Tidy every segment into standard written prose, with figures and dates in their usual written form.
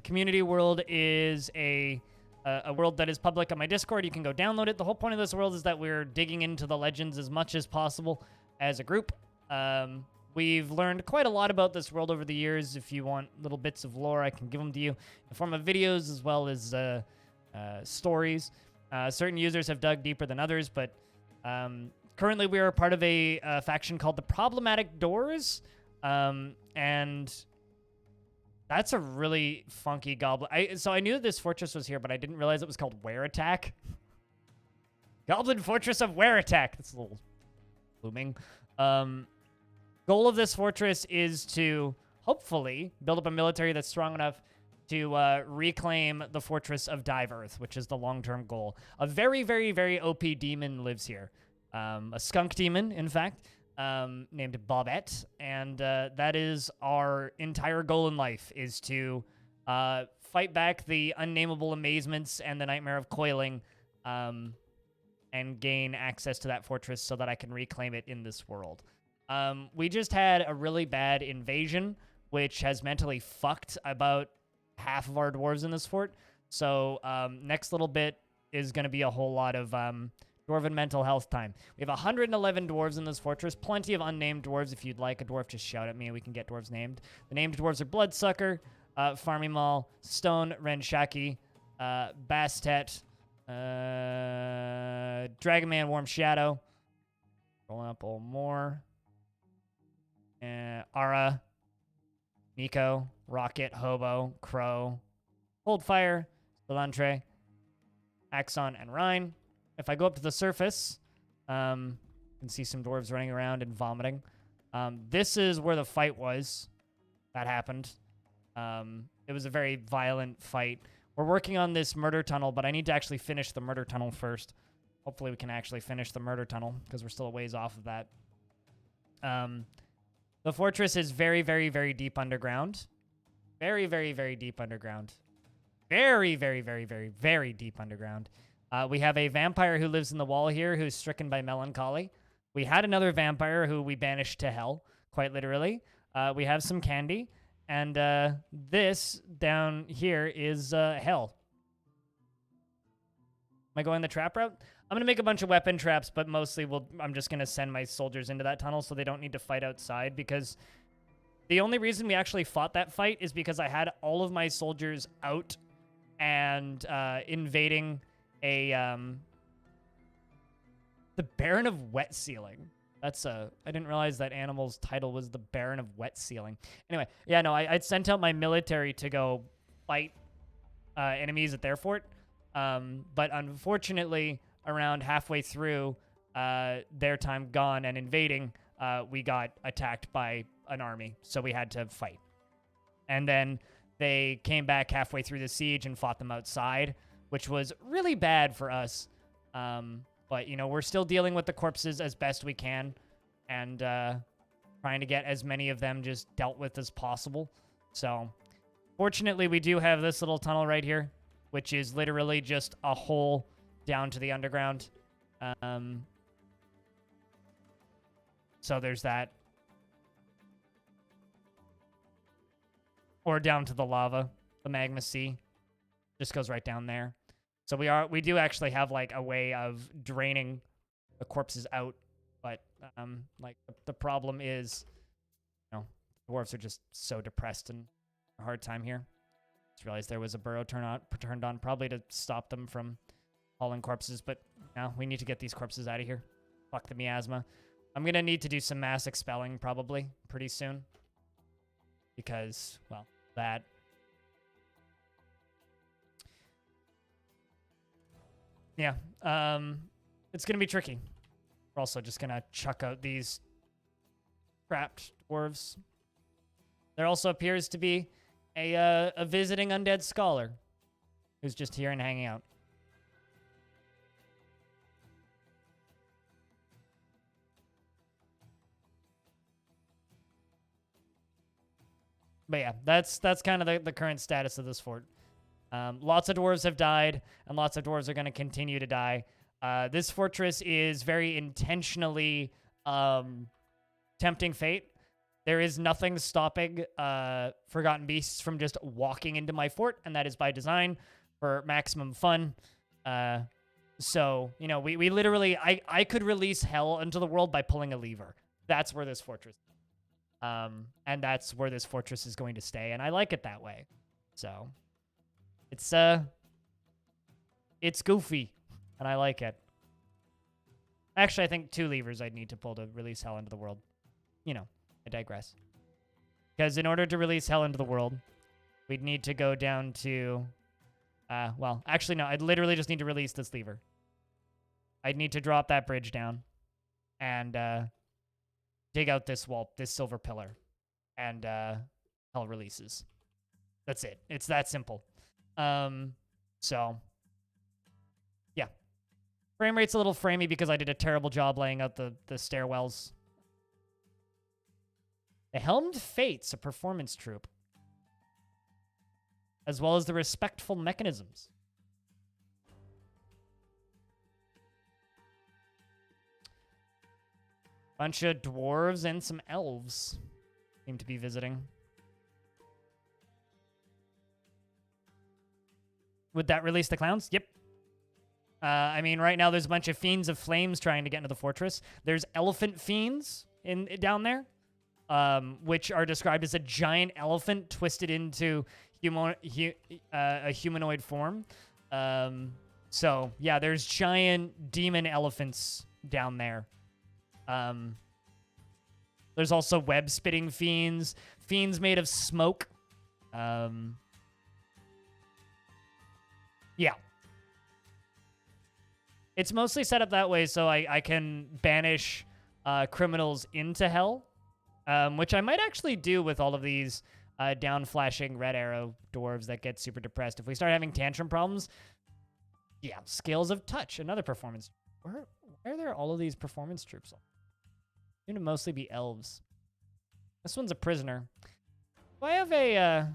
community world is a world that is public on my Discord. You can go download it. The whole point of this world is that we're digging into the legends as much as possible as a group. We've learned quite a lot about this world over the years. If you want little bits of lore, I can give them to you in the form of videos as well as stories. Certain users have dug deeper than others, but currently we are part of a faction called the Problematic Doors, and that's a really funky goblin. So I knew that this fortress was here, but I didn't realize it was called Were Attack. Goblin Fortress of Were Attack. That's a little blooming. Goal of this fortress is to hopefully build up a military that's strong enough to reclaim the fortress of Dive Earth, which is the long-term goal. A very, very, very OP demon lives here. A skunk demon, in fact, named Bobette. And that is our entire goal in life, is to fight back the unnameable amazements and the nightmare of coiling, and gain access to that fortress so that I can reclaim it in this world. We just had a really bad invasion, which has mentally fucked about half of our dwarves in this fort. So next little bit is going to be a whole lot of dwarven mental health time. We have 111 dwarves in this fortress, plenty of unnamed dwarves. If you'd like a dwarf, just shout at me and we can get dwarves named. The named dwarves are Bloodsucker, Farmy Mall, Stone, Renshaki, Bastet, Dragon Man, Warm Shadow. Rolling up a little more. Ara, Nico, Rocket, Hobo, Crow, Holdfire, Delantre, Axon, and Rhine. If I go up to the surface, you can see some dwarves running around and vomiting. This is where the fight was. That happened. It was a very violent fight. We're working on this murder tunnel, but I need to actually finish the murder tunnel first. Hopefully we can actually finish the murder tunnel, because we're still a ways off of that. The fortress is very, very, very deep underground. Very, very, very deep underground. Very, very, very, very, very deep underground. We have a vampire who lives in the wall here who's stricken by melancholy. We had another vampire who we banished to hell, quite literally. We have some candy. And this down here is hell. Am I going the trap route? I'm going to make a bunch of weapon traps, but mostly I'm just going to send my soldiers into that tunnel so they don't need to fight outside, because the only reason we actually fought that fight is because I had all of my soldiers out and invading the Baron of Wet Sealing. I didn't realize that animal's title was the Baron of Wet Sealing. Anyway, yeah, no, I'd sent out my military to go fight enemies at their fort. But unfortunately, around halfway through their time gone and invading, we got attacked by an army, so we had to fight. And then they came back halfway through the siege and fought them outside, which was really bad for us. But, you know, we're still dealing with the corpses as best we can and trying to get as many of them just dealt with as possible. So, fortunately, we do have this little tunnel right here, which is literally just a hole down to the underground. So there's that. Or down to the lava, the magma sea. Just goes right down there. So we do actually have like a way of draining the corpses out, but like the problem is, you know, dwarves are just so depressed and a hard time here. Just realized there was a burrow turned on, probably to stop them from hauling corpses, but now we need to get these corpses out of here. Fuck the miasma. I'm gonna need to do some mass expelling probably pretty soon, because, well, that. Yeah, it's gonna be tricky. We're also just gonna chuck out these trapped dwarves. There also appears to be a visiting undead scholar who's just here and hanging out. But yeah, that's kind of the current status of this fort. Lots of dwarves have died, and lots of dwarves are going to continue to die. This fortress is very intentionally tempting fate. There is nothing stopping Forgotten Beasts from just walking into my fort, and that is by design for maximum fun. So, you know, we literally, I could release hell into the world by pulling a lever. That's where this fortress is. And that's where this fortress is going to stay, and I like it that way. So, it's goofy, and I like it. Actually, I think 2 levers I'd need to pull to release hell into the world. You know, I digress. Because in order to release hell into the world, we'd need to go down to... well, actually, no. I'd literally just need to release this lever. I'd need to drop that bridge down and dig out this wall, this silver pillar, and hell releases. That's it. It's that simple. So, yeah. Frame rate's a little framey because I did a terrible job laying out the stairwells. The Helmed Fates, a performance troupe, as well as the Respectful Mechanisms. Bunch of dwarves and some elves seem to be visiting. Would that release the clowns? Yep. I mean, right now there's a bunch of fiends of flames trying to get into the fortress. There's elephant fiends down there, which are described as a giant elephant twisted into a humanoid form. So, yeah, there's giant demon elephants down there. There's also web-spitting fiends. Fiends made of smoke. Yeah. It's mostly set up that way so I can banish criminals into hell, which I might actually do with all of these down-flashing red arrow dwarves that get super depressed. If we start having tantrum problems, yeah, Scales of Touch, another performance. Where are there all of these performance troops? Seem to mostly be elves. This one's a prisoner. Do I have a...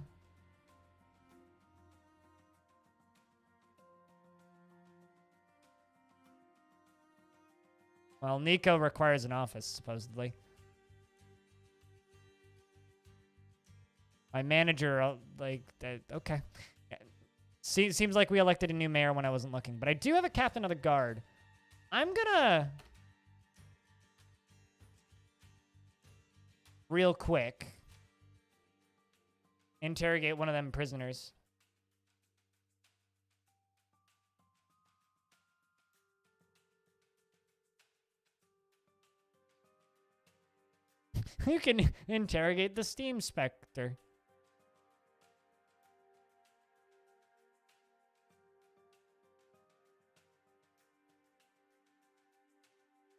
Well, Nico requires an office, supposedly. My manager, okay. Yeah. Seems like we elected a new mayor when I wasn't looking. But I do have a captain of the guard. I'm gonna... real quick interrogate one of them prisoners. You can interrogate the Steam Spectre.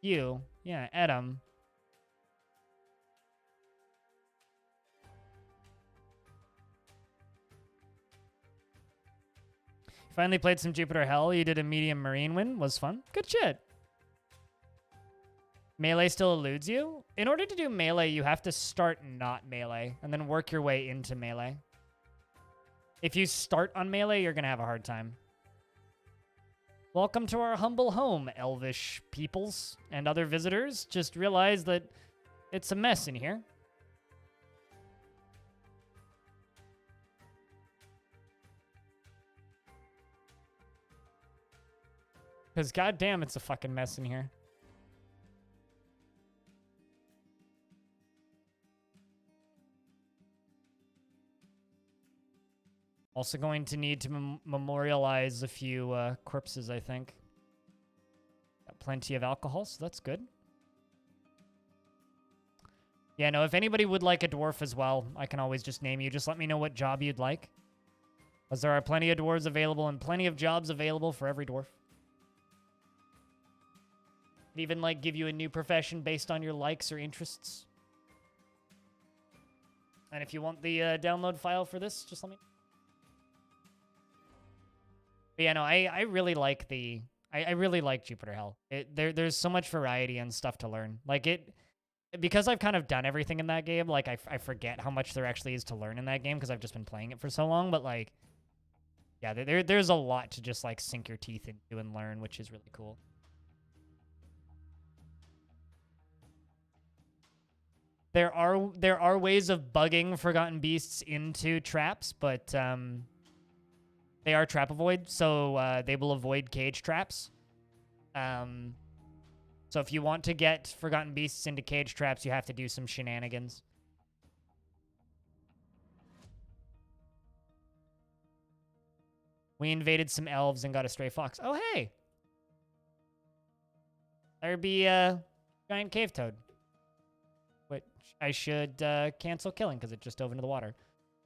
You, yeah, Adam. Finally played some Jupiter Hell. You did a medium marine win. Was fun. Good shit. Melee still eludes you? In order to do melee, you have to start not melee and then work your way into melee. If you start on melee, you're going to have a hard time. Welcome to our humble home, elvish peoples and other visitors. Just realize that it's a mess in here. Because goddamn, it's a fucking mess in here. Also going to need to memorialize a few corpses, I think. Got plenty of alcohol, so that's good. Yeah, no, if anybody would like a dwarf as well, I can always just name you. Just let me know what job you'd like. Because there are plenty of dwarves available and plenty of jobs available for every dwarf. I'd even, like, give you a new profession based on your likes or interests. And if you want the download file for this, just let me know. But yeah, no, I really like the... I really like Jupiter Hell. There's so much variety and stuff to learn. Like, because I've kind of done everything in that game, like, I forget how much there actually is to learn in that game because I've just been playing it for so long. But, like, yeah, there's a lot to just, like, sink your teeth into and learn, which is really cool. There are ways of bugging Forgotten Beasts into traps, but they are trap avoid, so they will avoid cage traps. So if you want to get Forgotten Beasts into cage traps, you have to do some shenanigans. We invaded some elves and got a stray fox. Oh, hey! There'd be a giant cave toad, which I should cancel killing because it just dove into the water.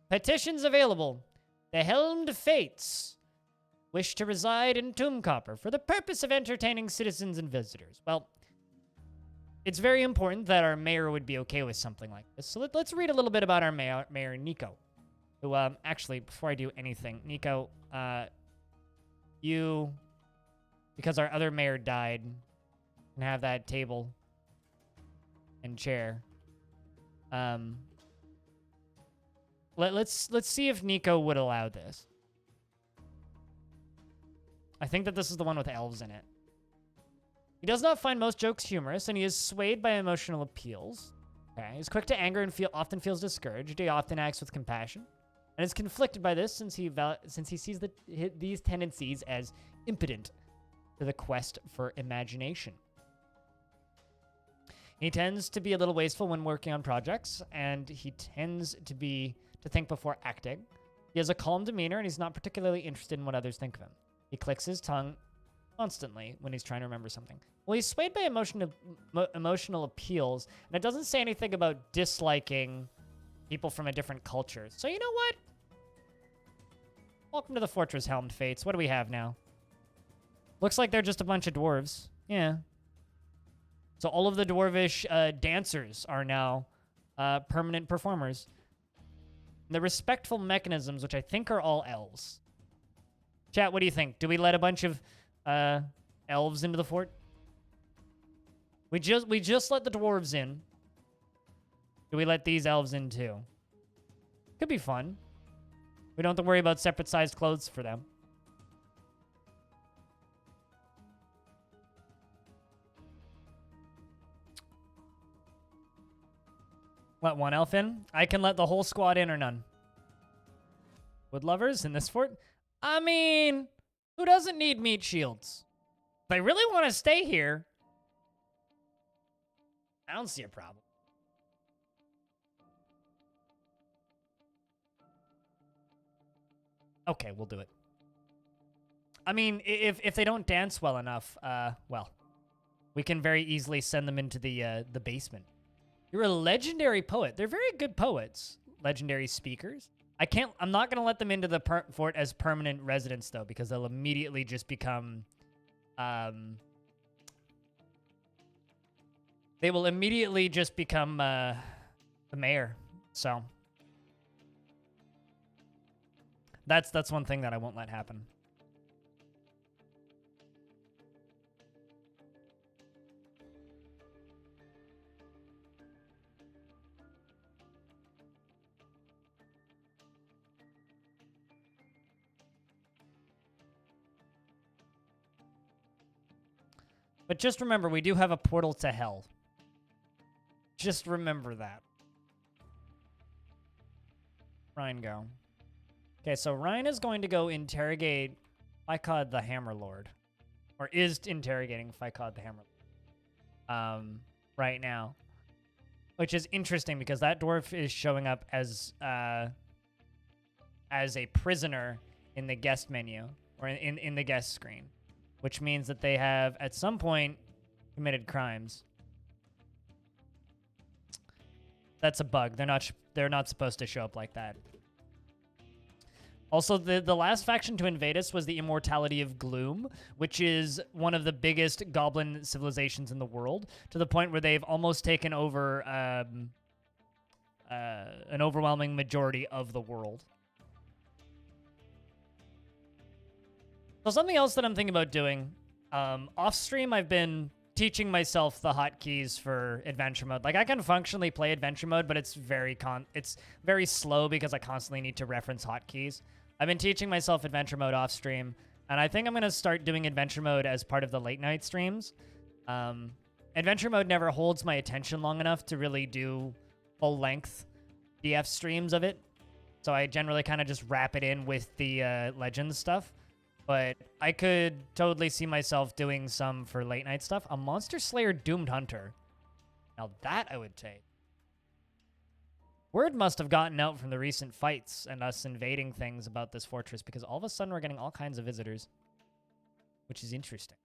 Petitions available. The Helmed Fates wish to reside in Tomb Copper for the purpose of entertaining citizens and visitors. Well, it's very important that our mayor would be okay with something like this. So let's read a little bit about our mayor Nico. Who, actually, before I do anything, Nico, you, because our other mayor died, can have that table and chair. Let's see if Nico would allow this. I think that this is the one with elves in it. He does not find most jokes humorous, and he is swayed by emotional appeals. Okay, he's quick to anger and often feels discouraged. He often acts with compassion, and is conflicted by this since he sees these tendencies as impotent to the quest for imagination. He tends to be a little wasteful when working on projects, and he tends to think before acting. He has a calm demeanor, and he's not particularly interested in what others think of him. He clicks his tongue constantly when he's trying to remember something. Well, he's swayed by emotional appeals, and it doesn't say anything about disliking people from a different culture. So you know what? Welcome to the Fortress, Helmed Fates. What do we have now? Looks like they're just a bunch of dwarves. Yeah. So all of the dwarvish dancers are now permanent performers. The respectful mechanisms, which I think are all elves. Chat, what do you think? Do we let a bunch of elves into the fort? We just let the dwarves in. Do we let these elves in too? Could be fun. We don't have to worry about separate sized clothes for them. Let one elf in? I can let the whole squad in or none. Wood lovers in this fort? I mean, who doesn't need meat shields? If they really want to stay here, I don't see a problem. Okay, we'll do it. I mean, if they don't dance well enough, well, we can very easily send them into the basement. You're a legendary poet. They're very good poets. Legendary speakers. I'm not going to let them into the fort as permanent residents, though, because they'll immediately just become, they will immediately just become, the mayor. So, that's one thing that I won't let happen. But just remember, we do have a portal to hell. Just remember that. Ryan, go. Okay, so Ryan is going to go interrogate Fikod the Hammerlord. Or is interrogating Fikod the Hammerlord. Right now. Which is interesting because that dwarf is showing up as a prisoner in the guest menu. Or in the guest screen. Which means that they have, at some point, committed crimes. That's a bug. They're not supposed to show up like that. Also, the last faction to invade us was the Immortality of Gloom, which is one of the biggest goblin civilizations in the world, to the point where they've almost taken over an overwhelming majority of the world. So something else that I'm thinking about doing, off stream, I've been teaching myself the hotkeys for adventure mode. Like, I can functionally play adventure mode, but it's very slow because I constantly need to reference hotkeys. I've been teaching myself adventure mode off stream, and I think I'm going to start doing adventure mode as part of the late night streams. Adventure mode never holds my attention long enough to really do full length DF streams of it. So I generally kind of just wrap it in with the Legends stuff. But I could totally see myself doing some for late night stuff. A Monster Slayer Doomed Hunter. Now that I would take. Word must have gotten out from the recent fights and us invading things about this fortress, because all of a sudden we're getting all kinds of visitors, which is interesting.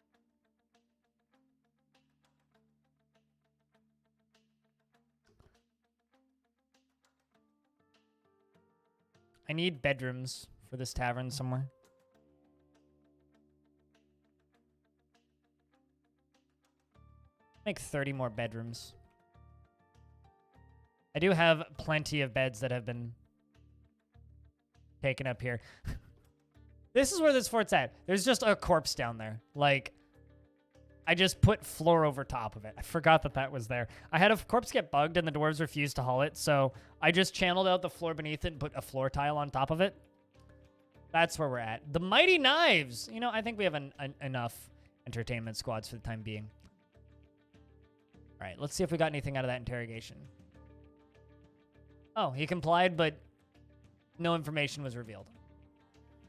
I need bedrooms for this tavern somewhere. Make 30 more bedrooms. I do have plenty of beds that have been taken up here. This is where this fort's at. There's just a corpse down there. Like, I just put floor over top of it. I forgot that that was there. I had a corpse get bugged and the dwarves refused to haul it, so I just channeled out the floor beneath it and put a floor tile on top of it. That's where we're at. The Mighty Knives! You know, I think we have enough entertainment squads for the time being. All right, let's see if we got anything out of that interrogation. Oh, he complied, but no information was revealed.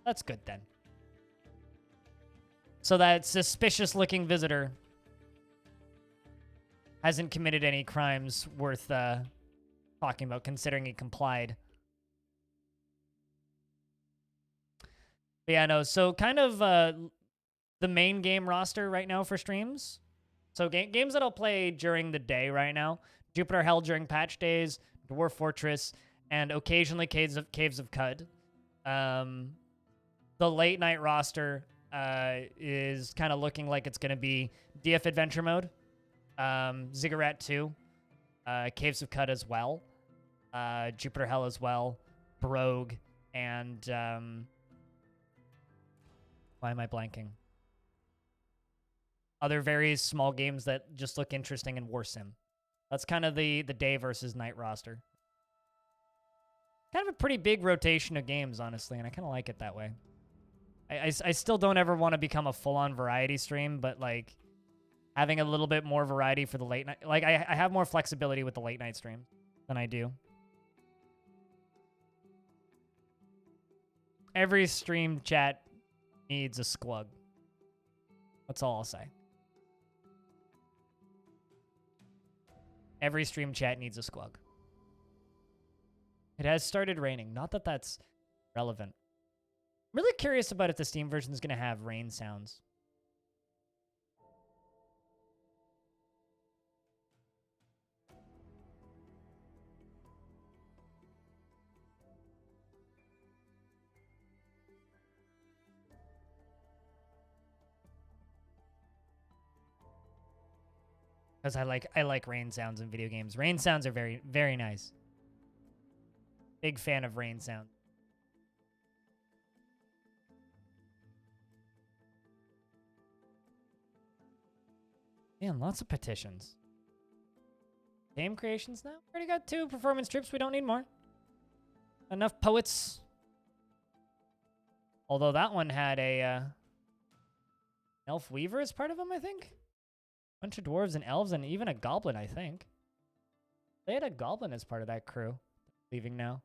That's good then. So that suspicious-looking visitor hasn't committed any crimes worth talking about, considering he complied. But yeah, no, so kind of the main game roster right now for streams. So games that I'll play during the day right now. Jupiter Hell during patch days, Dwarf Fortress, and occasionally Caves of Cud. The late night roster is kind of looking like it's going to be DF Adventure Mode, Ziggurat 2, Caves of Cud as well, Jupiter Hell as well, Brogue, and why am I blanking? Other very small games that just look interesting in War Sim. That's kind of the day versus night roster. Kind of a pretty big rotation of games, honestly, and I kind of like it that way. I still don't ever want to become a full-on variety stream, but, like, having a little bit more variety for the late night... Like, I have more flexibility with the late night stream than I do. Every stream chat needs a squug. That's all I'll say. Every stream chat needs a squug. It has started raining. Not that that's relevant. I'm really curious about if the Steam version is going to have rain sounds. Because I like rain sounds in video games. Rain sounds are very, very nice. Big fan of rain sound. Man, lots of petitions. Game creations now? Already got 2 performance trips. We don't need more. Enough poets. Although that one had a elf weaver as part of them, I think. Bunch of dwarves and elves and even a goblin, I think. They had a goblin as part of that crew. Leaving now.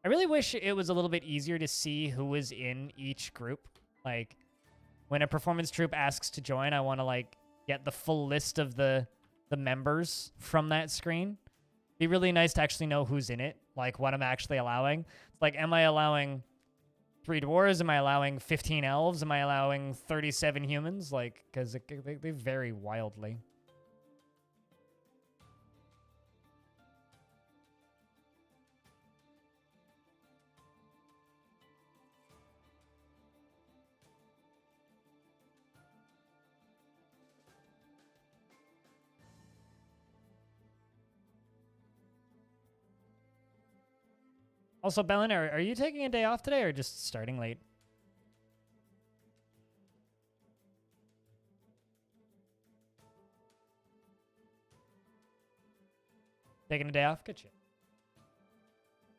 I really wish it was a little bit easier to see who was in each group. Like, when a performance troupe asks to join, I want to, like, get the full list of the members from that screen. It'd be really nice to actually know who's in it, like, what I'm actually allowing. It's like, am I allowing 3 dwarves? Am I allowing 15 elves? Am I allowing 37 humans? Like, because they vary wildly. Also, Belen, are you taking a day off today or just starting late? Taking a day off? Good shit.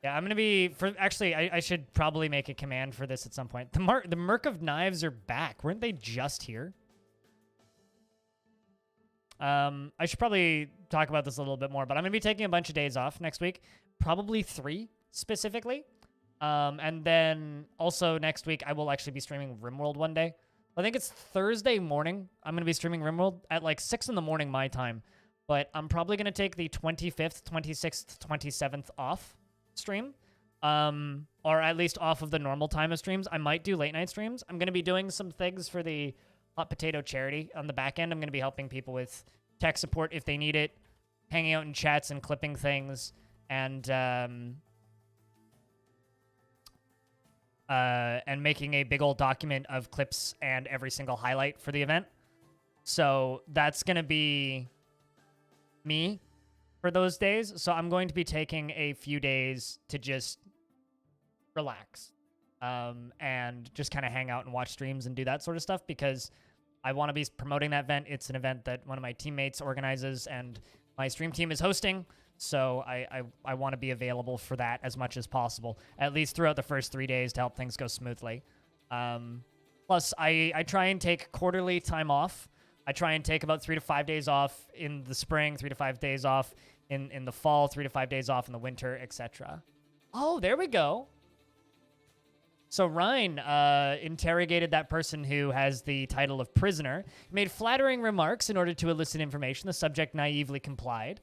Yeah, I'm going to be... Actually, I should probably make a command for this at some point. The Merc of Knives are back. Weren't they just here? I should probably talk about this a little bit more, but I'm going to be taking a bunch of days off next week, probably 3 specifically. And then also next week, I will actually be streaming RimWorld one day. I think it's Thursday morning. I'm going to be streaming RimWorld at like 6 in the morning my time. But I'm probably going to take the 25th, 26th, 27th off stream. Or at least off of the normal time of streams. I might do late night streams. I'm going to be doing some things for the Hot Potato Charity on the back end. I'm going to be helping people with tech support if they need it, hanging out in chats and clipping things, and making a big old document of clips and every single highlight for the event. So that's going to be me for those days. So I'm going to be taking a few days to just relax and just kind of hang out and watch streams and do that sort of stuff because I want to be promoting that event. It's an event that one of my teammates organizes and my stream team is hosting. So I want to be available for that as much as possible, at least throughout the first 3 days to help things go smoothly. Plus, I try and take quarterly time off. I try and take about 3 to 5 days off in the spring, 3 to 5 days off in the fall, 3 to 5 days off in the winter, etc. Oh, there we go. So Ryan interrogated that person who has the title of prisoner, made flattering remarks in order to elicit information. The subject naively complied.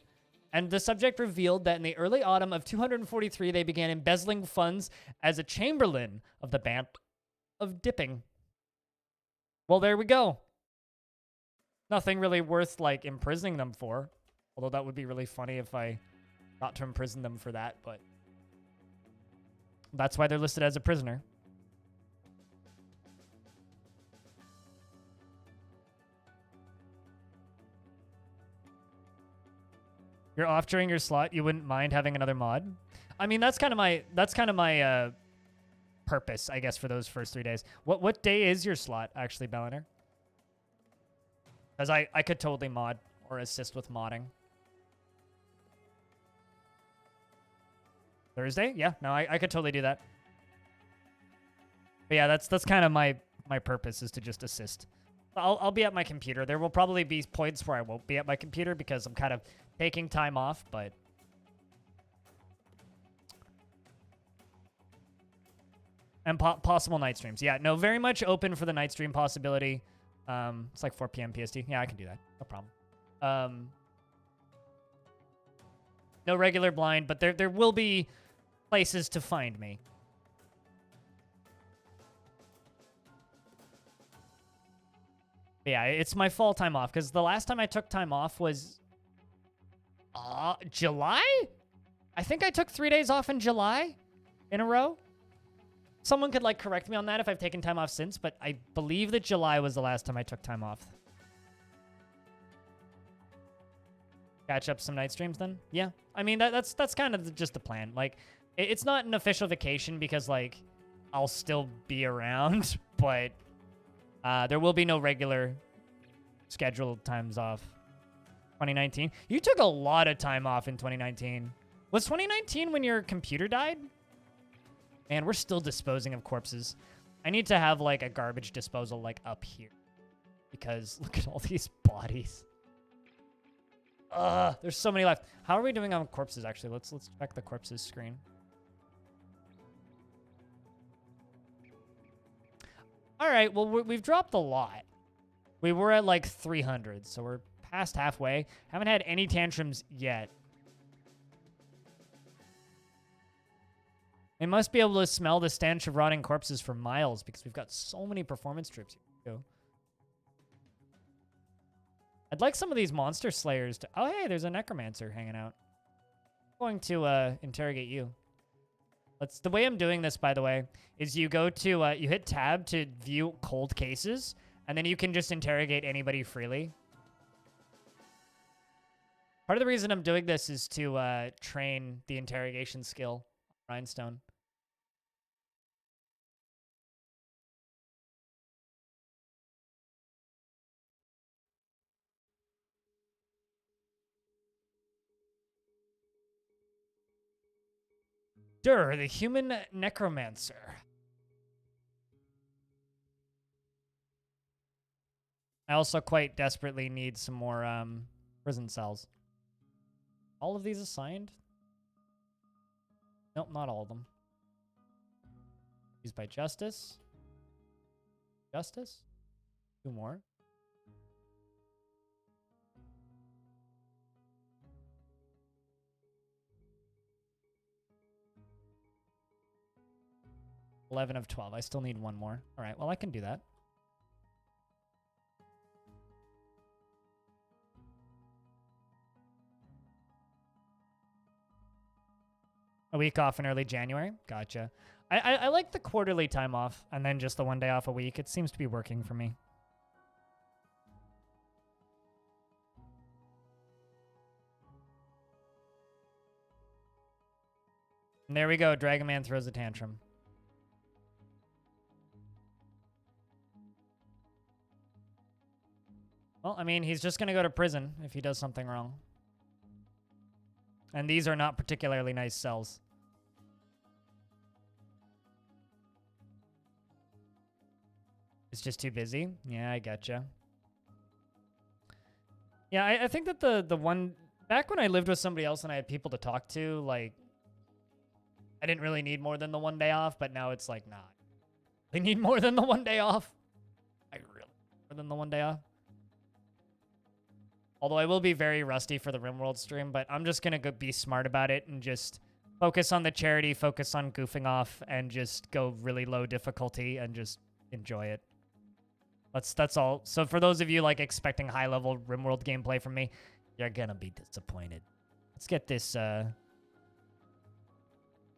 And the subject revealed that in the early autumn of 243, they began embezzling funds as a chamberlain of the band of dipping. Well, there we go. Nothing really worth, like, imprisoning them for. Although that would be really funny if I got to imprison them for that, but that's why they're listed as a prisoner. You're off during your slot. You wouldn't mind having another mod. I mean, that's kind of my purpose, I guess, for those first 3 days. What day is your slot, actually, Belliner? Because I could totally mod or assist with modding. Thursday? Yeah, no, I could totally do that. But yeah, that's kind of my purpose is to just assist. I'll be at my computer. There will probably be points where I won't be at my computer because I'm kind of taking time off, but and possible night streams. Yeah, no, very much open for the night stream possibility. It's like 4 p.m. PST. Yeah, I can do that. No problem. No regular blind, but there will be places to find me. But yeah, it's my fall time off because the last time I took time off was July? I think I took 3 days off in July in a row. Someone could, like, correct me on that if I've taken time off since, but I believe that July was the last time I took time off. Catch up some night streams then? Yeah. I mean, that's kind of just the plan. Like, it's not an official vacation because, like, I'll still be around, but there will be no regular scheduled times off. 2019. You took a lot of time off in 2019. Was 2019 when your computer died? Man, we're still disposing of corpses. I need to have, like, a garbage disposal, like, up here. Because look at all these bodies. There's so many left. How are we doing on corpses, actually? Let's check the corpses screen. All right, well, we've dropped a lot. We were at, like, 300, so we're past halfway. Haven't had any tantrums yet. They must be able to smell the stench of rotting corpses for miles because we've got so many performance troops here. I'd like some of these monster slayers to... Oh, hey, there's a necromancer hanging out. I'm going to interrogate you. The way I'm doing this, by the way, is you go to... you hit tab to view cold cases, and then you can just interrogate anybody freely. Part of the reason I'm doing this is to train the interrogation skill, Rhinestone. Dur, the human necromancer. I also quite desperately need some more prison cells. All of these assigned? Nope, not all of them. Used by justice. Justice? 2 more. $11 of 12. I still need 1 more. All right, well, I can do that. A week off in early January. Gotcha. I like the quarterly time off and then just the 1 day off a week. It seems to be working for me. And there we go. Dragon Man throws a tantrum. Well, I mean, he's just going to go to prison if he does something wrong. And these are not particularly nice cells. It's just too busy? Yeah, I gotcha. Yeah, I think that the one... Back when I lived with somebody else and I had people to talk to, like... I didn't really need more than the 1 day off, but now it's like, nah. They need more than the 1 day off. I really... More than the 1 day off. Although I will be very rusty for the RimWorld stream, but I'm just going to be smart about it and just focus on the charity, focus on goofing off, and just go really low difficulty and just enjoy it. That's all. So for those of you like expecting high-level RimWorld gameplay from me, you're going to be disappointed. Let's get this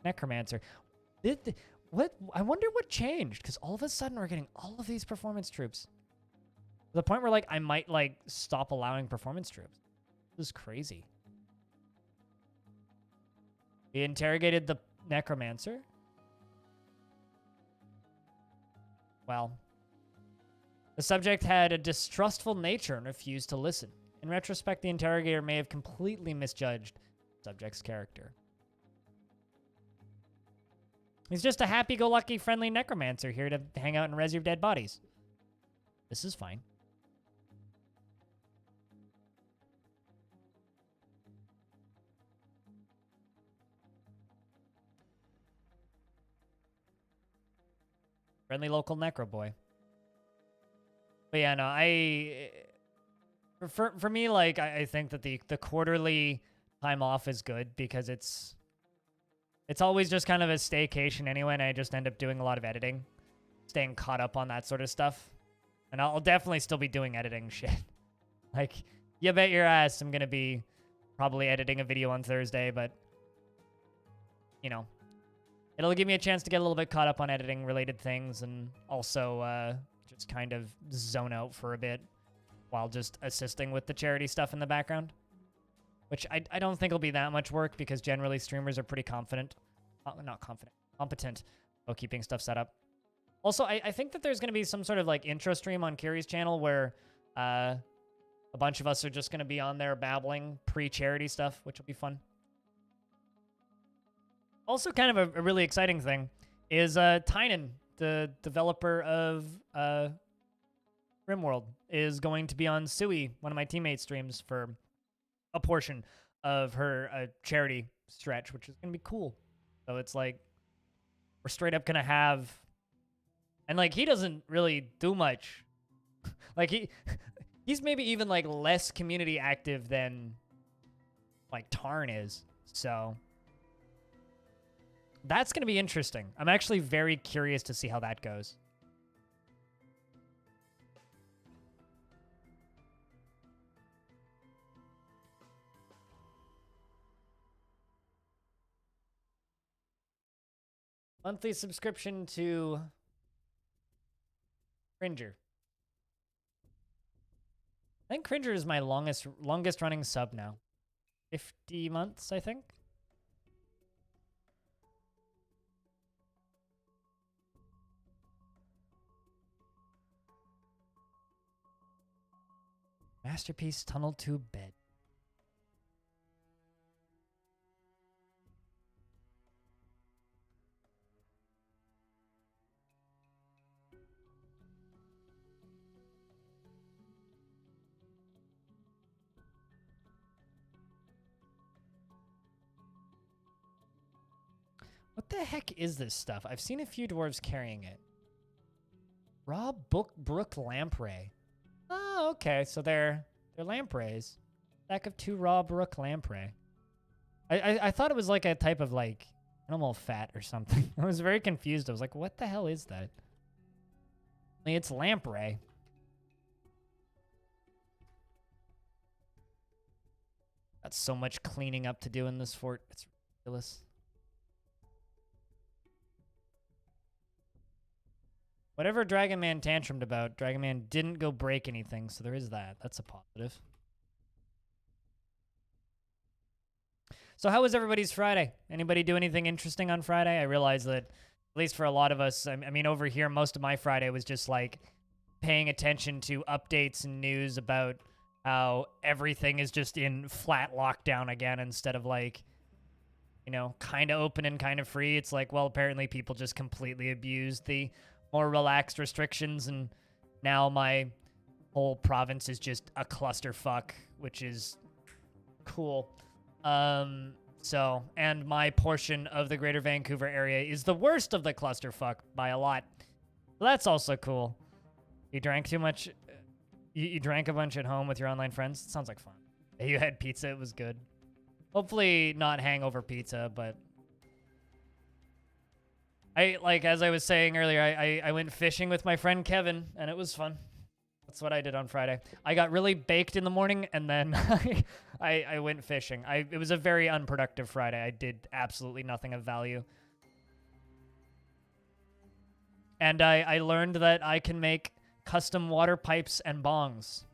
Necromancer. What? I wonder what changed, because all of a sudden we're getting all of these performance troops. To the point where, like, I might, like, stop allowing performance troops. This is crazy. We interrogated the Necromancer. Well, the subject had a distrustful nature and refused to listen. In retrospect, the interrogator may have completely misjudged the subject's character. He's just a happy-go-lucky, friendly necromancer here to hang out and res your dead bodies. This is fine. Friendly local necro boy. But yeah, no, for me, like, I think that the quarterly time off is good because it's always just kind of a staycation anyway, and I just end up doing a lot of editing, staying caught up on that sort of stuff. And I'll definitely still be doing editing shit. Like, you bet your ass I'm going to be probably editing a video on Thursday, but, you know, it'll give me a chance to get a little bit caught up on editing related things and also just kind of zone out for a bit while just assisting with the charity stuff in the background. Which I don't think will be that much work because generally streamers are pretty competent about keeping stuff set up. Also, I think that there's going to be some sort of like intro stream on Kiri's channel where a bunch of us are just going to be on there babbling pre-charity stuff, which will be fun. Also, kind of a really exciting thing is Tynan, the developer of RimWorld, is going to be on Sui, one of my teammates' streams, for a portion of her charity stretch, which is going to be cool. So it's like, we're straight up going to have... And, like, he doesn't really do much. Like, he's maybe even, like, less community active than, like, Tarn is. So... That's going to be interesting. I'm actually very curious to see how that goes. Monthly subscription to Cringer. I think Cringer is my longest running sub now. 50 months, I think. Masterpiece tunnel tube bed. What the heck is this stuff? I've seen a few dwarves carrying it. Raw brook lamprey. Oh, okay. So they're lampreys. Stack of 2 raw brook lamprey. I thought it was like a type of like animal fat or something. I was very confused. I was like, what the hell is that? It's lamprey. Got so much cleaning up to do in this fort. It's ridiculous. Whatever Dragon Man tantrumed about, Dragon Man didn't go break anything, so there is that. That's a positive. So how was everybody's Friday? Anybody do anything interesting on Friday? I realize that, at least for a lot of us, I mean, over here, most of my Friday was just like paying attention to updates and news about how everything is just in flat lockdown again instead of like, you know, kind of open and kind of free. It's like, well, apparently people just completely abused the more relaxed restrictions, and now my whole province is just a clusterfuck, which is cool. So, and my portion of the greater Vancouver area is the worst of the clusterfuck by a lot. So that's also cool. You drank too much? You drank a bunch at home with your online friends? It sounds like fun. You had pizza, it was good. Hopefully not hangover pizza, but... as I was saying earlier, I went fishing with my friend Kevin, and it was fun. That's what I did on Friday. I got really baked in the morning, and then I went fishing. It was a very unproductive Friday. I did absolutely nothing of value. And I learned that I can make custom water pipes and bongs.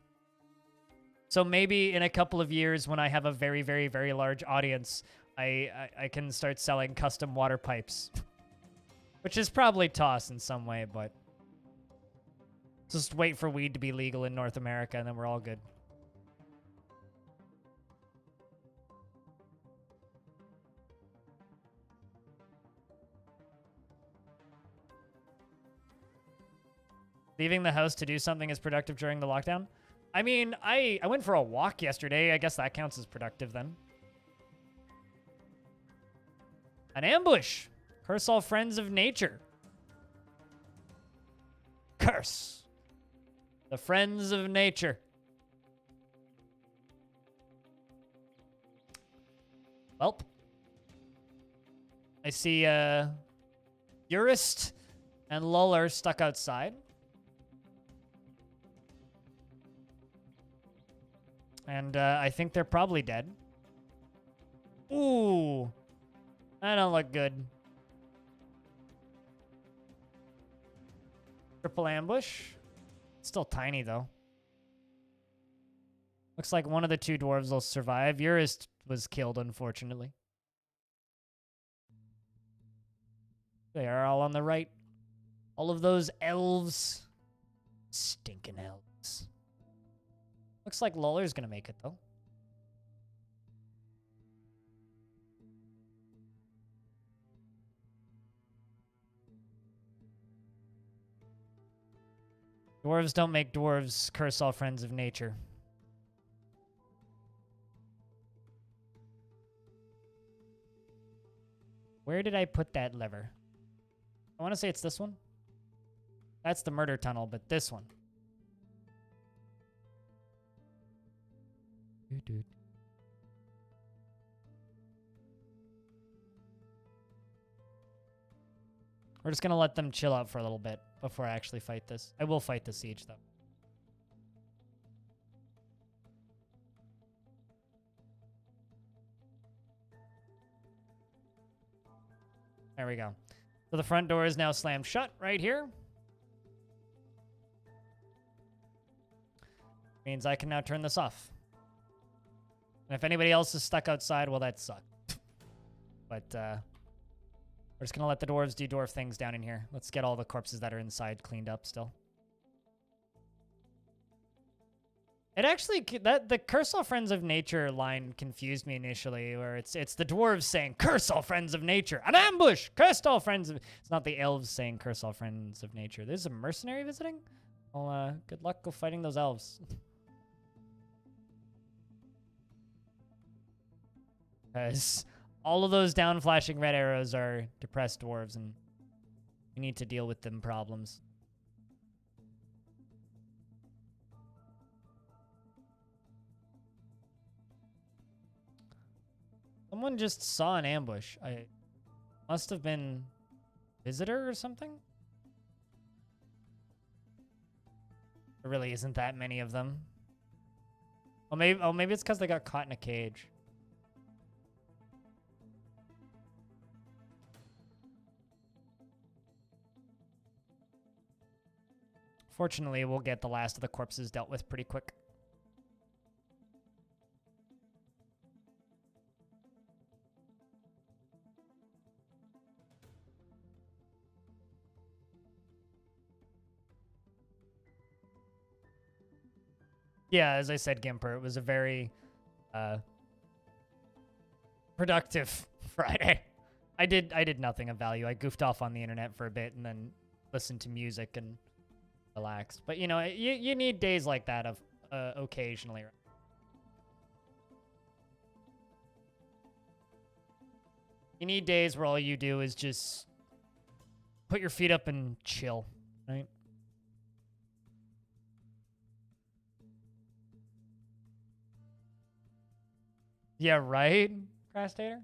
So maybe in a couple of years when I have a very, very, very large audience, I can start selling custom water pipes. Which is probably toss in some way, but... just wait for weed to be legal in North America, and then we're all good. Leaving the house to do something is productive during the lockdown? I mean, I went for a walk yesterday. I guess that counts as productive then. An ambush! Curse all friends of nature. Curse the friends of nature. Welp. I see Urist and Luller stuck outside. And I think they're probably dead. Ooh. That don't look good. Triple ambush. Still tiny, though. Looks like one of the 2 dwarves will survive. Urist was killed, unfortunately. They are all on the right. All of those elves. Stinking elves. Looks like Loller's gonna make it, though. Dwarves don't make dwarves. Curse all friends of nature. Where did I put that lever? I want to say it's this one. That's the murder tunnel, but this one. Dude. We're just going to let them chill out for a little bit before I actually fight this. I will fight the siege, though. There we go. So the front door is now slammed shut right here. Means I can now turn this off. And if anybody else is stuck outside, well, that sucked. But, we're just going to let the dwarves do dwarf things down in here. Let's get all the corpses that are inside cleaned up still. It actually, the Curse All Friends of Nature line confused me initially, where it's the dwarves saying, Curse all friends of nature! An ambush! Curse all friends of... It's not the elves saying, Curse all friends of nature. There's a mercenary visiting? Well, good luck go fighting those elves. Because All of those down flashing red arrows are depressed dwarves, and we need to deal with them problems. Someone just saw an ambush. I must have been visitor or something. There really isn't that many of them. Well, maybe it's because they got caught in a cage. Fortunately, we'll get the last of the corpses dealt with pretty quick. Yeah, as I said, Gimper, it was a very productive Friday. I did nothing of value. I goofed off on the internet for a bit and then listened to music and relaxed. But you know, you need days like that of occasionally. You need days where all you do is just put your feet up and chill, right? Yeah, right, Crastator?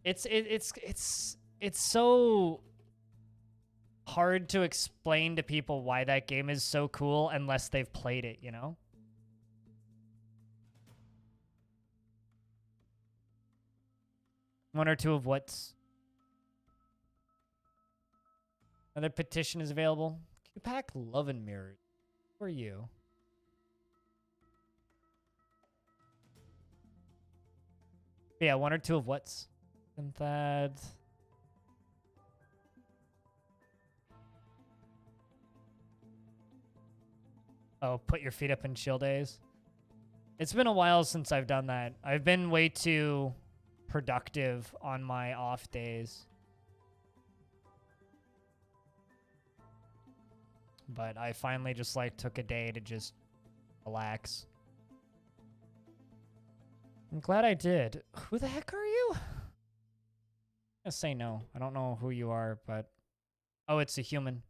It's so hard to explain to people why that game is so cool unless they've played it, you know? One or two of what's... Another petition is available. Q-Pack Love and Mirrors. Who are you? Yeah, one or two of what's... Synthad... Oh, put your feet up and chill days. It's been a while since I've done that. I've been way too productive on my off days. But I finally just like took a day to just relax. I'm glad I did. Who the heck are you? I'm gonna say no. I don't know who you are, but... Oh, it's a human.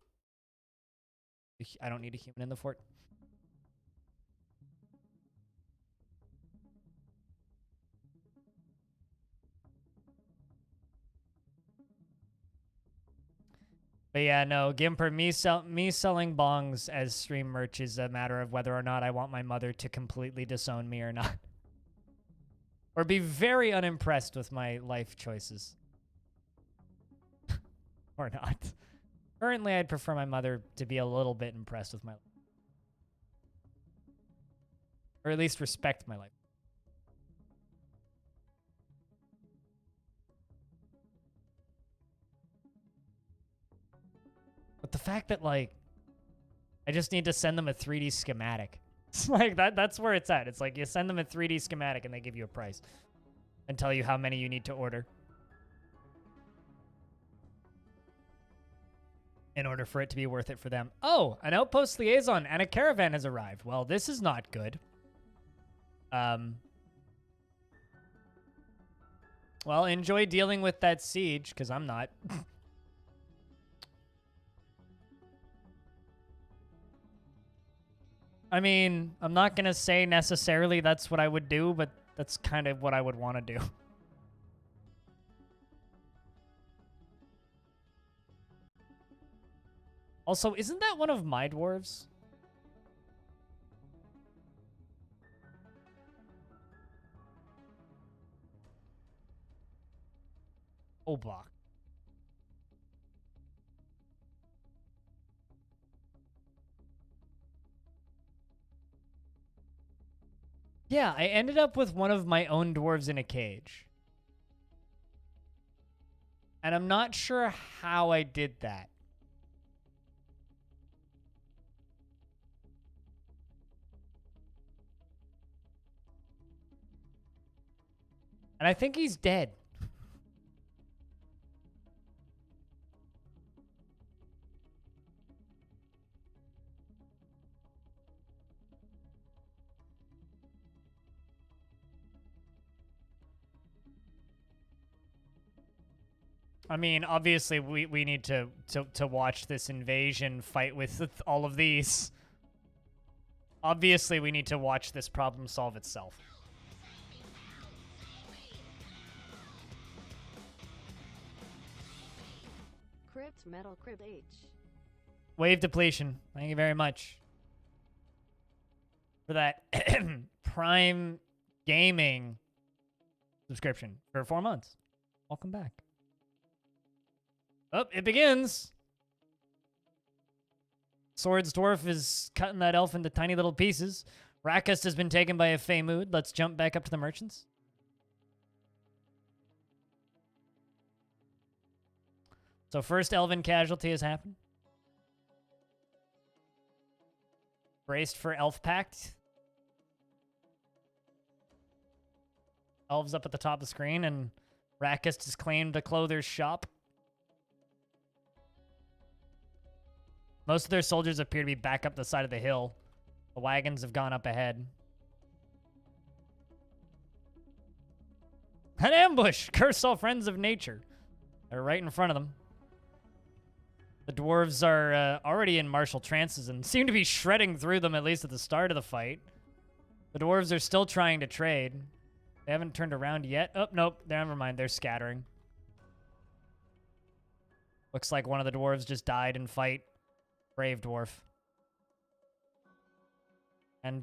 I don't need a human in the fort. But yeah, no, Gimper, me selling bongs as stream merch is a matter of whether or not I want my mother to completely disown me or not. Or be very unimpressed with my life choices. Or not. Currently, I'd prefer my mother to be a little bit impressed with my life. Or at least respect my life. But the fact that, like, I just need to send them a 3D schematic. It's like, that's where it's at. It's like, you send them a 3D schematic and they give you a price. And tell you how many you need to order. In order for it to be worth it for them. Oh, an outpost liaison and a caravan has arrived. Well, this is not good. Well, enjoy dealing with that siege, because I'm not. I mean, I'm not going to say necessarily that's what I would do, but that's kind of what I would want to do. Also, isn't that one of my dwarves? Obach. Yeah, I ended up with one of my own dwarves in a cage. And I'm not sure how I did that. And I think he's dead. I mean, obviously, we need to watch this invasion fight with all of these. Obviously, we need to watch this problem solve itself. Crypt Metal Crypt H. Wave depletion. Thank you very much for that Prime Gaming subscription for 4 months. Welcome back. Oh, it begins. Sword's Dwarf is cutting that elf into tiny little pieces. Rakust has been taken by a Fey mood. Let's jump back up to the merchants. So first elven casualty has happened. Braced for Elf Pact. Elves up at the top of the screen, and Rakust has claimed a clother's shop. Most of their soldiers appear to be back up the side of the hill. The wagons have gone up ahead. An ambush! Curse all friends of nature. They're right in front of them. The dwarves are already in martial trances and seem to be shredding through them, at least at the start of the fight. The dwarves are still trying to trade. They haven't turned around yet. Oh, nope. Never mind. They're scattering. Looks like one of the dwarves just died in fight. Brave dwarf. And,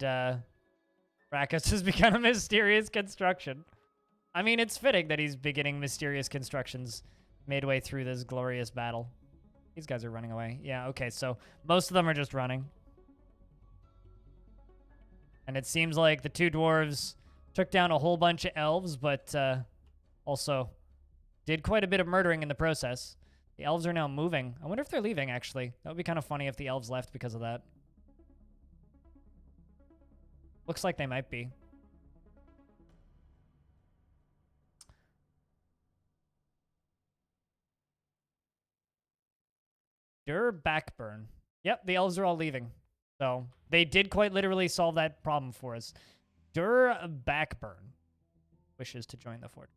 Rakust has become a mysterious construction. I mean, it's fitting that he's beginning mysterious constructions midway through this glorious battle. These guys are running away. Yeah, okay, so most of them are just running. And it seems like the two dwarves took down a whole bunch of elves, but also did quite a bit of murdering in the process. The elves are now moving. I wonder if they're leaving, actually. That would be kind of funny if the elves left because of that. Looks like they might be. Backburn. Yep, the elves are all leaving. So they did quite literally solve that problem for us. Backburn wishes to join the fort.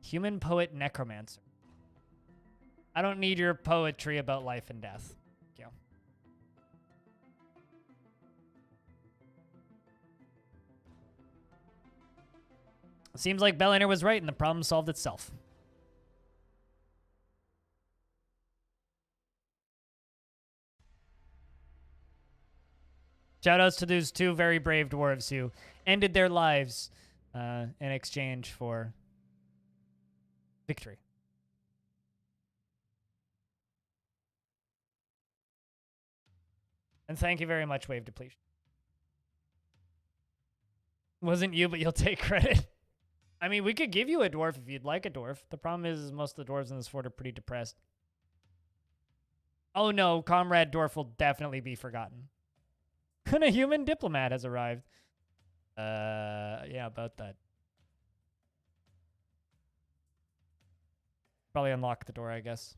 Human poet necromancer. I don't need your poetry about life and death. Thank you. Seems like Belliner was right and the problem solved itself. Shoutouts to those two very brave dwarves who ended their lives in exchange for victory. And thank you very much, Wave Depletion. Wasn't you, but you'll take credit. I mean, we could give you a dwarf if you'd like a dwarf. The problem is most of the dwarves in this fort are pretty depressed. Oh no, Comrade Dwarf will definitely be forgotten. And a human diplomat has arrived. Yeah, about that. Probably unlock the door, I guess.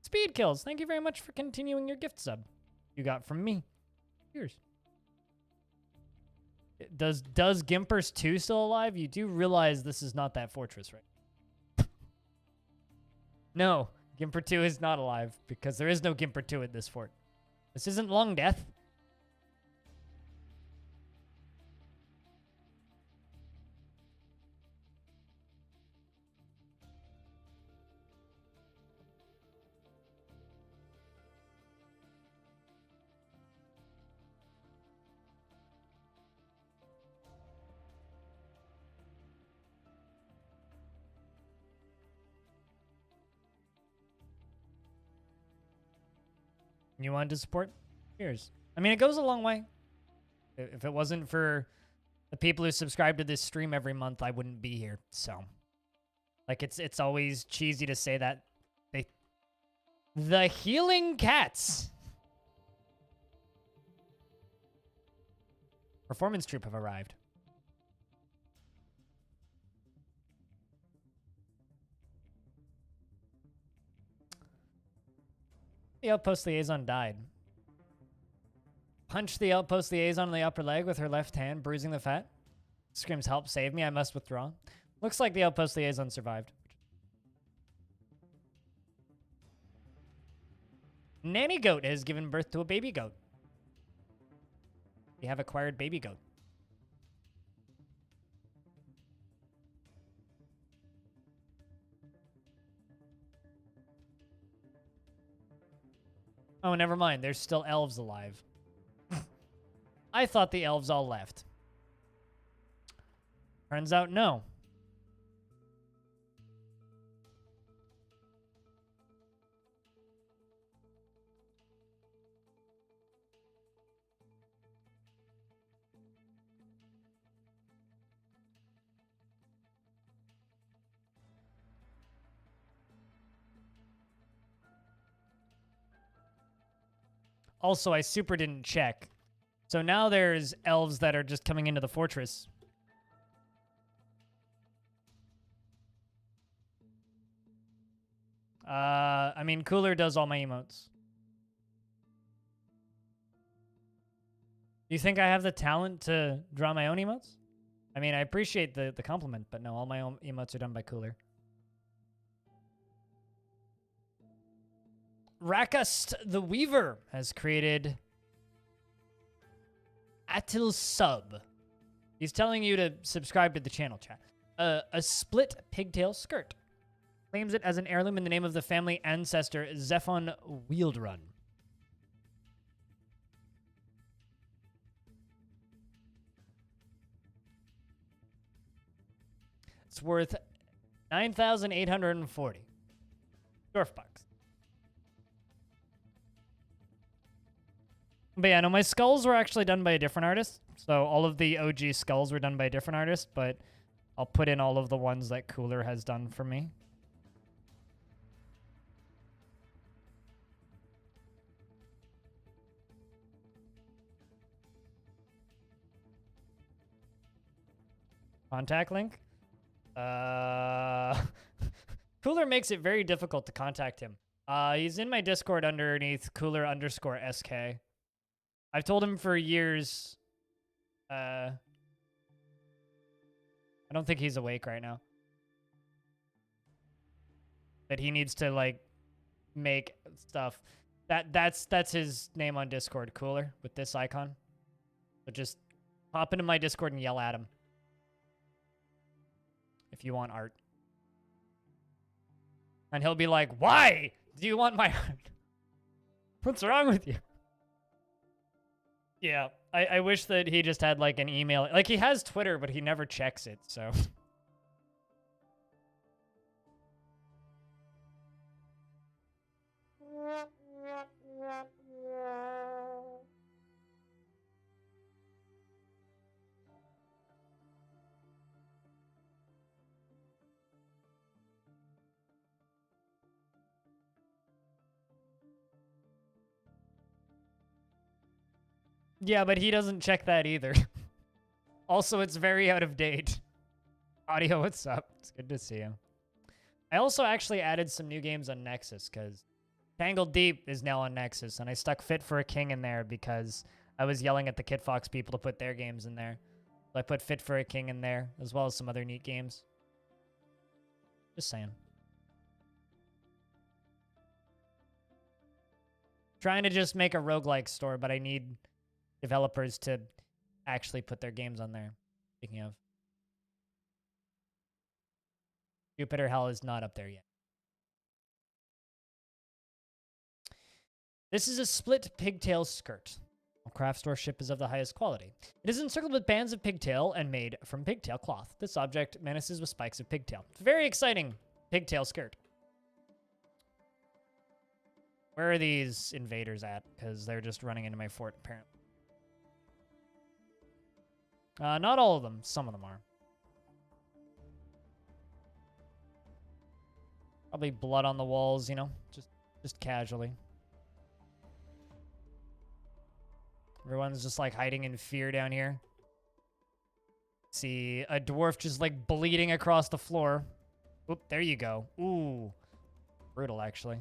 Speed kills. Thank you very much for continuing your gift sub. You got from me. Cheers. Does Gimpers 2 still alive? You do realize this is not that fortress, right? No, Gimper 2 is not alive because there is no Gimper 2 at this fort. This isn't Long Death. You wanted to support? Cheers. I mean, it goes a long way. If it wasn't for the people who subscribe to this stream every month, I wouldn't be here. So, like, it's always cheesy to say that. The Healing Cats. Performance troupe have arrived. The outpost liaison died. Punch the outpost liaison in the upper leg with her left hand, bruising the fat. Screams, help, save me, I must withdraw. Looks like the outpost liaison survived. Nanny goat has given birth to a baby goat. We have acquired baby goat. Oh, never mind. There's still elves alive. I thought the elves all left. Turns out, no. Also, I super didn't check. So now there's elves that are just coming into the fortress. I mean, Cooler does all my emotes. Do you think I have the talent to draw my own emotes? I mean, I appreciate the compliment, but no, all my own emotes are done by Cooler. Rakast the Weaver has created Attil Sub. He's telling you to subscribe to the channel, chat. A split pigtail skirt. Claims it as an heirloom in the name of the family ancestor Zephon Wieldrun. It's worth 9,840. Dwarf bucks. But yeah, no, my skulls were actually done by a different artist. So all of the OG skulls were done by a different artist, but I'll put in all of the ones that Cooler has done for me. Contact link? Cooler makes it very difficult to contact him. He's in my Discord underneath Cooler_SK. I've told him for years. I don't think he's awake right now. That he needs to like make stuff. That's his name on Discord, Cooler, with this icon. So just pop into my Discord and yell at him. If you want art. And he'll be like, why do you want my art? What's wrong with you? Yeah, I wish that he just had like an email. Like he has Twitter, but he never checks it, so. Yeah, but he doesn't check that either. Also, it's very out of date. Audio, what's up? It's good to see you. I also actually added some new games on Nexus, because Tangled Deep is now on Nexus, and I stuck Fit for a King in there because I was yelling at the Kit Fox people to put their games in there. So I put Fit for a King in there, as well as some other neat games. Just saying. Trying to just make a roguelike store, but I need developers to actually put their games on there. Speaking of. Jupiter Hell is not up there yet. This is a split pigtail skirt. A craft store ship is of the highest quality. It is encircled with bands of pigtail and made from pigtail cloth. This object menaces with spikes of pigtail. It's a very exciting pigtail skirt. Where are these invaders at? Because they're just running into my fort, apparently. Not all of them. Some of them are. Probably blood on the walls, you know? Just casually. Everyone's just, like, hiding in fear down here. See a dwarf just, like, bleeding across the floor. Oop, there you go. Ooh. Brutal, actually.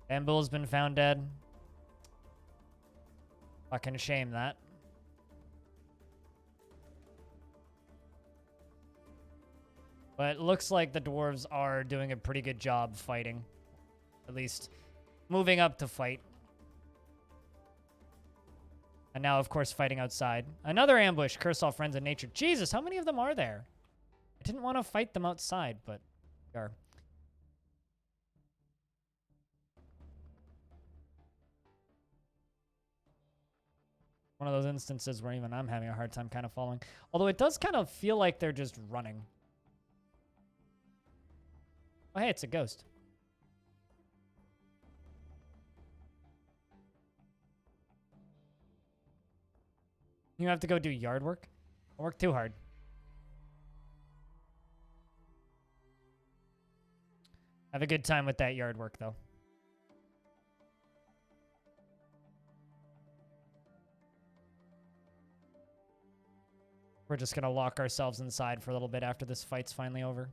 Bamboo has been found dead. Fucking shame that. But it looks like the dwarves are doing a pretty good job fighting. At least moving up to fight. And now, of course, fighting outside. Another ambush. Curse all friends in nature. Jesus, how many of them are there? I didn't want to fight them outside, but they are. One of those instances where even I'm having a hard time kind of following. Although it does kind of feel like they're just running. Oh, hey, it's a ghost. You have to go do yard work? Don't work too hard. Have a good time with that yard work, though. We're just going to lock ourselves inside for a little bit after this fight's finally over.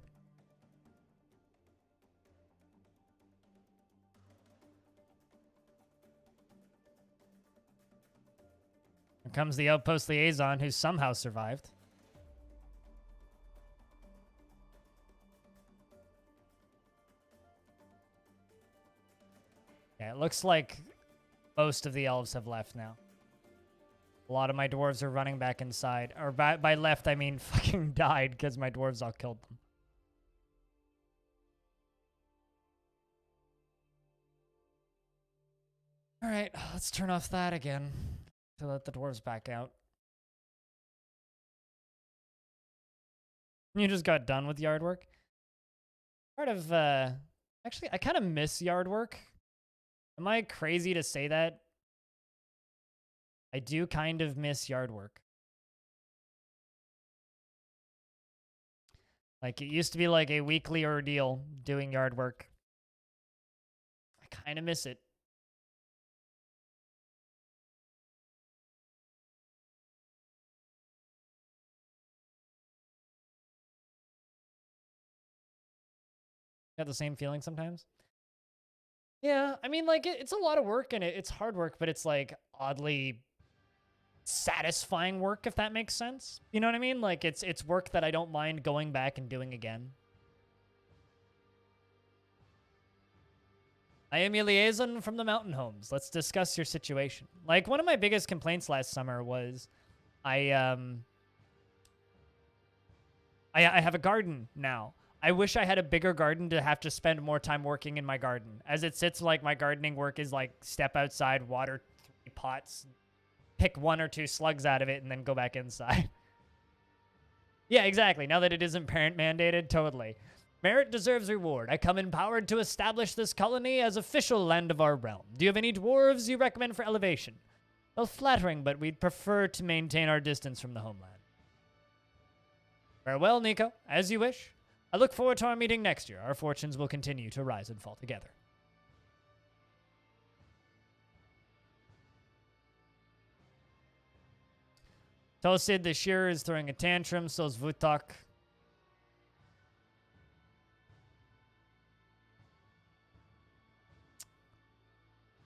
Here comes the outpost liaison who somehow survived. Yeah, it looks like most of the elves have left now. A lot of my dwarves are running back inside. Or by left, I mean fucking died because my dwarves all killed them. All right, let's turn off that again to let the dwarves back out. You just got done with yard work? Part of, actually, I kind of miss yard work. Am I crazy to say that? I do kind of miss yard work. Like, it used to be like a weekly ordeal doing yard work. I kind of miss it. Got the same feeling sometimes? Yeah, I mean, like, it's a lot of work and it's hard work, but it's, like, oddly satisfying work, if that makes sense. You know what I mean? Like, it's work that I don't mind going back and doing again. I am your liaison from the mountain homes. Let's discuss your situation. Like, one of my biggest complaints last summer was I have a garden now. I wish I had a bigger garden to have to spend more time working in my garden. As it sits, like, my gardening work is, like, step outside, water 3 pots, pick 1 or 2 slugs out of it, and then go back inside. Yeah, exactly. Now that it isn't parent mandated, totally. Merit deserves reward. I come empowered to establish this colony as official land of our realm. Do you have any dwarves you recommend for elevation? Well, flattering, but we'd prefer to maintain our distance from the homeland. Farewell, Nico. As you wish. I look forward to our meeting next year. Our fortunes will continue to rise and fall together. Tosid the Shearer is throwing a tantrum, so's Vutok.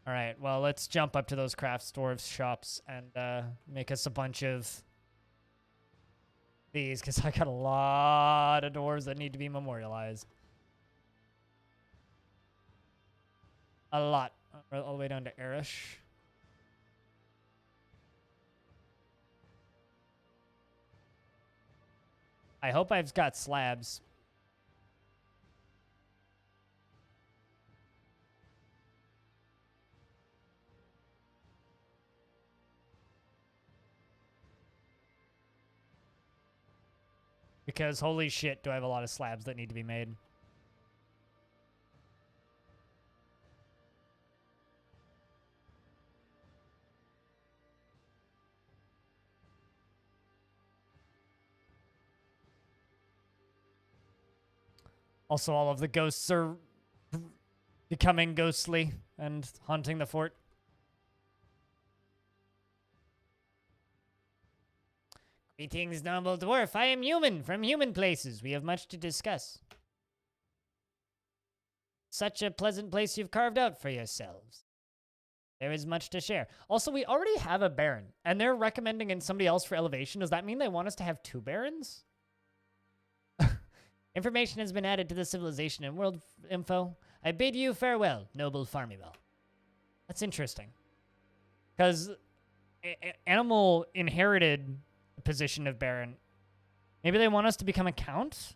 Alright, well, let's jump up to those crafts dwarves shops and make us a bunch of these, because I got a lot of dwarves that need to be memorialized. A lot. All the way down to Erish. I hope I've got slabs. Because holy shit, do I have a lot of slabs that need to be made. Also, all of the ghosts are becoming ghostly and haunting the fort. Greetings, noble dwarf. I am human from human places. We have much to discuss. Such a pleasant place you've carved out for yourselves. There is much to share. Also, we already have a baron, and they're recommending in somebody else for elevation. Does that mean they want us to have 2 barons? Information has been added to the civilization and world info. I bid you farewell, noble Farmyville. That's interesting. Because Animal inherited the position of baron. Maybe they want us to become a count?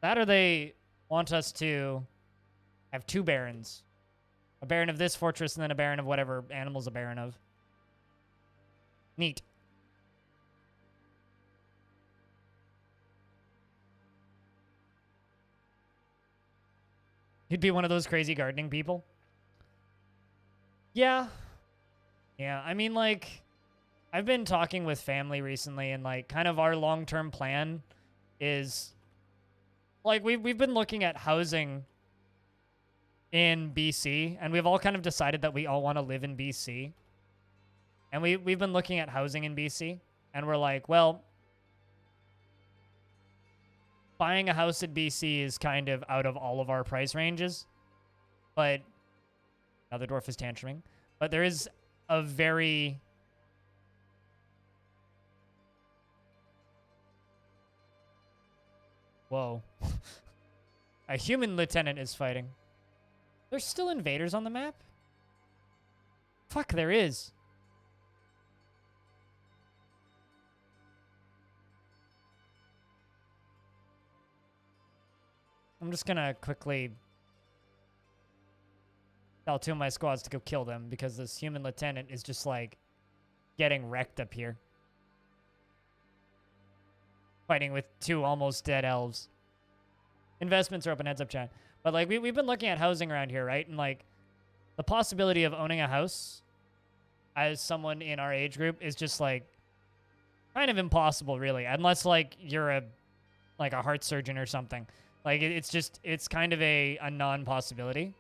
That or they want us to have 2 barons. A baron of this fortress and then a baron of whatever animal's a baron of. Neat. You'd be one of those crazy gardening people? Yeah. Yeah, I mean, like, I've been talking with family recently, and, like, kind of our long-term plan is, like, we've been looking at housing in BC, and we've all kind of decided that we all want to live in BC. And we've been looking at housing in BC, and we're like, well, buying a house in BC is kind of out of all of our price ranges. But now the dwarf is tantruming. But there is a very whoa. A human lieutenant is fighting. There's still invaders on the map? Fuck, there is. I'm just gonna quickly tell 2 of my squads to go kill them because this human lieutenant is just, like, getting wrecked up here. Fighting with 2 almost dead elves. Investments are open, heads up, chat. But, like, we've been looking at housing around here, right? And, like, the possibility of owning a house as someone in our age group is just, like, kind of impossible, really. Unless, like, you're a heart surgeon or something. Like, it's kind of a non-possibility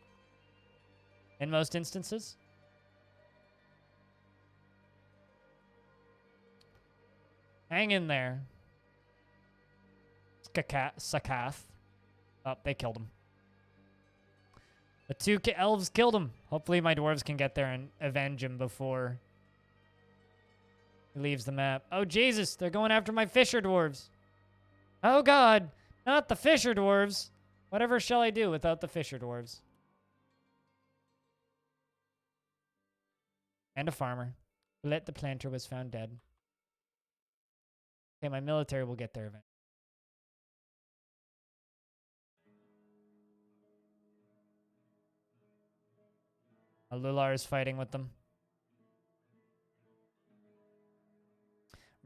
in most instances. Hang in there. Sakath. Oh, they killed him. The 2 elves killed him. Hopefully my dwarves can get there and avenge him before he leaves the map. Oh, Jesus. They're going after my fisher dwarves. Oh, God. Not the fisher dwarves. Whatever shall I do without the fisher dwarves? And a farmer. Let the planter was found dead. Okay, my military will get there eventually. Lular is fighting with them.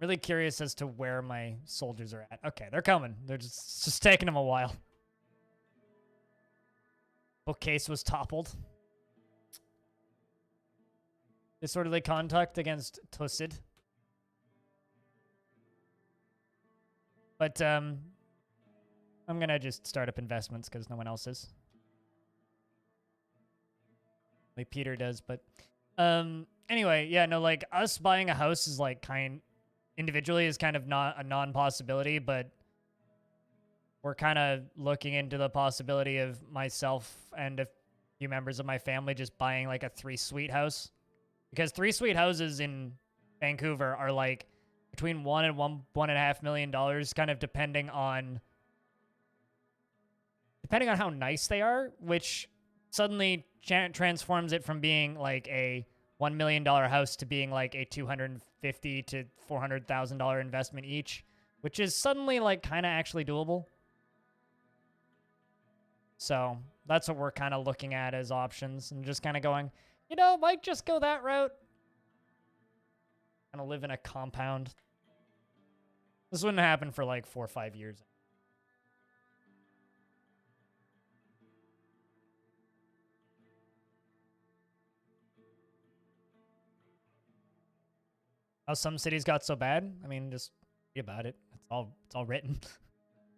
Really curious as to where my soldiers are at. Okay, they're coming. They're just taking them a while. Bookcase was toppled. Disorderly conduct against Tusid. But, I'm gonna just start up investments because no one else is. Like Peter does, but... anyway, yeah, no, like, us buying a house is, like, individually is kind of not a non-possibility, but we're kind of looking into the possibility of myself and a few members of my family just buying, like, a 3-suite house. Because 3-suite houses in Vancouver are, like, between $1 and $1.5 million, kind of depending on how nice they are, which suddenly transforms it from being, like, a $1 million house to being, like, a $250,000 to $400,000 investment each, which is suddenly, like, kind of actually doable. So that's what we're kind of looking at as options and just kind of going, you know, might just go that route. Kind of live in a compound. This wouldn't happen for like 4 or 5 years. How some cities got so bad? I mean, just read about it. It's all written.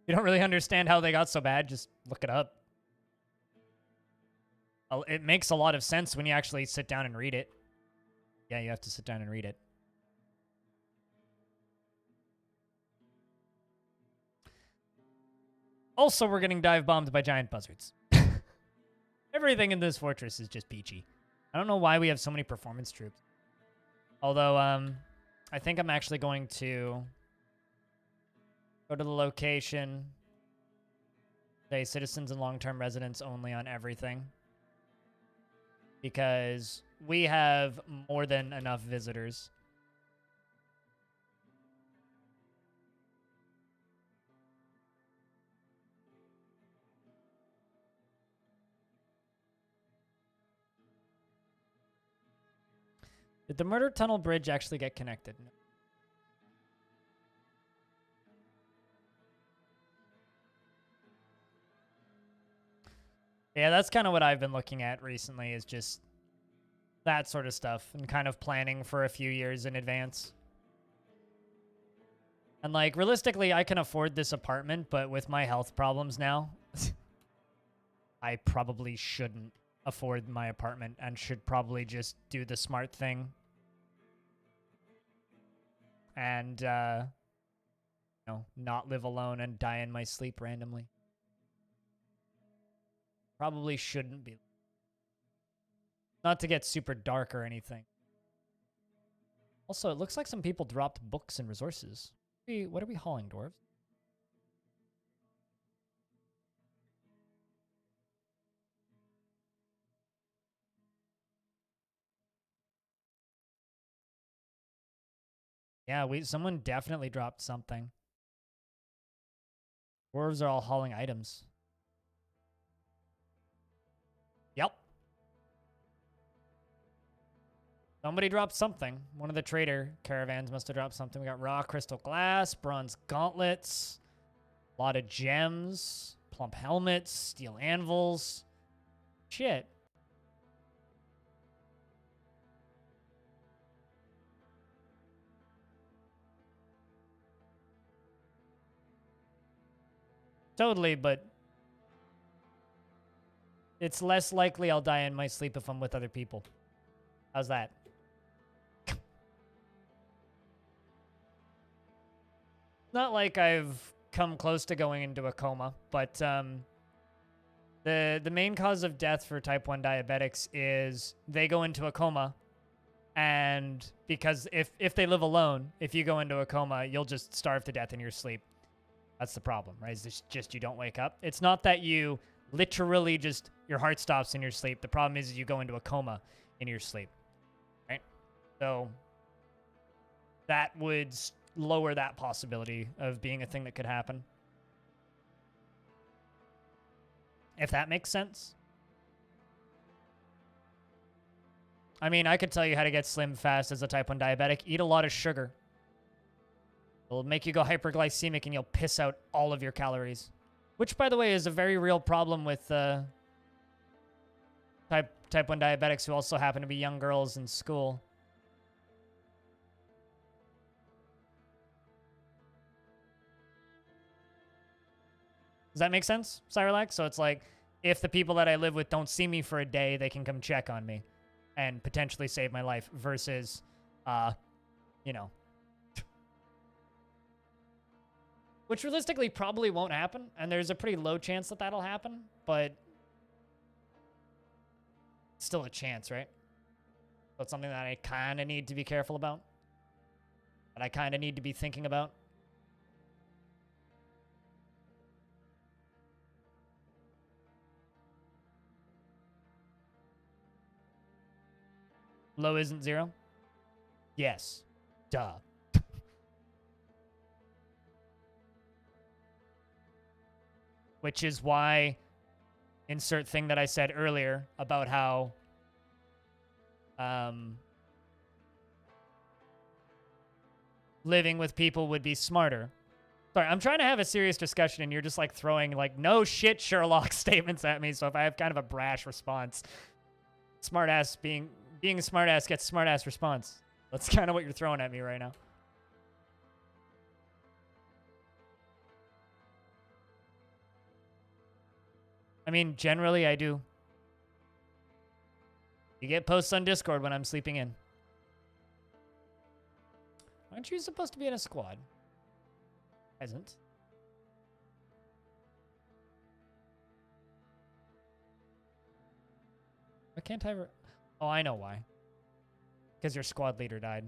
You don't really understand how they got so bad, just look it up. It makes a lot of sense when you actually sit down and read it. Yeah, you have to sit down and read it. Also, we're getting dive bombed by giant buzzards. Everything in this fortress is just peachy. I don't know why we have so many performance troops. Although, I think I'm actually going to go to the location. Say citizens and long-term residents only on everything. Because we have more than enough visitors. Did the murder tunnel bridge actually get connected? No. Yeah, that's kind of what I've been looking at recently, is just that sort of stuff and kind of planning for a few years in advance. And like, realistically, I can afford this apartment, but with my health problems now, I probably shouldn't afford my apartment and should probably just do the smart thing. And, not live alone and die in my sleep randomly. Probably shouldn't be. Not to get super dark or anything. Also, it looks like some people dropped books and resources. What are we hauling, dwarves? Yeah, someone definitely dropped something. Dwarves are all hauling items. Yep. Somebody dropped something. One of the trader caravans must have dropped something. We got raw crystal glass, bronze gauntlets, a lot of gems, plump helmets, steel anvils. Shit. Totally, but it's less likely I'll die in my sleep if I'm with other people. How's that? Not like I've come close to going into a coma, but the main cause of death for type 1 diabetics is they go into a coma, and because if they live alone, if you go into a coma, you'll just starve to death in your sleep. That's the problem, right? It's just you don't wake up. It's not that you literally just, your heart stops in your sleep. The problem is you go into a coma in your sleep, right? So that would lower that possibility of being a thing that could happen. If that makes sense. I mean, I could tell you how to get slim fast as a type 1 diabetic. Eat a lot of sugar. It'll make you go hyperglycemic and you'll piss out all of your calories. Which, by the way, is a very real problem with type 1 diabetics who also happen to be young girls in school. Does that make sense, Cyralax? So it's like, if the people that I live with don't see me for a day, they can come check on me and potentially save my life versus, you know. Which realistically probably won't happen, and there's a pretty low chance that that'll happen, but still a chance, right? So it's something that I kind of need to be careful about, that I kind of need to be thinking about. Low isn't 0? Yes. Duh. Which is why, insert thing that I said earlier about how living with people would be smarter. Sorry, I'm trying to have a serious discussion and you're just like throwing like no shit Sherlock statements at me. So if I have kind of a brash response, smartass being a smartass gets smartass response. That's kind of what you're throwing at me right now. I mean, generally I do. You get posts on Discord when I'm sleeping in. Aren't you supposed to be in a squad? Hasn't. Why can't I... Oh, I know why. Because your squad leader died.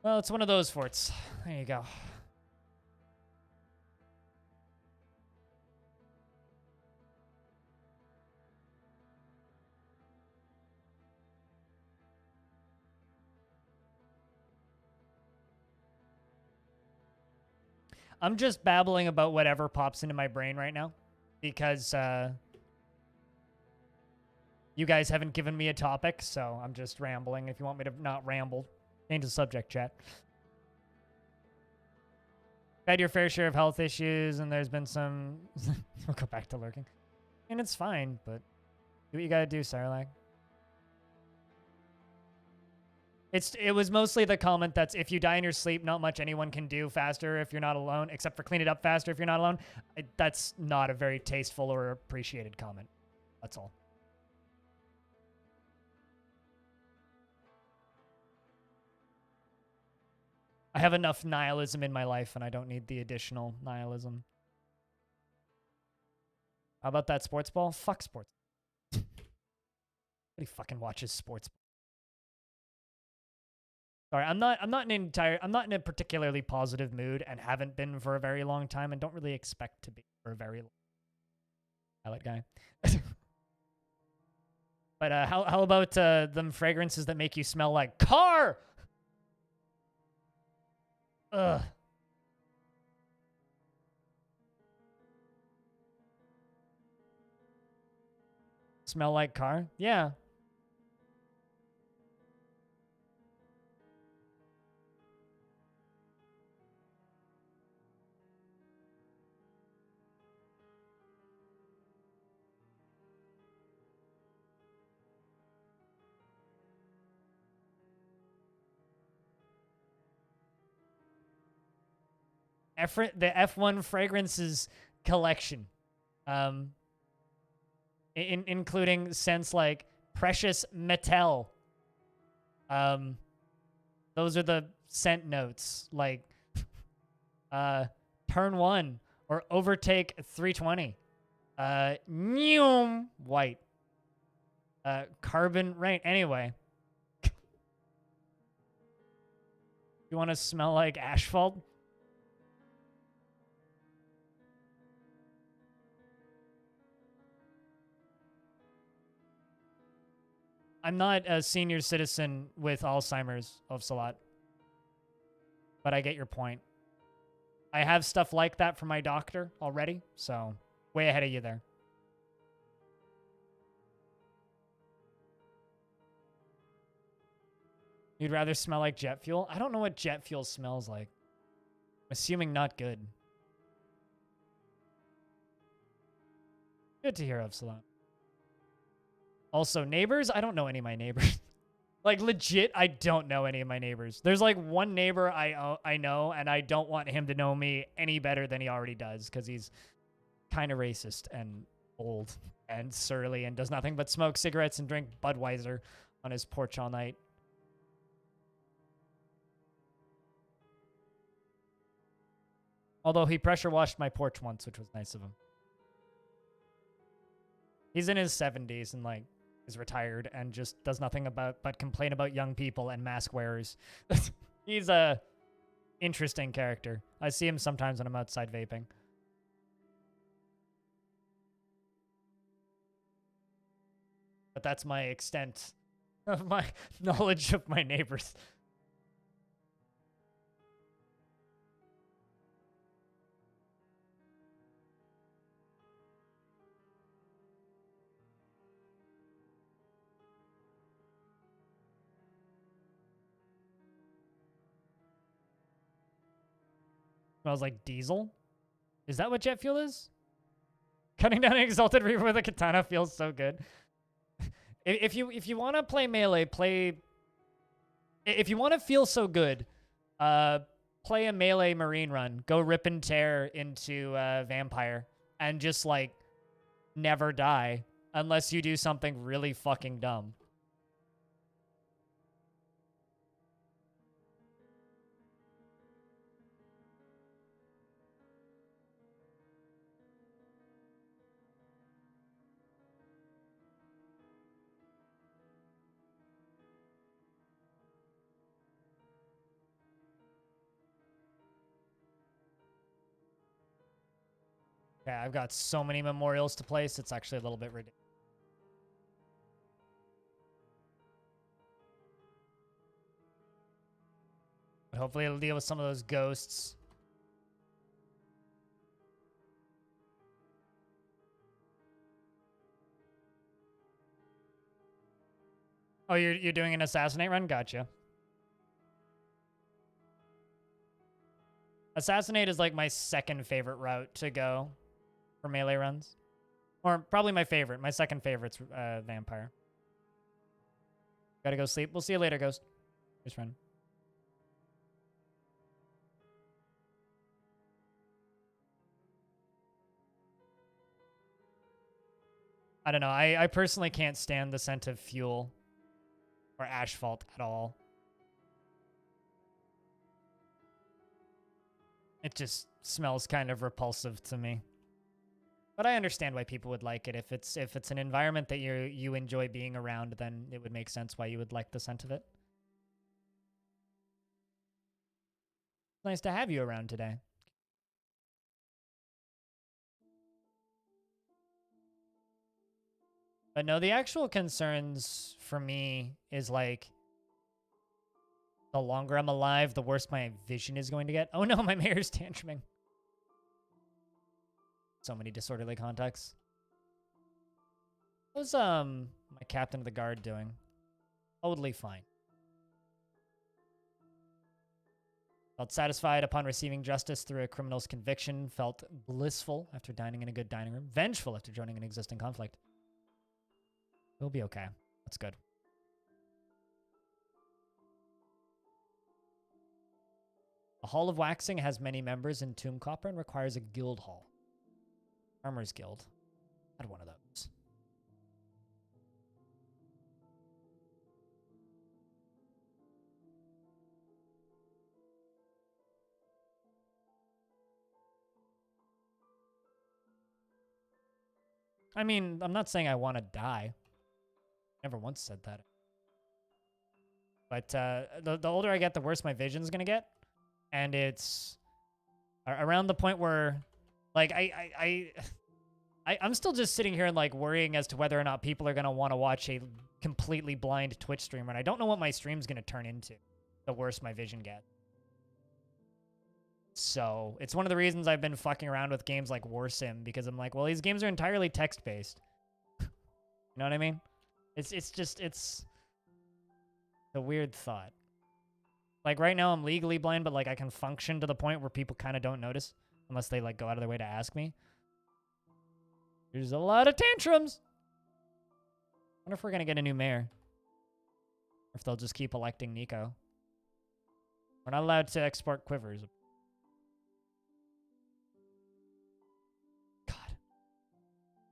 Well, it's one of those forts. There you go. I'm just babbling about whatever pops into my brain right now because you guys haven't given me a topic, so I'm just rambling. If you want me to not ramble, change the subject, chat. Had your fair share of health issues, and there's been some... We'll go back to lurking. And it's fine, but do what you gotta do, Sarlacc. It was mostly the comment that's if you die in your sleep, not much anyone can do faster if you're not alone, except for clean it up faster if you're not alone. That's not a very tasteful or appreciated comment. That's all. I have enough nihilism in my life, and I don't need the additional nihilism. How about that sports ball? Fuck sports. Nobody fucking watches sports. Sorry, I'm not in a particularly positive mood and haven't been for a very long time and don't really expect to be for a very long palette guy. But how about them fragrances that make you smell like car? Ugh. Smell like car? Yeah. The F1 fragrances collection, including scents like Precious Metal. Those are the scent notes, like Turn 1 or Overtake 320. Neum White. Carbon Rain. Anyway. You want to smell like asphalt? I'm not a senior citizen with Alzheimer's of Salat, but I get your point. I have stuff like that from my doctor already, so way ahead of you there. You'd rather smell like jet fuel? I don't know what jet fuel smells like. I'm assuming not good. Good to hear of, Salat. Also, neighbors? I don't know any of my neighbors. Like, legit, I don't know any of my neighbors. There's, like, one neighbor I know, and I don't want him to know me any better than he already does, because he's kind of racist and old and surly and does nothing but smoke cigarettes and drink Budweiser on his porch all night. Although he pressure washed my porch once, which was nice of him. He's in his 70s and, like, is retired and just does nothing but complain about young people and mask wearers. He's a interesting character. I see him sometimes when I'm outside vaping. But that's my extent of my knowledge of my neighbors. Smells like diesel? Is that what jet fuel is? Cutting down an exalted reaver with a katana feels so good. If you want to play melee, if you want to feel so good, play a melee marine run. Go rip and tear into vampire and just like never die unless you do something really fucking dumb. Yeah, I've got so many memorials to place, it's actually a little bit ridiculous. But hopefully it'll deal with some of those ghosts. Oh, you're doing an assassinate run? Gotcha. Assassinate is like my second favorite route to go for melee runs. Or probably my favorite. My second favorite's Vampire. Gotta go sleep. We'll see you later, Ghost. Here's friend. I don't know. I personally can't stand the scent of fuel or asphalt at all. It just smells kind of repulsive to me. But I understand why people would like it. If it's an environment that you enjoy being around, then it would make sense why you would like the scent of it. It's nice to have you around today. But no, the actual concerns for me is like the longer I'm alive, the worse my vision is going to get. Oh no, my mayor's tantruming. So many disorderly contexts. How's my captain of the guard doing? Totally fine. Felt satisfied upon receiving justice through a criminal's conviction. Felt blissful after dining in a good dining room. Vengeful after joining an existing conflict. We'll be okay. That's good. The Hall of Waxing has many members in Tomb Copper and requires a guild hall. Armor's Guild. Had one of those. I mean, I'm not saying I want to die. Never once said that. But the older I get, the worse my vision's going to get. And it's around the point where, like, I'm still just sitting here and, like, worrying as to whether or not people are going to want to watch a completely blind Twitch streamer. And I don't know what my stream's going to turn into the worse my vision gets. So it's one of the reasons I've been fucking around with games like Warsim, because I'm like, well, these games are entirely text-based. You know what I mean? It's a weird thought. Like, right now I'm legally blind, but, like, I can function to the point where people kind of don't notice unless they, like, go out of their way to ask me. There's a lot of tantrums. Wonder if we're going to get a new mayor. Or if they'll just keep electing Nico. We're not allowed to export quivers.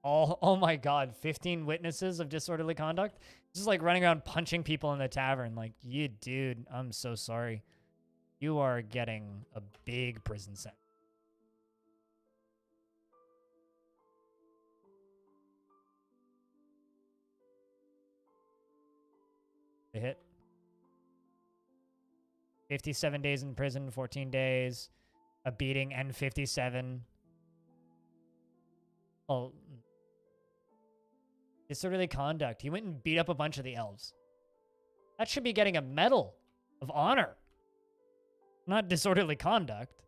Oh my god, 15 witnesses of disorderly conduct? Just like running around punching people in the tavern. Like, you dude, I'm so sorry. You are getting a big prison sentence. They hit. 57 days in prison, 14 days, a beating, and 57. Oh. Disorderly conduct. He went and beat up a bunch of the elves. That should be getting a medal of honor. Not disorderly conduct.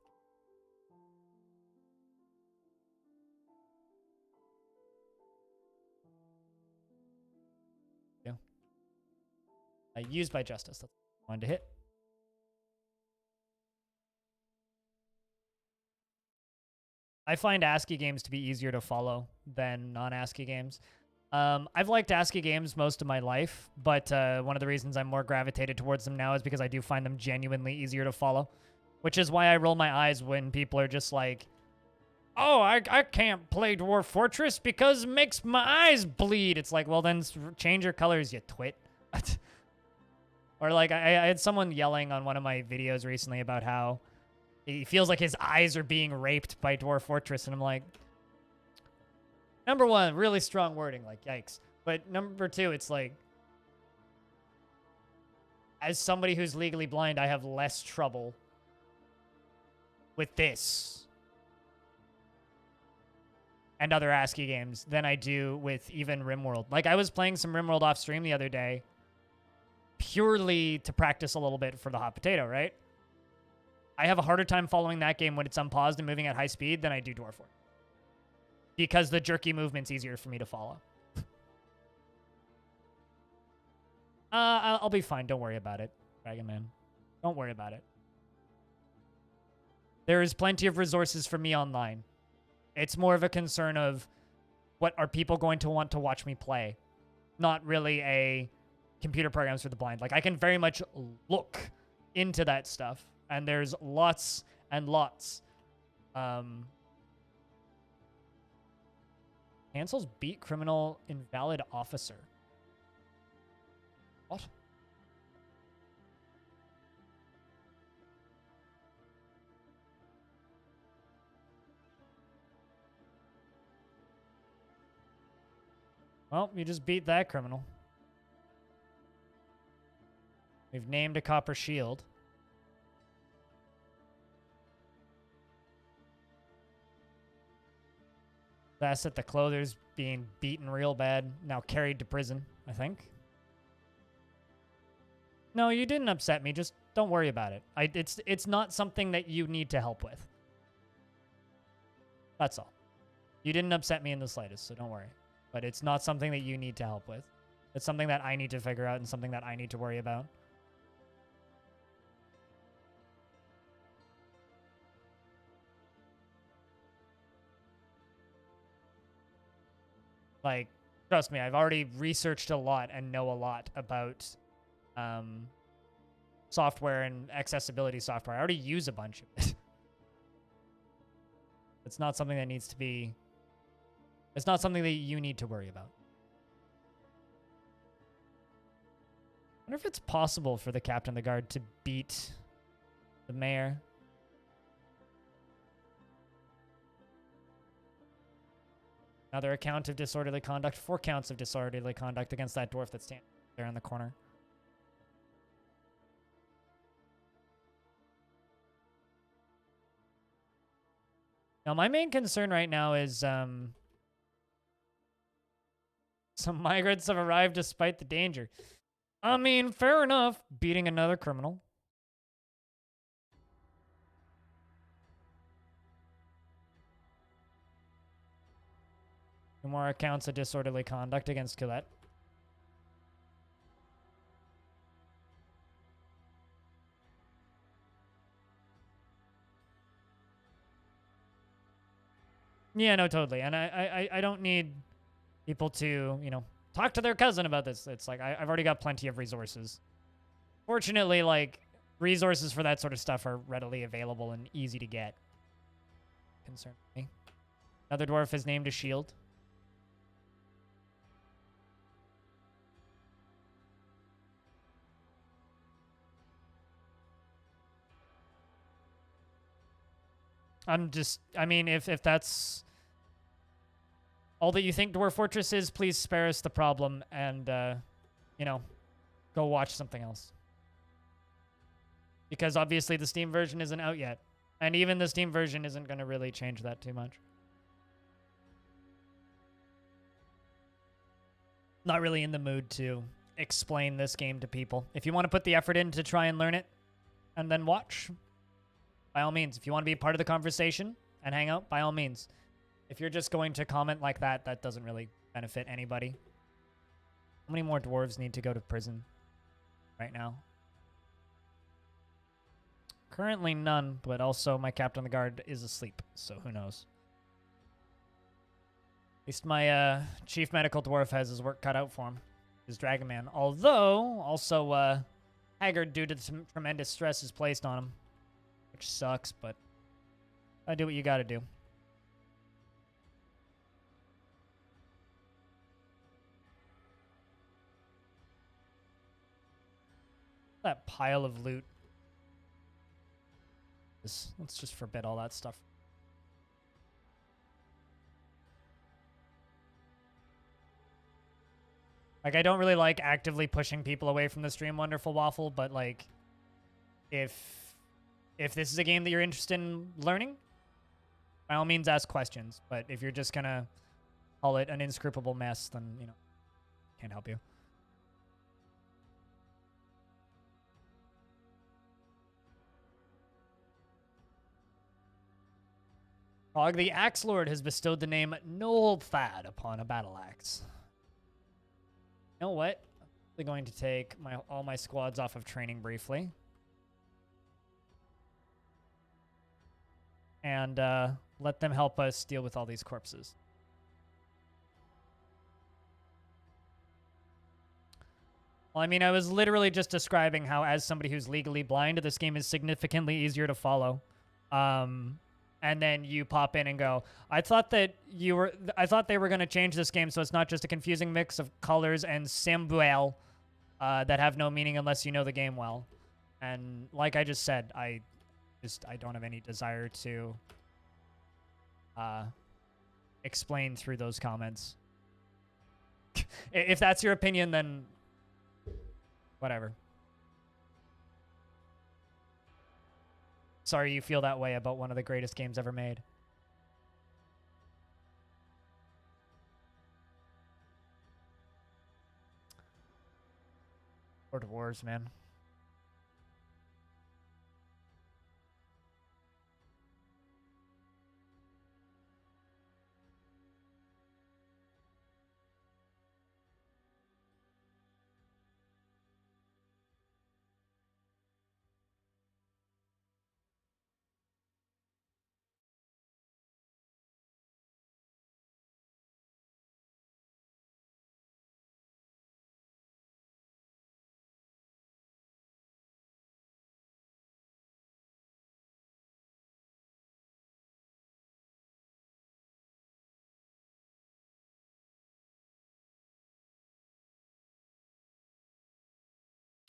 Yeah. Used by justice. That's one to hit. I find ASCII games to be easier to follow than non-ASCII games. I've liked ASCII games most of my life, but one of the reasons I'm more gravitated towards them now is because I do find them genuinely easier to follow, which is why I roll my eyes when people are just like, oh, I can't play Dwarf Fortress because it makes my eyes bleed. It's like, well, then change your colors, you twit. Or like, I had someone yelling on one of my videos recently about how he feels like his eyes are being raped by Dwarf Fortress, and I'm like, number one, really strong wording, like, yikes. But number two, it's like, as somebody who's legally blind, I have less trouble with this and other ASCII games than I do with even RimWorld. Like, I was playing some RimWorld off stream the other day purely to practice a little bit for the hot potato, right? I have a harder time following that game when it's unpaused and moving at high speed than I do Dwarf War. Because the jerky movement's easier for me to follow. I'll be fine. Don't worry about it, Dragon Man. Don't worry about it. There is plenty of resources for me online. It's more of a concern of what are people going to want to watch me play, not really a computer programs for the blind. Like, I can very much look into that stuff, and there's lots and lots. Cancels beat criminal invalid officer. What? Well, you just beat that criminal. We've named a copper shield. That's at the clother's being beaten real bad, now carried to prison, I think. No, you didn't upset me. Just don't worry about it. It's not something that you need to help with. That's all. You didn't upset me in the slightest, so don't worry. But it's not something that you need to help with. It's something that I need to figure out and something that I need to worry about. Like, trust me, I've already researched a lot and know a lot about software and accessibility software. I already use a bunch of it. It's not something that needs to be... It's not something that you need to worry about. I wonder if it's possible for the captain of the guard to beat the mayor. Another account of disorderly conduct. 4 counts of disorderly conduct against that dwarf that's standing there in the corner. Now, my main concern right now is some migrants have arrived despite the danger. I mean, fair enough. Beating another criminal. More accounts of disorderly conduct against Colette. Yeah, no, totally. And I don't need people to, you know, talk to their cousin about this. It's like, I've already got plenty of resources. Fortunately, like, resources for that sort of stuff are readily available and easy to get. Concern me. Another dwarf is named a shield. I mean, if that's all that you think Dwarf Fortress is, please spare us the problem and, you know, go watch something else. Because obviously the Steam version isn't out yet. And even the Steam version isn't going to really change that too much. Not really in the mood to explain this game to people. If you want to put the effort in to try and learn it and then watch, by all means. If you want to be part of the conversation and hang out, by all means. If you're just going to comment like that, that doesn't really benefit anybody. How many more dwarves need to go to prison right now? Currently none, but also my captain of the guard is asleep, so who knows. At least my chief medical dwarf has his work cut out for him. His Dragon Man. Although, also haggard due to the tremendous stress is placed on him. Which sucks, but I do what you gotta do. That pile of loot. Let's just forbid all that stuff. Like, I don't really like actively pushing people away from the stream, Wonderful Waffle, but like, if this is a game that you're interested in learning, By all means, ask questions. But if you're just gonna call it an inscrutable mess, then, you know, can't help you. Og the Axe Lord has bestowed the name Noldthad upon a battle axe. You know what? I'm going to take all my squads off of training briefly. And let them help us deal with all these corpses. Well, I mean, I was literally just describing how, as somebody who's legally blind, this game is significantly easier to follow. And then you pop in and go, I thought they were going to change this game so it's not just a confusing mix of colors and symbols that have no meaning unless you know the game well. And like I just said, I don't have any desire to explain through those comments. If that's your opinion, then whatever. Sorry you feel that way about one of the greatest games ever made. Or Dwarves, man.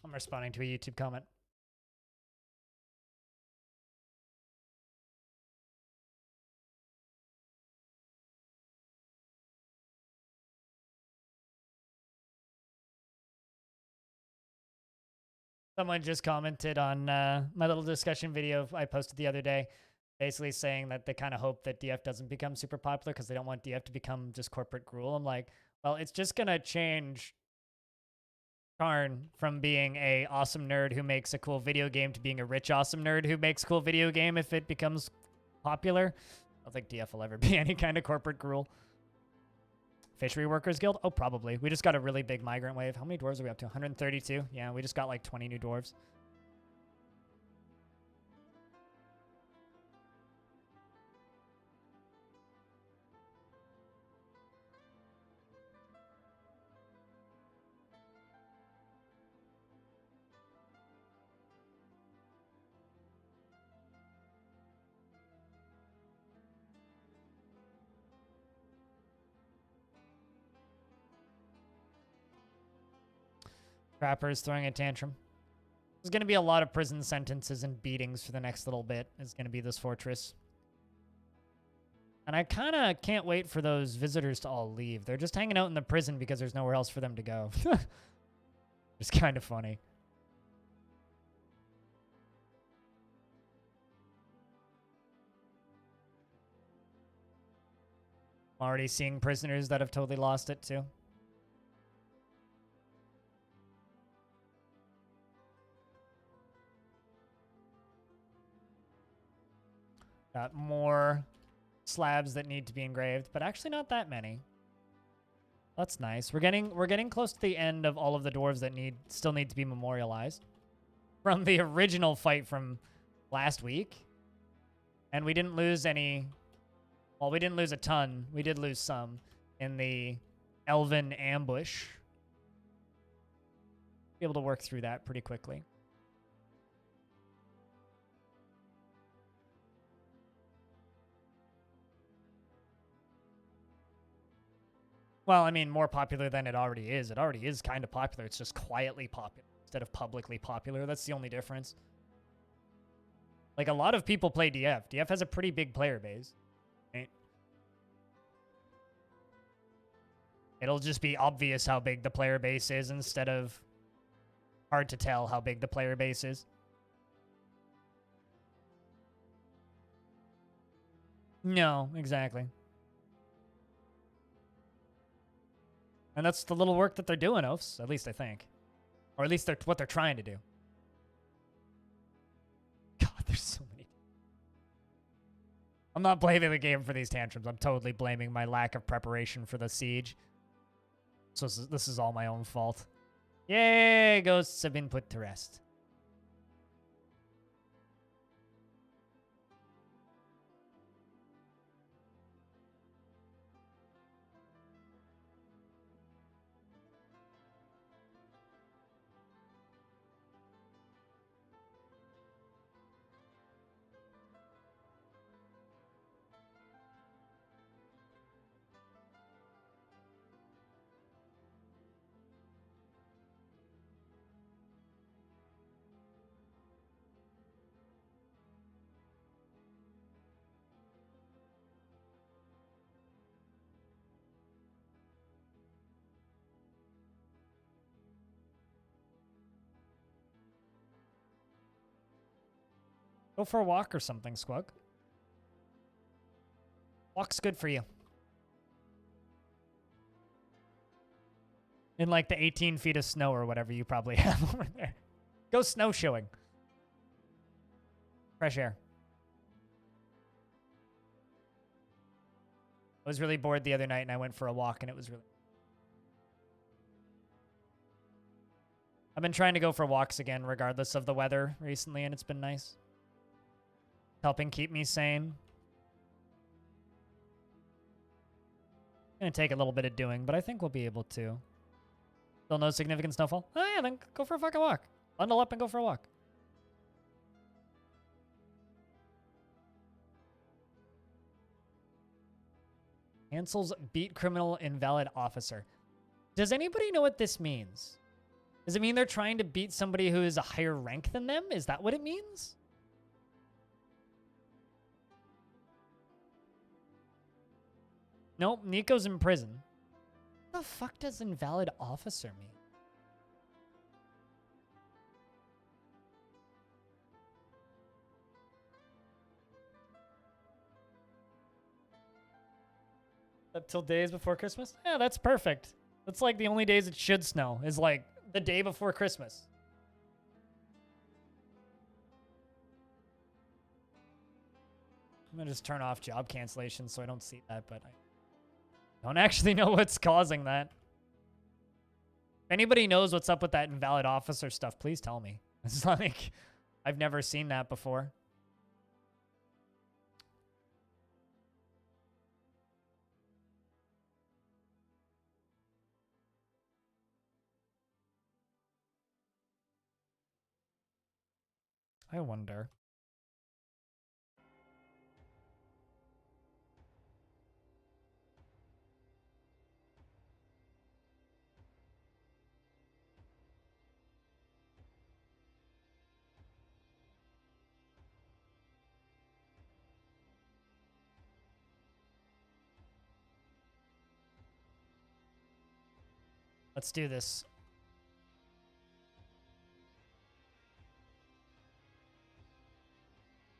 I'm responding to a YouTube comment. Someone just commented on my little discussion video I posted the other day, basically saying that they kind of hope that DF doesn't become super popular because they don't want DF to become just corporate gruel. I'm like, well, it's just going to change Karn from being a awesome nerd who makes a cool video game to being a rich, awesome nerd who makes cool video game if it becomes popular. I don't think DF will ever be any kind of corporate gruel. Fishery Workers Guild? Oh, probably. We just got a really big migrant wave. How many dwarves are we up to? 132? Yeah, we just got like 20 new dwarves. Trappers throwing a tantrum. There's going to be a lot of prison sentences and beatings for the next little bit. It's going to be this fortress. And I kind of can't wait for those visitors to all leave. They're just hanging out in the prison because there's nowhere else for them to go. It's kind of funny. I'm already seeing prisoners that have totally lost it too. Got more slabs that need to be engraved, but actually not that many. That's nice. We're getting close to the end of all of the dwarves that still need to be memorialized from the original fight from last week. And we didn't lose any. Well, we didn't lose a ton. We did lose some in the Elven ambush. Be able to work through that pretty quickly. Well, I mean, more popular than it already is. It already is kind of popular. It's just quietly popular instead of publicly popular. That's the only difference. Like, a lot of people play DF. DF has a pretty big player base. Right? It'll just be obvious how big the player base is instead of hard to tell how big the player base is. No, exactly. And that's the little work that they're doing, Oafs, at least I think. Or at least what they're trying to do. God, there's so many. I'm not blaming the game for these tantrums. I'm totally blaming my lack of preparation for the siege. So this is all my own fault. Yay, ghosts have been put to rest. Go for a walk or something, Squug. Walk's good for you. In like the 18 feet of snow or whatever you probably have over there. Go snowshoeing. Fresh air. I was really bored the other night and I went for a walk and it was really... I've been trying to go for walks again regardless of the weather recently and it's been nice. Helping keep me sane. Gonna take a little bit of doing, but I think we'll be able to. Still no significant snowfall? Oh yeah, then go for a fucking walk. Bundle up and go for a walk. Cancels beat criminal invalid officer. Does anybody know what this means? Does it mean they're trying to beat somebody who is a higher rank than them? Is that what it means? Nope, Nico's in prison. What the fuck does invalid officer mean? Up till days before Christmas? Yeah, that's perfect. That's like the only days it should snow, is like the day before Christmas. I'm gonna just turn off job cancellation so I don't see that, but I don't actually know what's causing that. If anybody knows what's up with that invalid officer stuff, please tell me. It's like, I've never seen that before. I wonder. Let's do this.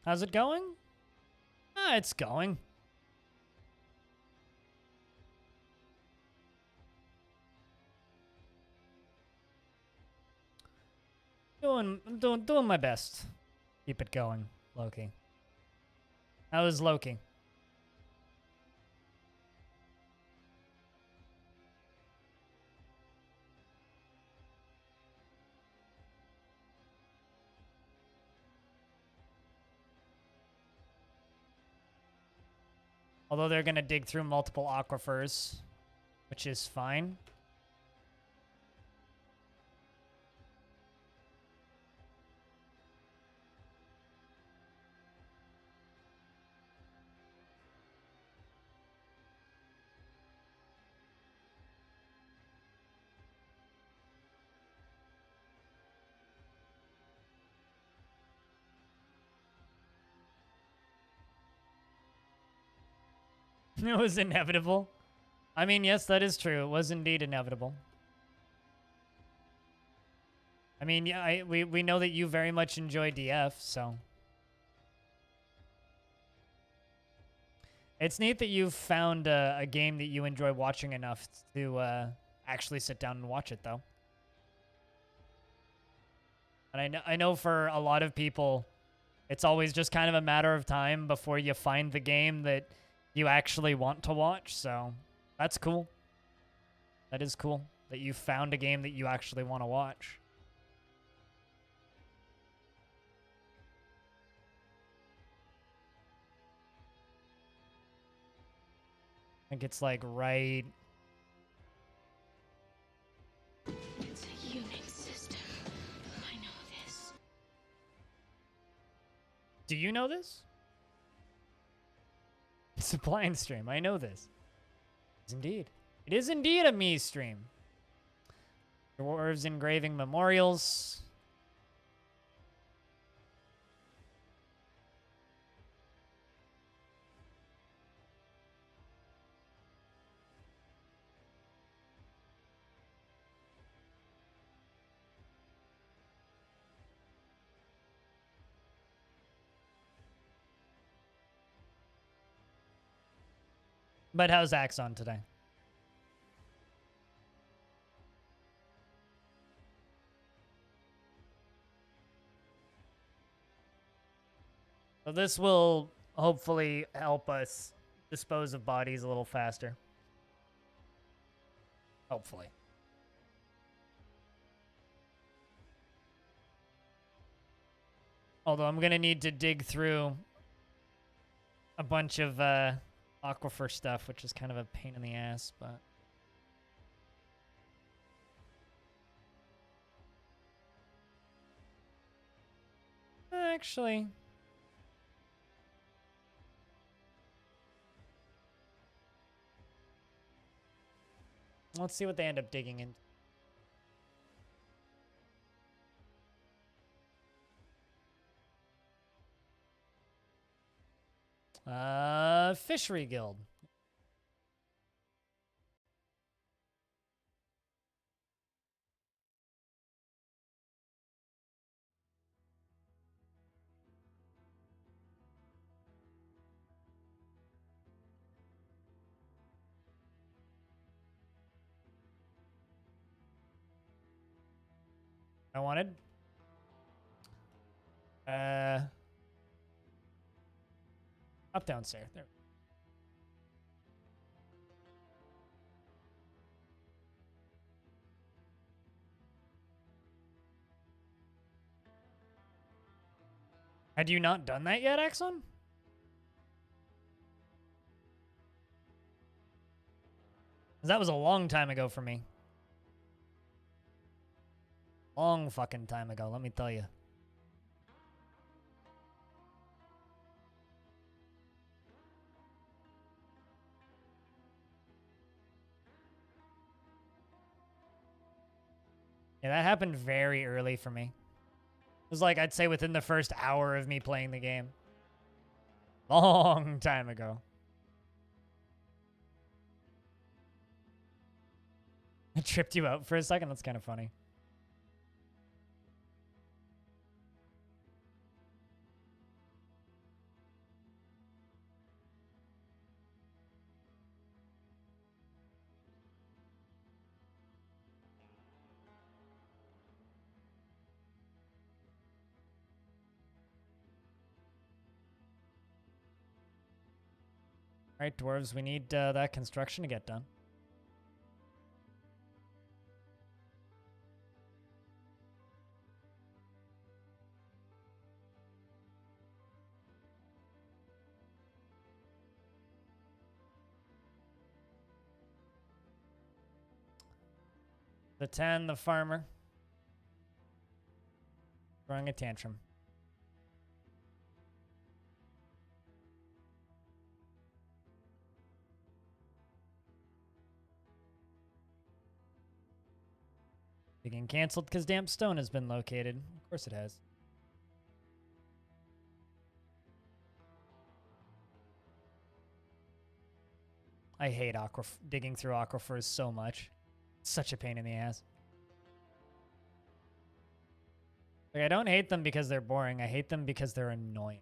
How's it going? Ah, it's going. Doing my best. Keep it going, Loki. How is Loki? Although they're gonna dig through multiple aquifers, which is fine. It was inevitable. I mean, yes, that is true. It was indeed inevitable. I mean, yeah, we know that you very much enjoy DF, so. It's neat that you've found a game that you enjoy watching enough to actually sit down and watch it, though. And I know for a lot of people, it's always just kind of a matter of time before you find the game that you actually want to watch. So that's cool. That is cool that you found a game that you actually want to watch. I think it's like right. It's a Unix system. I know this. Do you know this? It's a blind stream. I know this. It's indeed. It is indeed a me stream. Dwarves engraving memorials. But how's Axon today? So this will hopefully help us dispose of bodies a little faster. Hopefully. Although I'm going to need to dig through a bunch of aquifer stuff, which is kind of a pain in the ass, but... Actually... Let's see what they end up digging in. Fishery Guild. I wanted. Up, down, there. There. Had you not done that yet, Axon? That was a long time ago for me. Long fucking time ago, let me tell you. Yeah, that happened very early for me. It was like, I'd say within the first hour of me playing the game. Long time ago. I tripped you out for a second. That's kind of funny. All right, dwarves, we need that construction to get done. The 10, the farmer. Throwing a tantrum. Being canceled because damp stone has been located. Of course it has. I hate digging through aquifers so much. It's such a pain in the ass. Like, I don't hate them because they're boring. I hate them because they're annoying.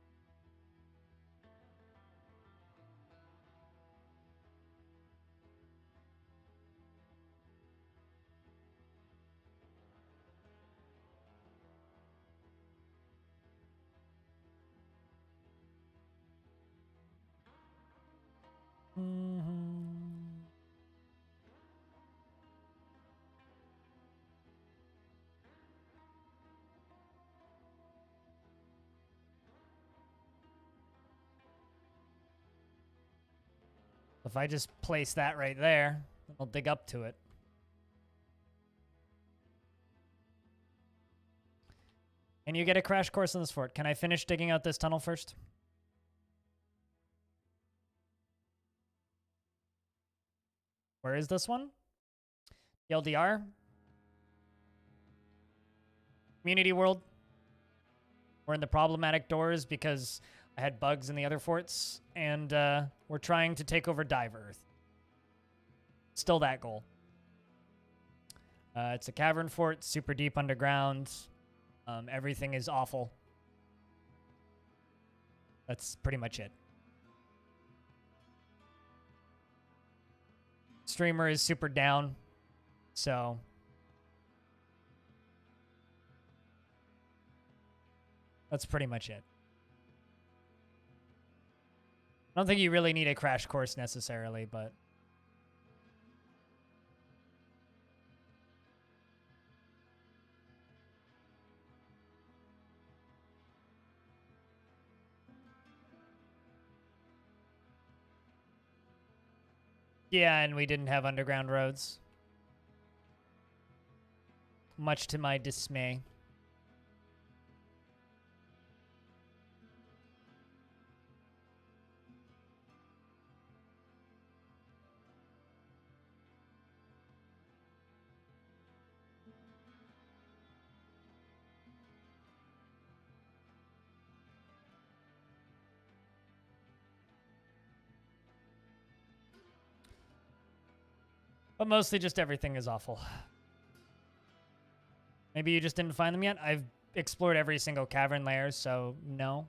If I just place that right there, I'll dig up to it. And you get a crash course in this fort. Can I finish digging out this tunnel first? Where is this one? LDR? Community world. We're in the problematic doors because I had bugs in the other forts, and we're trying to take over Dive Earth. Still that goal. It's a cavern fort, super deep underground. Everything is awful. That's pretty much it. Streamer is super down, so that's pretty much it. I don't think you really need a crash course necessarily, but yeah, and we didn't have underground roads. Much to my dismay. But mostly just everything is awful. Maybe you just didn't find them yet? I've explored every single cavern layer, so no.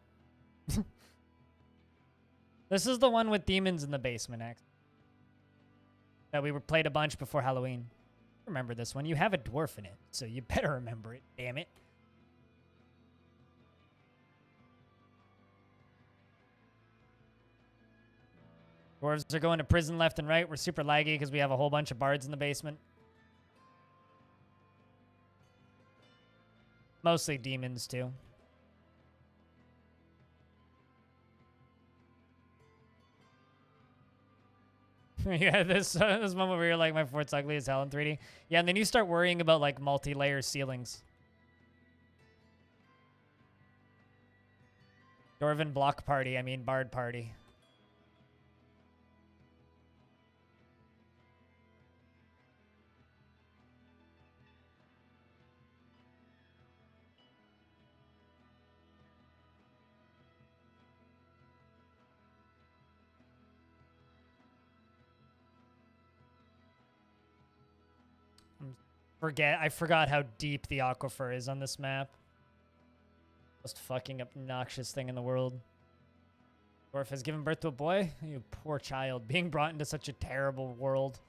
This is the one with demons in the basement, actually. That we played a bunch before Halloween. Remember this one. You have a dwarf in it, so you better remember it, damn it. Dwarves are going to prison left and right. We're super laggy because we have a whole bunch of bards in the basement. Mostly demons, too. Yeah, this moment where you're like, my fort's ugly as hell in 3D. Yeah, and then you start worrying about, like, multi-layer ceilings. Dwarven block party, I mean bard party. I forgot how deep the aquifer is on this map. Most fucking obnoxious thing in the world. Dwarf has given birth to a boy? You poor child, being brought into such a terrible world.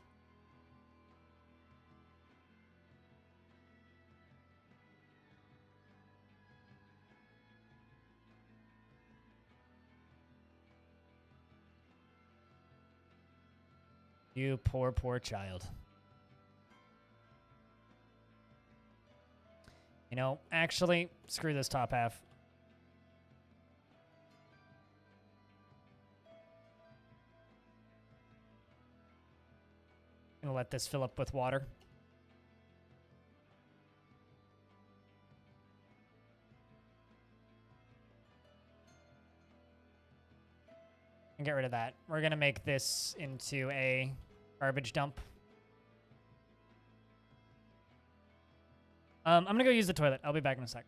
You poor, poor child. You know, actually, screw this top half. I'm gonna let this fill up with water. And get rid of that. We're gonna make this into a garbage dump. I'm gonna go use the toilet. I'll be back in a sec.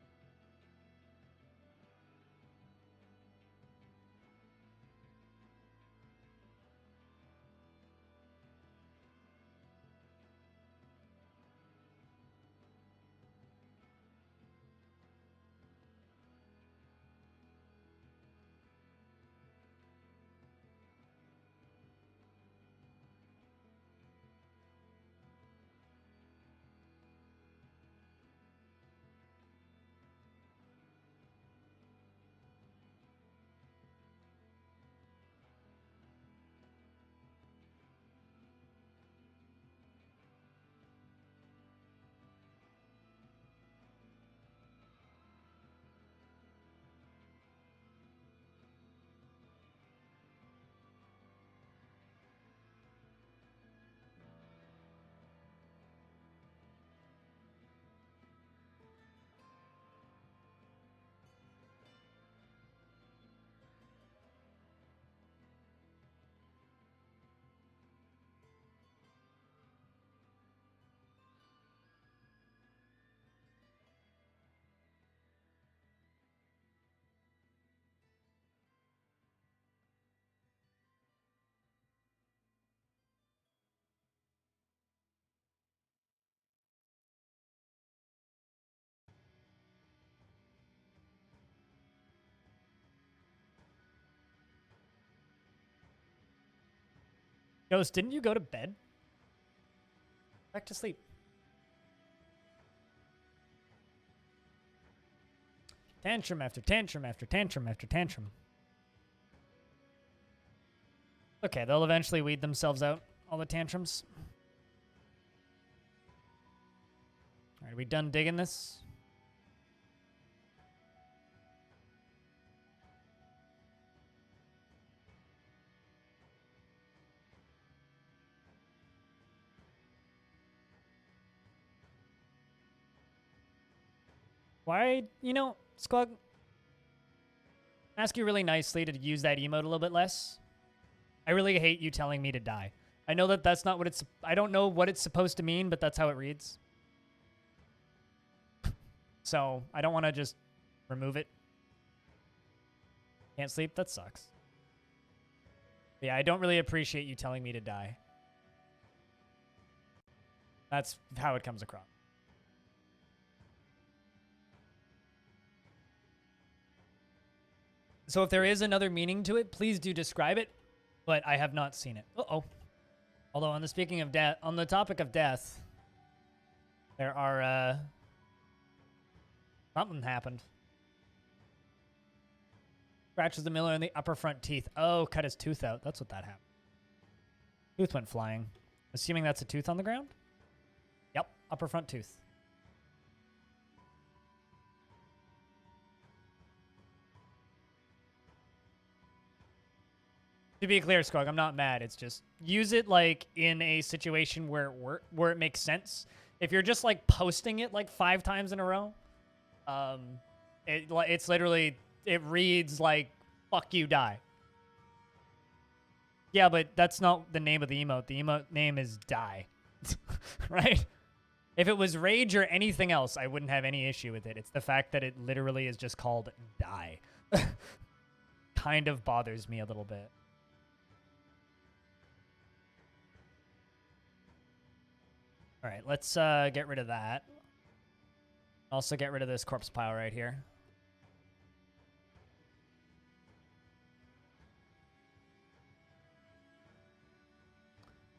Ghost, didn't you go to bed? Back to sleep. Tantrum after tantrum after tantrum after tantrum. Okay, they'll eventually weed themselves out, all the tantrums. All right, are we done digging this? Why, you know, Squug, ask you really nicely to use that emote a little bit less. I really hate you telling me to die. I know that that's not what it's... I don't know what it's supposed to mean, but that's how it reads. So, I don't want to just remove it. Can't sleep? That sucks. But yeah, I don't really appreciate you telling me to die. That's how it comes across. So if there is another meaning to it, please do describe it, but I have not seen it. Uh-oh. Although on the topic of death, there are, something happened. Scratches the miller in the upper front teeth. Oh, cut his tooth out. That's what that happened. Tooth went flying. Assuming that's a tooth on the ground? Yep, upper front tooth. To be clear, Squog, I'm not mad. It's just use it like in a situation where it makes sense. If you're just like posting it like 5 times in a row, it's literally, it reads like "fuck you, die." Yeah, but that's not the name of the emote. The emote name is die, right? If it was rage or anything else, I wouldn't have any issue with it. It's the fact that it literally is just called die. Kind of bothers me a little bit. All right, let's get rid of that. Also get rid of this corpse pile right here.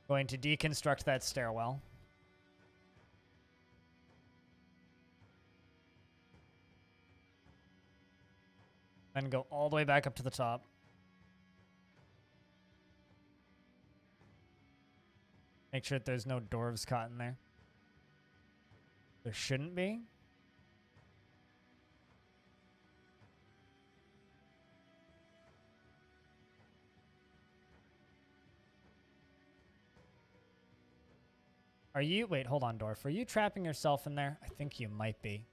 Going to deconstruct that stairwell. Then go all the way back up to the top. Make sure that there's no dwarves caught in there. There shouldn't be. Are you... Wait, hold on, Dwarf. Are you trapping yourself in there? I think you might be.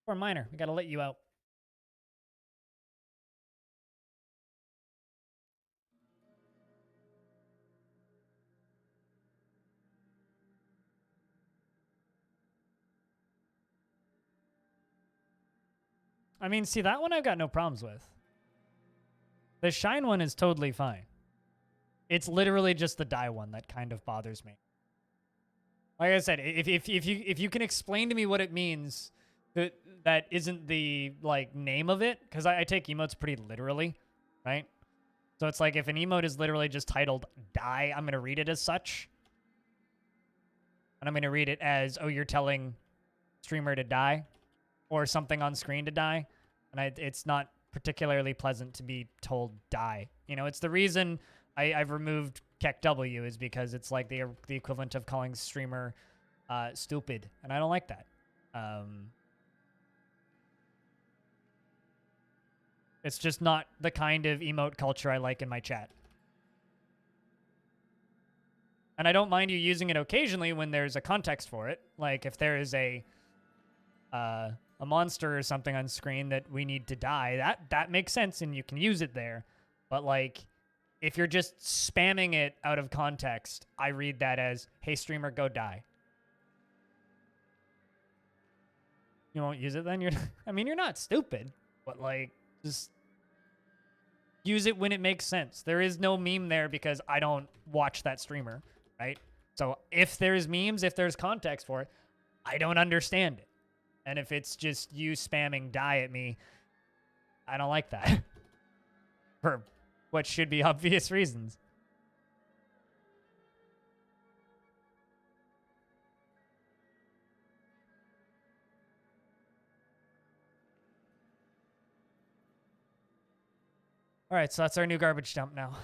Poor miner. We gotta let you out. I mean, see, that one I've got no problems with. The shine one is totally fine. It's literally just the die one that kind of bothers me. Like I said, if you can explain to me what it means, that isn't the like name of it, because I take emotes pretty literally, right? So it's like if an emote is literally just titled "die," I'm gonna read it as such, and I'm gonna read it as, "Oh, you're telling streamer to die," or something on screen to die, and it's not particularly pleasant to be told "die." You know, it's the reason I've removed Keck W is because it's like the equivalent of calling streamer stupid, and I don't like that. It's just not the kind of emote culture I like in my chat. And I don't mind you using it occasionally when there's a context for it. Like if there is a monster or something on screen that we need to die, that makes sense and you can use it there. But like if you're just spamming it out of context, I read that as, "Hey streamer, go die." You won't use it then? I mean, you're not stupid, but like just use it when it makes sense. There is no meme there because I don't watch that streamer, right? So if there's memes, if there's context for it, I don't understand it. And if it's just you spamming die at me, I don't like that. For what should be obvious reasons. All right, so that's our new garbage dump now.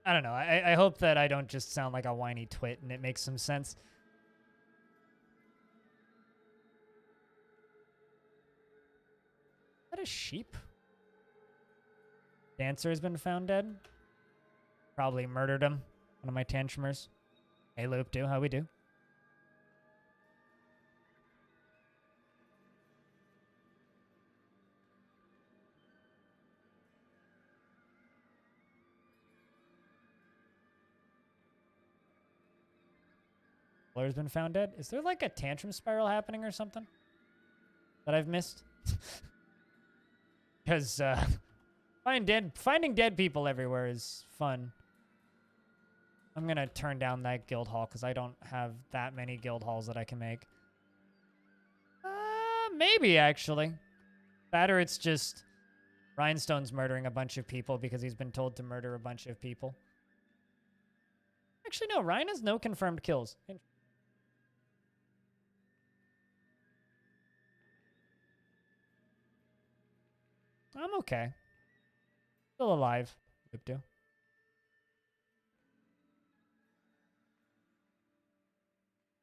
I don't know. I hope that I don't just sound like a whiny twit and it makes some sense. Is that a sheep? Dancer has been found dead. Probably murdered him. One of my tantrumers. Hey, Loop, do how we do. Blair's been found dead. Is there like a tantrum spiral happening or something that I've missed? Because finding dead people everywhere is fun. I'm gonna turn down that guild hall because I don't have that many guild halls that I can make. Maybe actually. That or it's just Rhinestone's murdering a bunch of people because he's been told to murder a bunch of people. Actually, no. Ryan has no confirmed kills. I'm okay. Still alive. Do.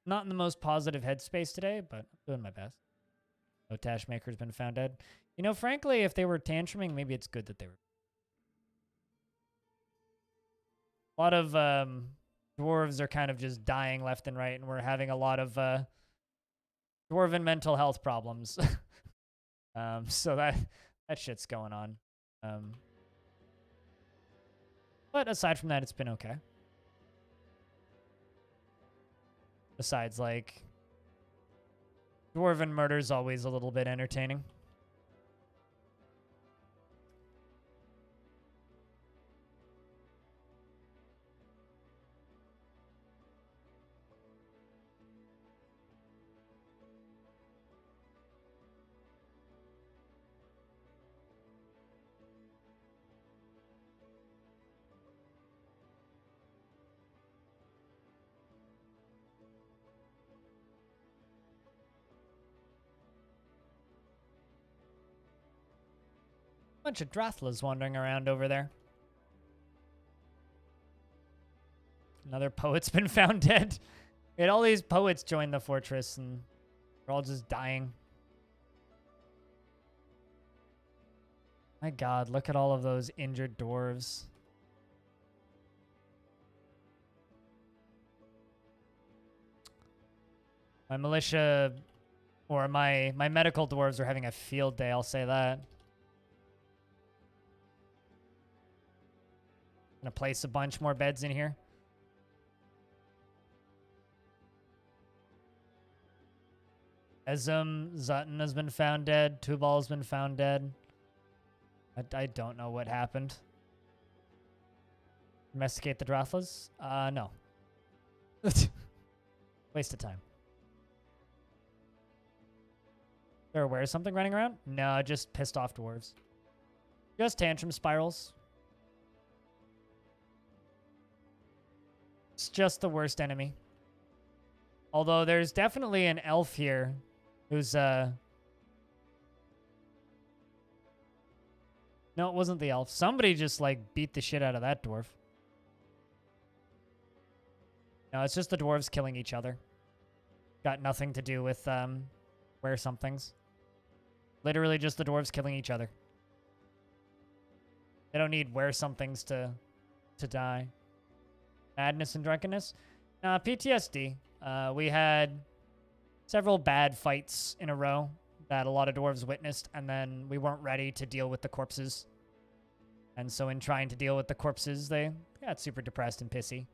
Not in the most positive headspace today, but I'm doing my best. No Tashmaker's been found dead. You know, frankly, if they were tantruming, maybe it's good that they were. A lot of dwarves are kind of just dying left and right, and we're having a lot of dwarven mental health problems. So that shit's going on. But aside from that, it's been okay. Besides, like, dwarven murder is always a little bit entertaining. Bunch of Drathlas wandering around over there. Another poet's been found dead. We had all these poets join the fortress and they're all just dying. My god, look at all of those injured dwarves. My militia or my medical dwarves are having a field day, I'll say that. Gonna place a bunch more beds in here. Zutton has been found dead. Tubal's been found dead. I don't know what happened. Domesticate the Drathlas? No. Waste of time. They're aware of something running around? No, just pissed off dwarves. Just tantrum spirals. It's just the worst enemy. Although there's definitely an elf here who's no, it wasn't the elf. Somebody just like beat the shit out of that dwarf. No, it's just the dwarves killing each other. Got nothing to do with where something's. Literally just the dwarves killing each other. They don't need where something's to die. Madness and drunkenness? PTSD. We had several bad fights in a row that a lot of dwarves witnessed, and then we weren't ready to deal with the corpses And so in trying to deal with the corpses, they got super depressed and pissy.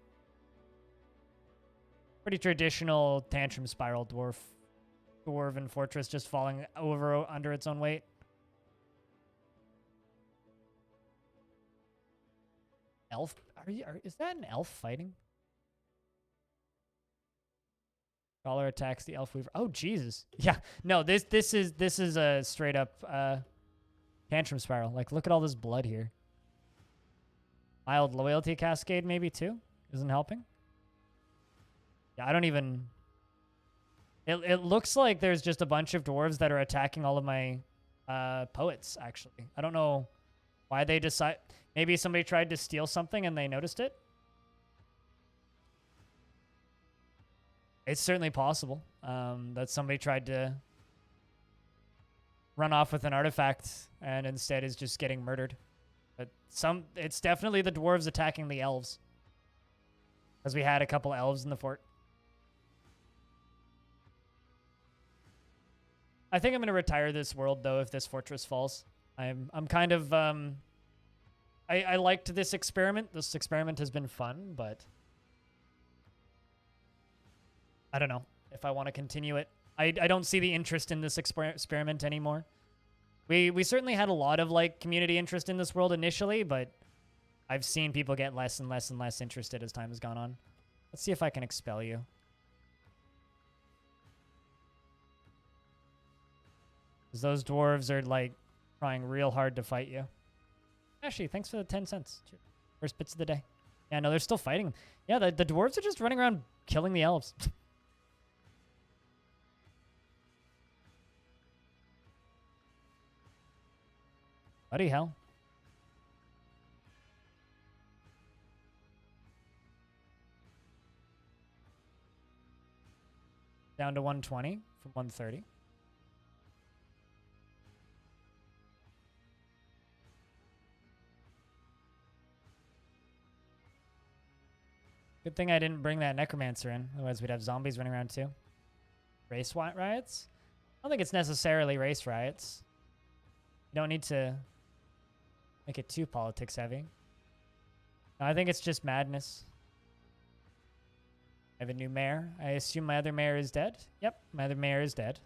Pretty traditional tantrum spiral dwarven fortress just falling over under its own weight. Elf? Is that an elf fighting? Scholar attacks the elf weaver. Oh Jesus. Yeah. No, this is a straight up tantrum spiral. Like, look at all this blood here. Mild loyalty cascade maybe too? Isn't helping? Yeah, I don't even... It looks like there's just a bunch of dwarves that are attacking all of my poets, actually. I don't know why they decide... Maybe somebody tried to steal something and they noticed it? It's certainly possible that somebody tried to run off with an artifact and instead is just getting murdered. But it's definitely the dwarves attacking the elves. Because we had a couple elves in the fort. I think I'm going to retire this world, though, if this fortress falls. I'm kind of... I liked this experiment. This experiment has been fun, but... I don't know if I want to continue it. I don't see the interest in this experiment anymore. We certainly had a lot of, like, community interest in this world initially, but I've seen people get less and less and less interested as time has gone on. Let's see if I can expel you. Because those dwarves are, like, trying real hard to fight you. Actually, thanks for the 10 cents. First bits of the day. Yeah, no, they're still fighting. Yeah, the dwarves are just running around killing the elves. Bloody hell. Down to 120 from 130. Good thing I didn't bring that necromancer in. Otherwise, we'd have zombies running around too. Race riots? I don't think it's necessarily race riots. You don't need to make it too politics heavy. No, I think it's just madness. I have a new mayor. I assume my other mayor is dead. Yep, my other mayor is dead.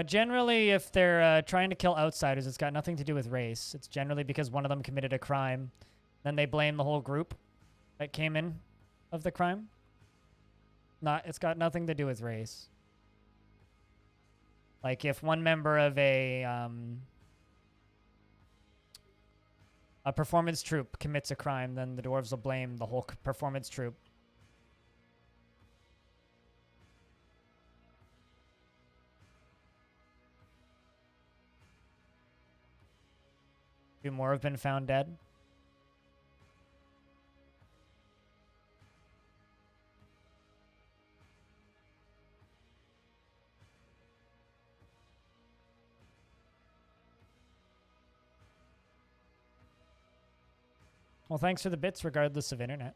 Generally, if they're trying to kill outsiders, it's got nothing to do with race. It's generally because one of them committed a crime. Then they blame the whole group that came in of the crime. It's got nothing to do with race. Like if one member of a performance troupe commits a crime, then the dwarves will blame the whole performance troupe. Two more have been found dead. Well, thanks for the bits, regardless of internet.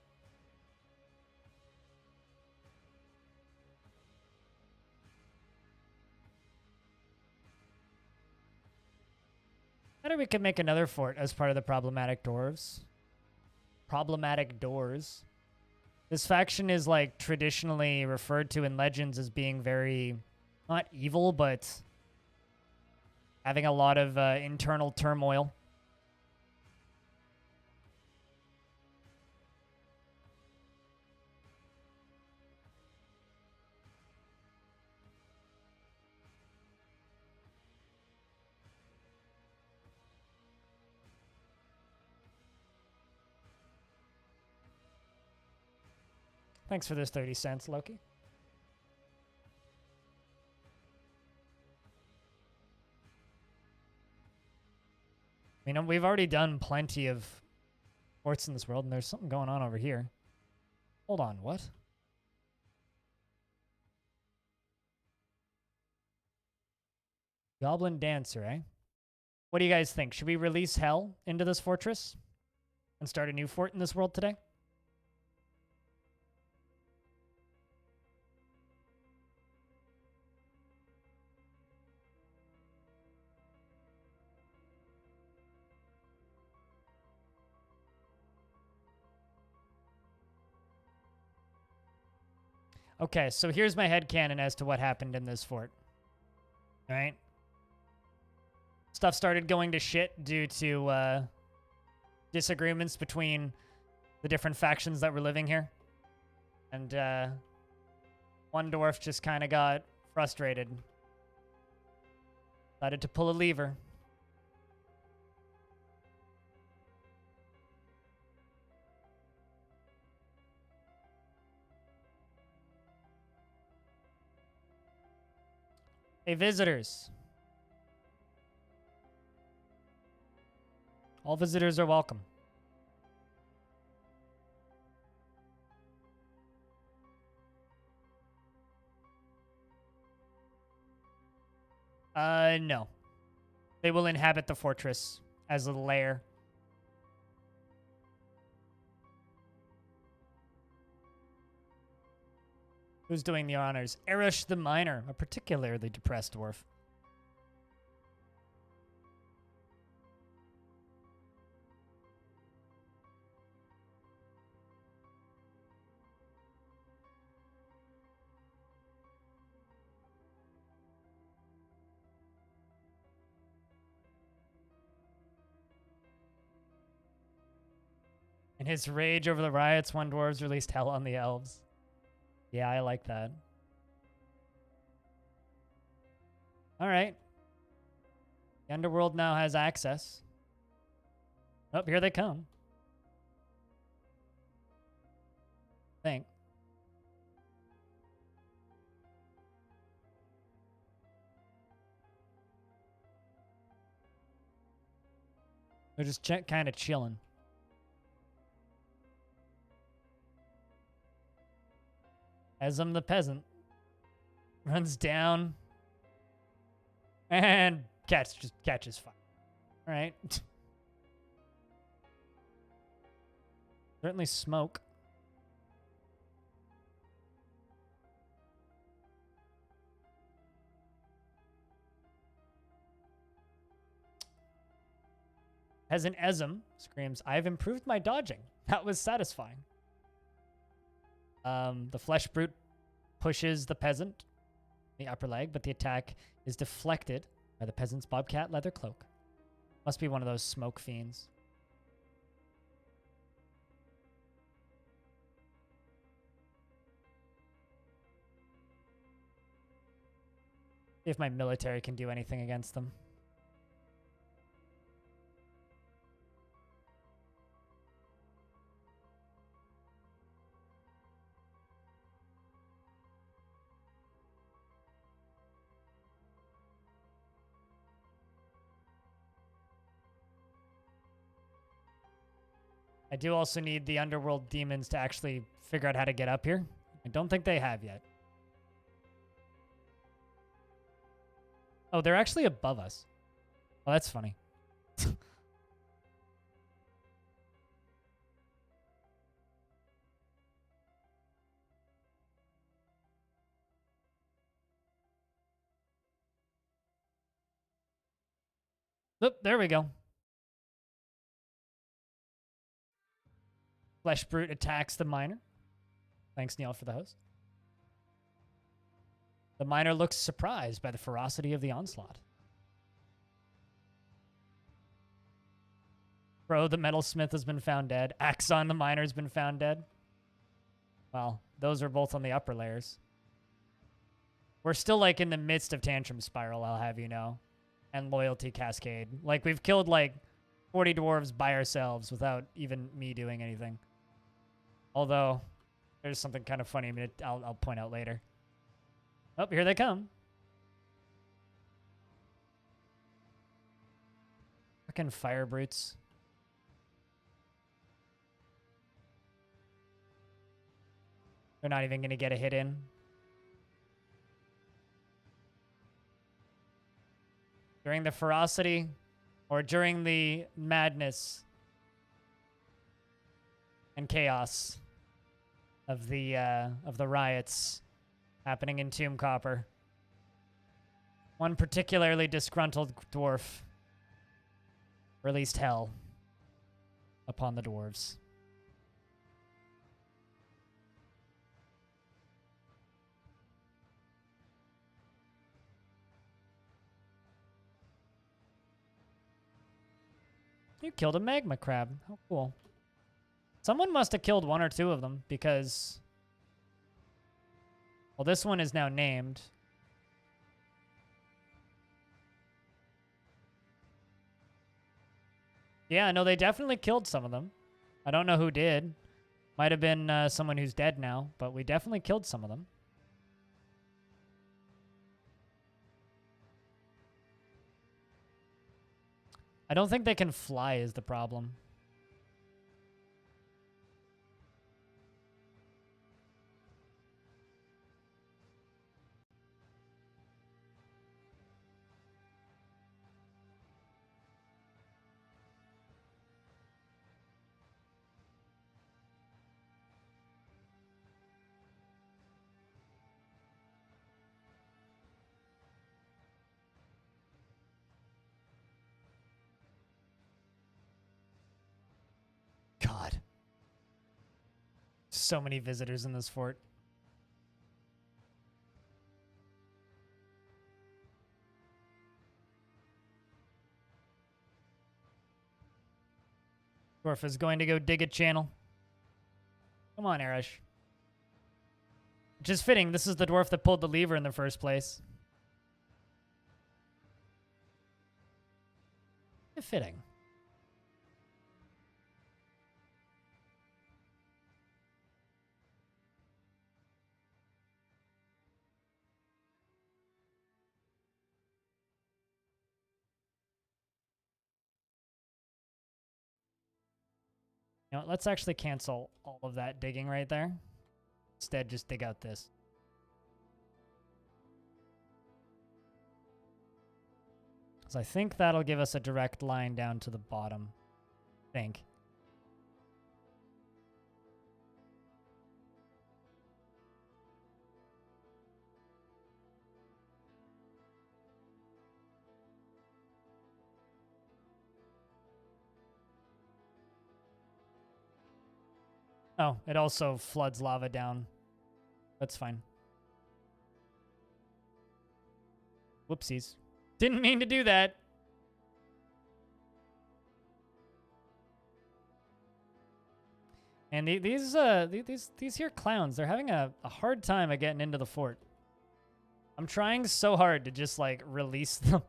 I think we could make another fort as part of the problematic dwarves. Problematic doors. This faction is like traditionally referred to in legends as being very, not evil, but having a lot of internal turmoil. Thanks for this 30 cents, Loki. I mean, we've already done plenty of forts in this world, and there's something going on over here. Hold on, what? Goblin Dancer, eh? What do you guys think? Should we release Hell into this fortress and start a new fort in this world today? Okay, so here's my headcanon as to what happened in this fort. All right. Stuff started going to shit due to disagreements between the different factions that were living here. And one dwarf just kind of got frustrated. Decided to pull a lever. Hey, visitors. All visitors are welcome. No. They will inhabit the fortress as a lair. Who's doing the honors? Erush the Miner, a particularly depressed dwarf. In his rage over the riots, one dwarves released hell on the elves. Yeah, I like that. All right. The underworld now has access. Oh, here they come. Think. They're just kind of chilling. Esm the peasant runs down and just catches fire. All right. Certainly smoke. Peasant Esm screams, "I've improved my dodging. That was satisfying." The flesh brute pushes the peasant in the upper leg, but the attack is deflected by the peasant's bobcat leather cloak. Must be one of those smoke fiends. See if my military can do anything against them. I do also need the underworld demons to actually figure out how to get up here. I don't think they have yet. Oh, they're actually above us. Oh, that's funny. Oop, there we go. Flesh Brute attacks the miner. Thanks, Neil, for the host. The miner looks surprised by the ferocity of the onslaught. Bro, the metalsmith has been found dead. Axon, the miner, has been found dead. Well, those are both on the upper layers. We're still, like, in the midst of Tantrum Spiral, I'll have you know. And Loyalty Cascade. Like, we've killed, like, 40 dwarves by ourselves without even me doing anything. Although, there's something kind of funny I'll point out later. Oh, here they come. Fucking fire brutes. They're not even going to get a hit in. During the ferocity, or during the madness and chaos of the riots happening in Tomb Copper, one particularly disgruntled dwarf released hell upon the dwarves. You killed a magma crab. How cool. Someone must have killed one or two of them because... Well, this one is now named. Yeah, no, they definitely killed some of them. I don't know who did. Might have been someone who's dead now, but we definitely killed some of them. I don't think they can fly is the problem. God. So many visitors in this fort. Dwarf is going to go dig a channel. Come on, Arash. Which is fitting. This is the dwarf that pulled the lever in the first place. Fitting. You know, let's actually cancel all of that digging right there. Instead, just dig out this. So I think that'll give us a direct line down to the bottom. I think. Oh, it also floods lava down. That's fine. Whoopsies. Didn't mean to do that. And these here clowns, they're having a hard time of getting into the fort. I'm trying so hard to just like release them,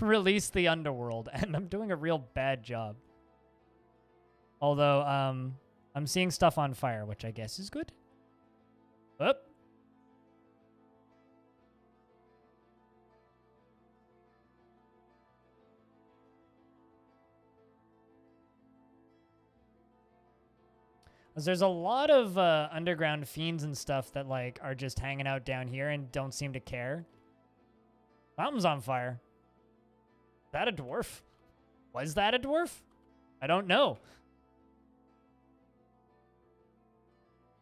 release the underworld, and I'm doing a real bad job. Although, I'm seeing stuff on fire, which I guess is good. Up. There's a lot of underground fiends and stuff that like are just hanging out down here and don't seem to care. Mountain's on fire. Is that a dwarf? Was that a dwarf? I don't know.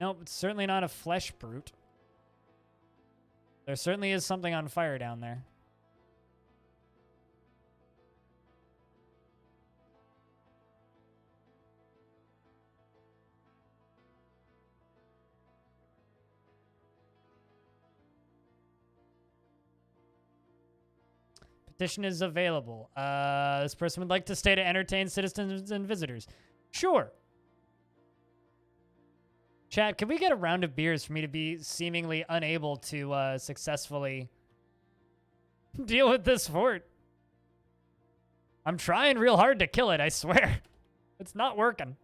Nope, it's certainly not a flesh brute. There certainly is something on fire down there. Petition is available. This person would like to stay to entertain citizens and visitors. Sure. Chat, can we get a round of beers for me to be seemingly unable to successfully deal with this fort? I'm trying real hard to kill it, I swear. It's not working.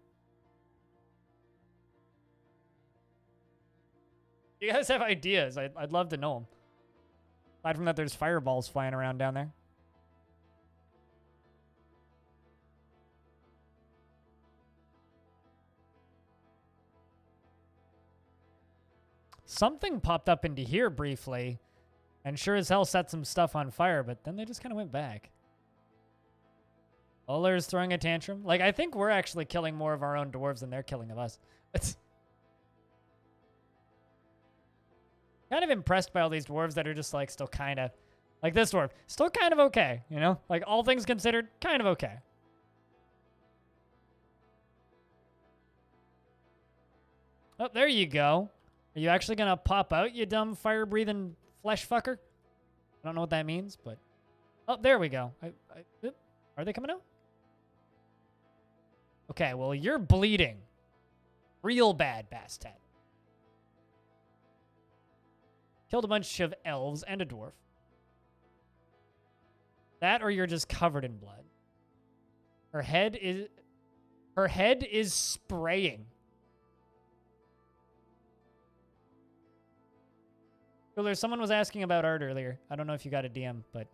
You guys have ideas. I'd love to know them. Aside from that, there's fireballs flying around down there. Something popped up into here briefly and sure as hell set some stuff on fire, but then they just kind of went back. Oler's throwing a tantrum. Like, I think we're actually killing more of our own dwarves than they're killing of us. It's kind of impressed by all these dwarves that are just like still kind of like this dwarf. Still kind of okay, you know? Like all things considered, kind of okay. Oh, there you go. Are you actually going to pop out, you dumb fire-breathing flesh fucker? I don't know what that means, but... Oh, there we go. Are they coming out? Okay, well, you're bleeding. Real bad, Bastet. Killed a bunch of elves and a dwarf. That or you're just covered in blood. Her head is spraying. Cooler, someone was asking about art earlier. I don't know if you got a DM, but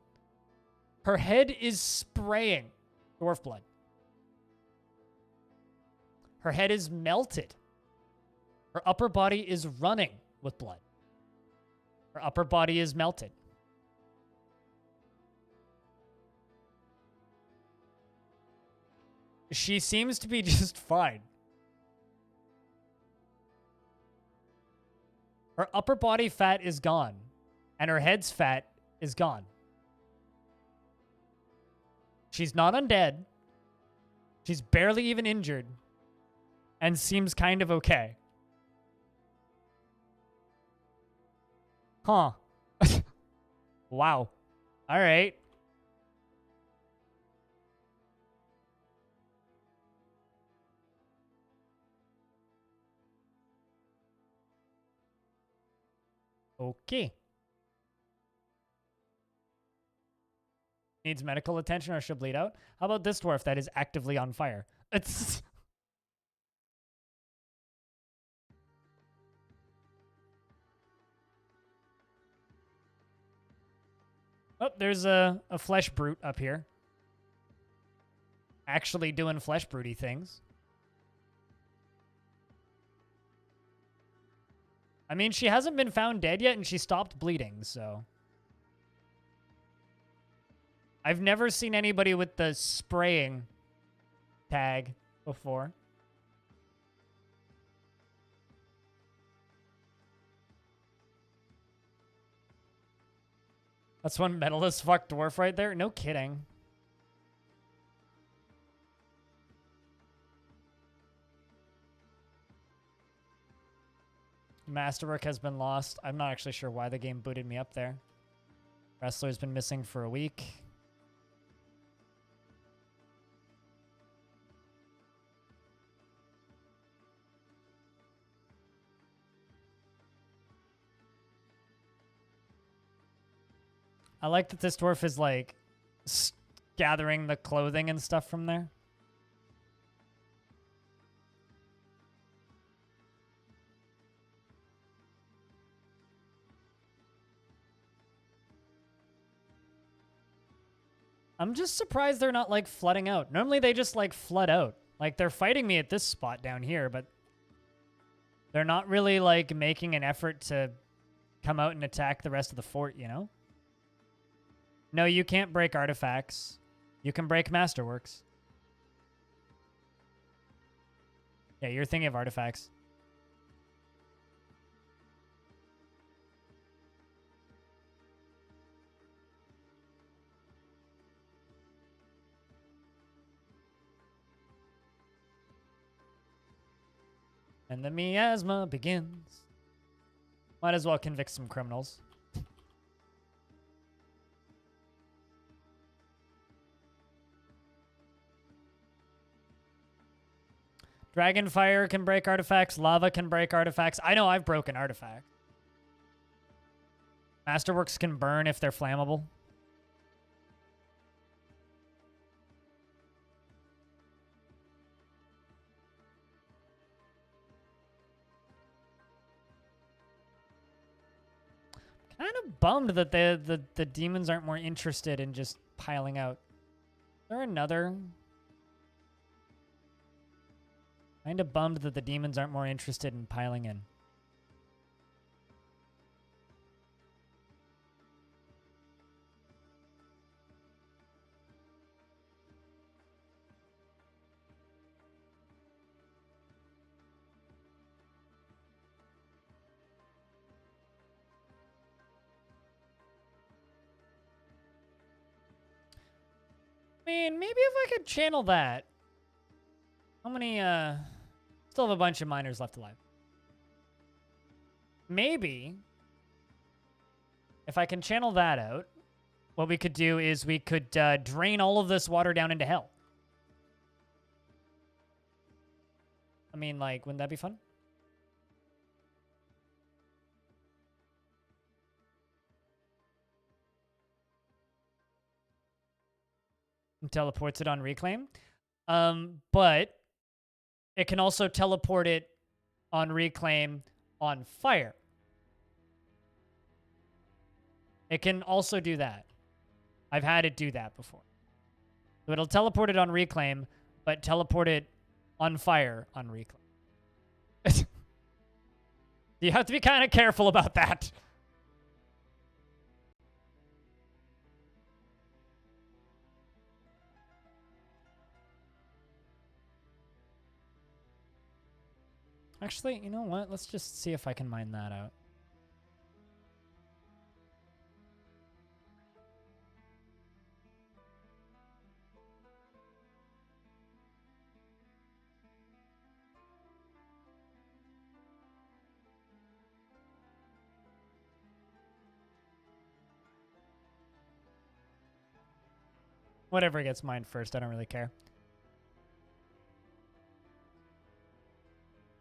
her head is spraying dwarf blood. Her head is melted. Her upper body is running with blood. Her upper body is melted. She seems to be just fine. Her upper body fat is gone, and her head's fat is gone. She's not undead. She's barely even injured, and seems kind of okay. Huh. Wow. All right. Okay. Needs medical attention or she'll bleed out. How about this dwarf that is actively on fire? It's... Oh, there's a flesh brute up here. Actually doing flesh brutey things. I mean, she hasn't been found dead yet, and she stopped bleeding, so... I've never seen anybody with the spraying tag before. That's one metal as fuck dwarf right there? No kidding. Masterwork has been lost. I'm not actually sure why the game booted me up there. Wrestler's been missing for a week. I like that this dwarf is like gathering the clothing and stuff from there. I'm just surprised they're not like flooding out. Normally they just like flood out. Like they're fighting me at this spot down here, but they're not really like making an effort to come out and attack the rest of the fort, you know? No, you can't break artifacts. You can break masterworks. Yeah, you're thinking of artifacts. And the miasma begins. Might as well convict some criminals. Dragonfire can break artifacts. Lava can break artifacts. I know I've broken artifacts. Masterworks can burn if they're flammable. Kind of bummed that the demons aren't more interested in just piling out. Is there another? Kind of bummed that the demons aren't more interested in piling in. I mean, maybe if I could channel that. How many, still have a bunch of miners left alive. Maybe, if I can channel that out, what we could do is we could drain all of this water down into hell. mean, like, wouldn't that be fun? And teleports it on reclaim. But it can also teleport it on reclaim on fire. It can also do that. I've had it do that before. So it'll teleport it on reclaim, but teleport it on fire on reclaim. You have to be kind of careful about that. Actually, you know what? Let's just see if I can mine that out. Whatever gets mined first, I don't really care.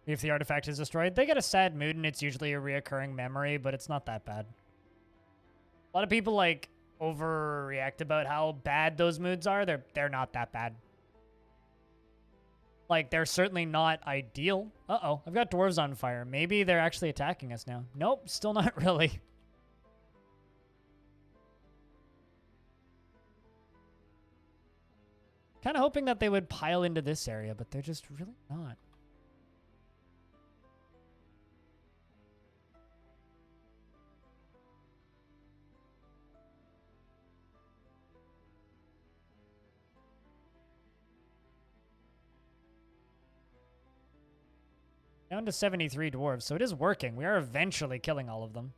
If the artifact is destroyed, they get a sad mood, and it's usually a reoccurring memory, but it's not that bad. A lot of people, like, overreact about how bad those moods are. They're not that bad. Like, they're certainly not ideal. Uh-oh, I've got dwarves on fire. Maybe they're actually attacking us now. Nope, still not really. Kind of hoping that they would pile into this area, but they're just really not. Down to 73 dwarves, so it is working. We are eventually killing all of them.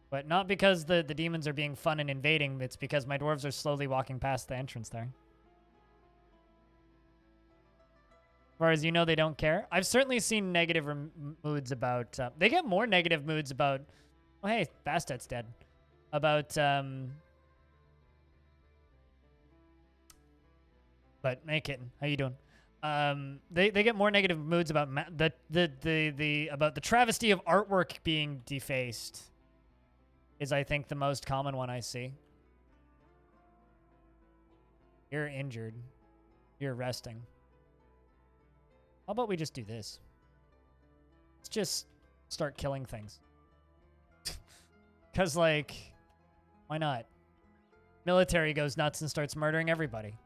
But not because the demons are being fun and invading, it's because my dwarves are slowly walking past the entrance there. As far as you know, they don't care. I've certainly seen negative moods about... they get more negative moods about... Oh, hey, Bastet's dead. About... But, hey, kitten, how you doing? They get more negative moods about about the travesty of artwork being defaced is, I think, the most common one I see. You're injured. You're resting. How about we just do this? Let's just start killing things. Because, like, why not? Military goes nuts and starts murdering everybody.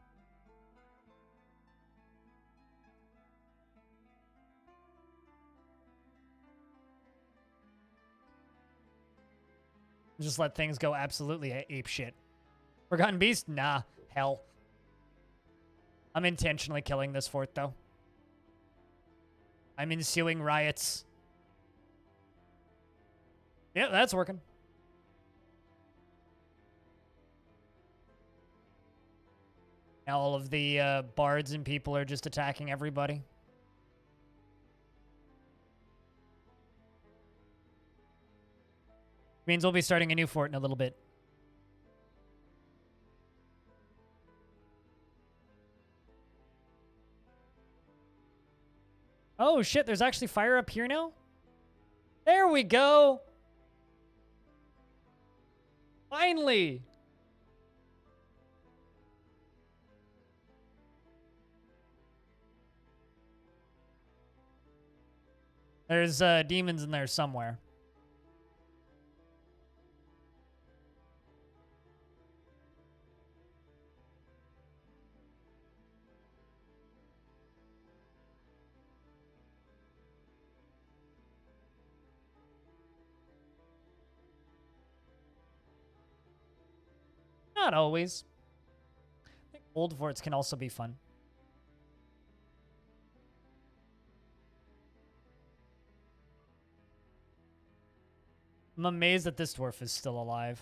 Just let things go absolutely ape shit. Forgotten Beast? Nah. Hell. I'm intentionally killing this fort, though. I'm ensuing riots. Yeah, that's working. Now all of the bards and people are just attacking everybody. Means we'll be starting a new fort in a little bit. Oh shit, there's actually fire up here now? There we go! Finally! There's demons in there somewhere. Not always. I think old forts can also be fun. I'm amazed that this dwarf is still alive.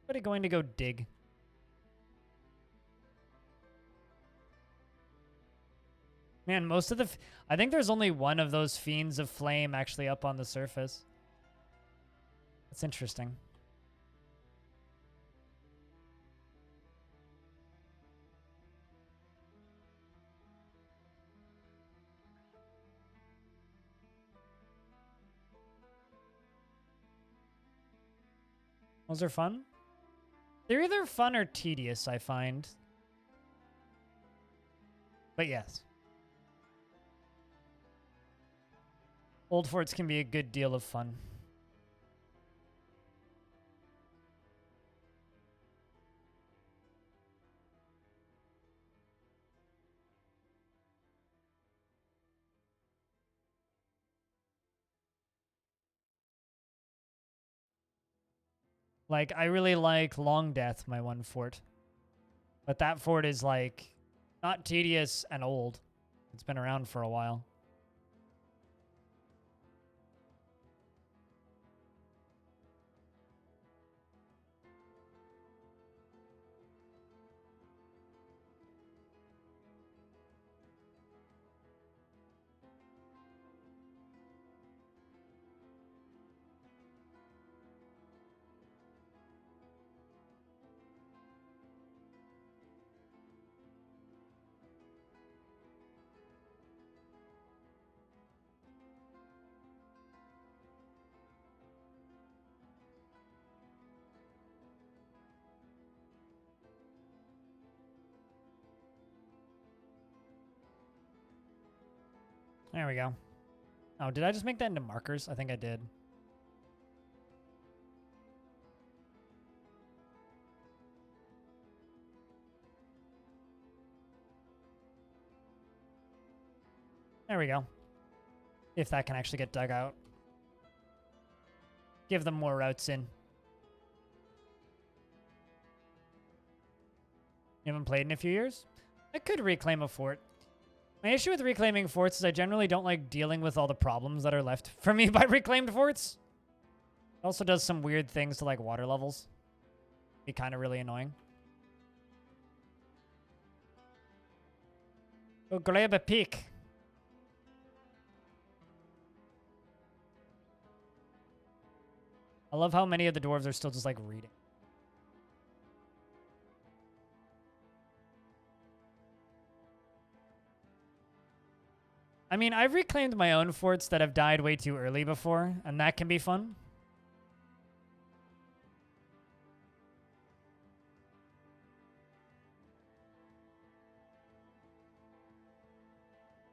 Somebody going to go dig. Man, most of the... I think there's only one of those Fiends of Flame actually up on the surface. That's interesting. Those are fun. They're either fun or tedious, I find. But yes. Old forts can be a good deal of fun. Like, I really like Long Death, my one fort. But that fort is, like, not tedious and old. It's been around for a while. There we go. Oh, did I just make that into markers? I think I did. There we go. If that can actually get dug out. Give them more routes in. You haven't played in a few years? I could reclaim a fort. My issue with reclaiming forts is I generally don't like dealing with all the problems that are left for me by reclaimed forts. It also does some weird things to, like, water levels. Be kind of really annoying. Go grab a peek. I love how many of the dwarves are still just, like, reading. I mean, I've reclaimed my own forts that have died way too early before, and that can be fun.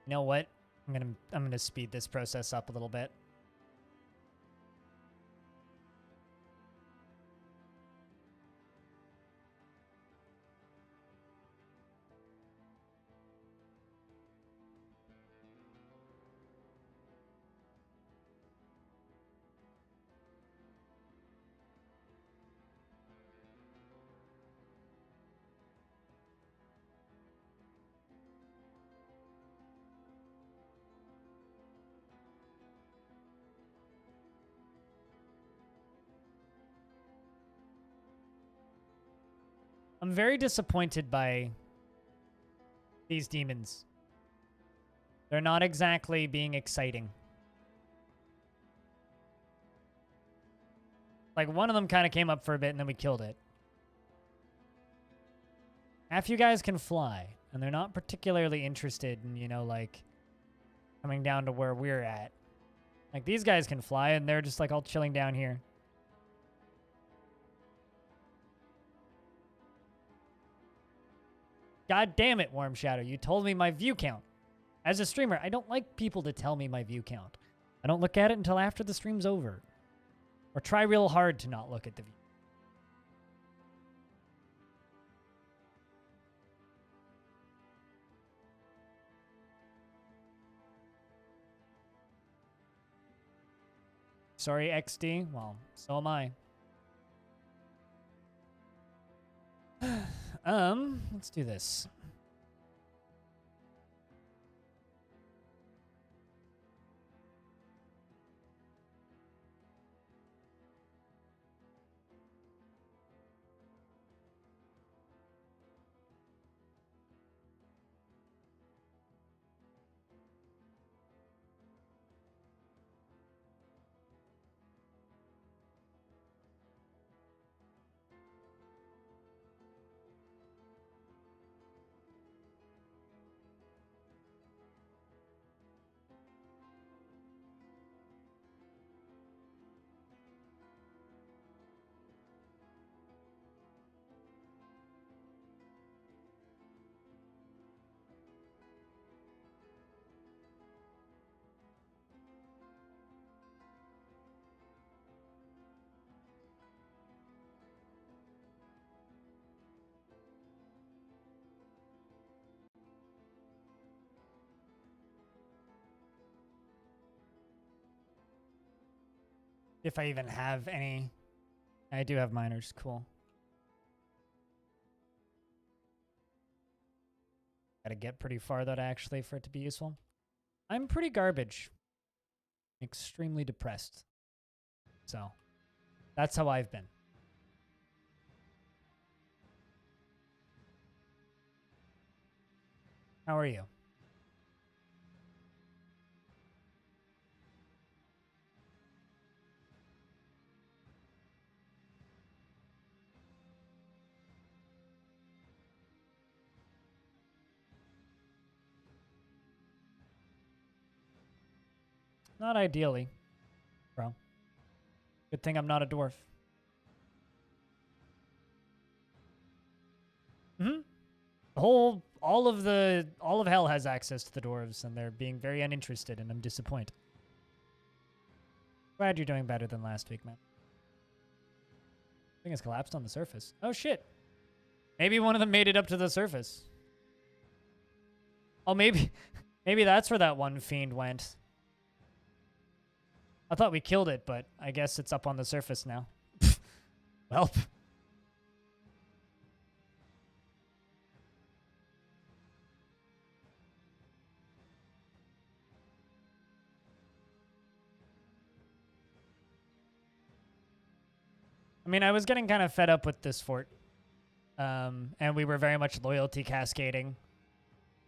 You know what? I'm gonna speed this process up a little bit. I'm very disappointed by these demons. They're not exactly being exciting. Like, one of them kind of came up for a bit and then we killed it. Half you guys can fly, and they're not particularly interested in, you know, like, coming down to where we're at. Like, these guys can fly, and they're just, like, all chilling down here. God damn it, Warm Shadow. You told me my view count. As a streamer, I don't like people to tell me my view count. I don't look at it until after the stream's over. Or try real hard to not look at the view. Sorry, XD. Well, so am I. Let's do this. If I even have any. I do have miners. Cool. Gotta get pretty far, though, actually, for it to be useful. I'm pretty garbage. Extremely depressed. So, that's how I've been. How are you? Not ideally, bro. Good thing I'm not a dwarf. Mm-hmm. All of hell has access to the dwarves, and they're being very uninterested, and I'm disappointed. Glad you're doing better than last week, man. Thing has collapsed on the surface. Oh shit. Maybe one of them made it up to the surface. Oh, maybe that's where that one fiend went. I thought we killed it, but I guess it's up on the surface now. Well. I mean, I was getting kind of fed up with this fort. And we were very much loyalty cascading.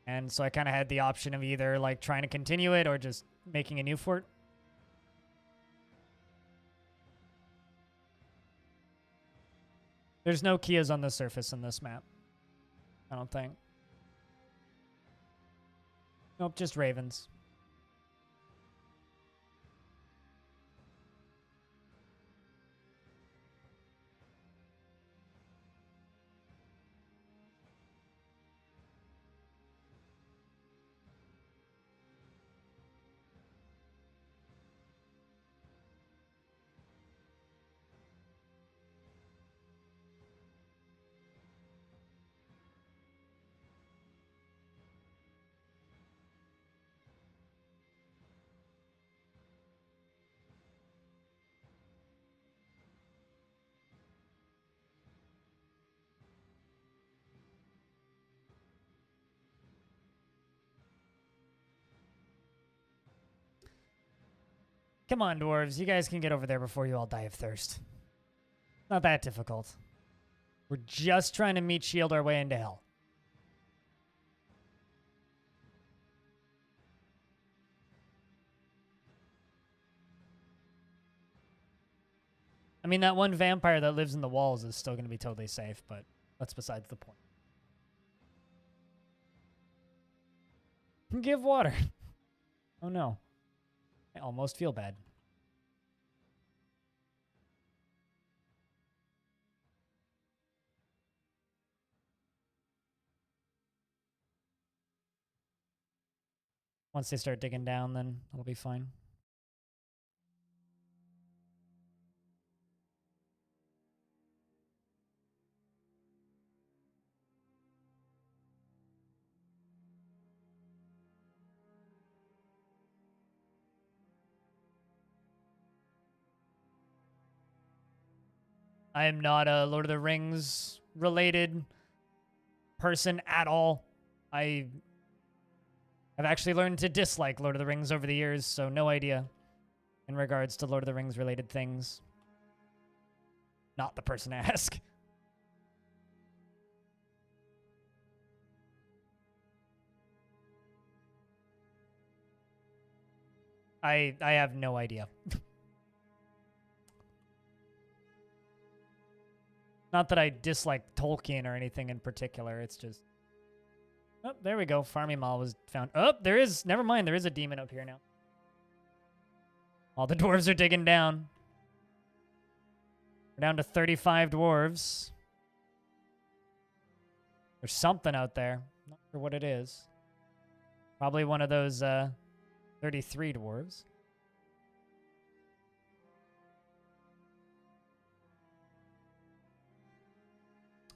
And so I kind of had the option of either like trying to continue it or just making a new fort. There's no Kias on the surface in this map. I don't think. Nope, just ravens. Come on, dwarves. You guys can get over there before you all die of thirst. Not that difficult. We're just trying to meat shield our way into hell. I mean, that one vampire that lives in the walls is still going to be totally safe, but that's besides the point. Give water. Oh no. I almost feel bad. Once they start digging down, then it'll be fine. I am not a Lord of the Rings related person at all. I have actually learned to dislike Lord of the Rings over the years, so no idea in regards to Lord of the Rings related things. Not the person to ask. I have no idea. Not that I dislike Tolkien or anything in particular. It's just... Oh, there we go. Farming Mall was found. Oh, there is... Never mind. There is a demon up here now. All the dwarves are digging down. We're down to 35 dwarves. There's something out there. Not sure what it is. Probably one of those 33 dwarves.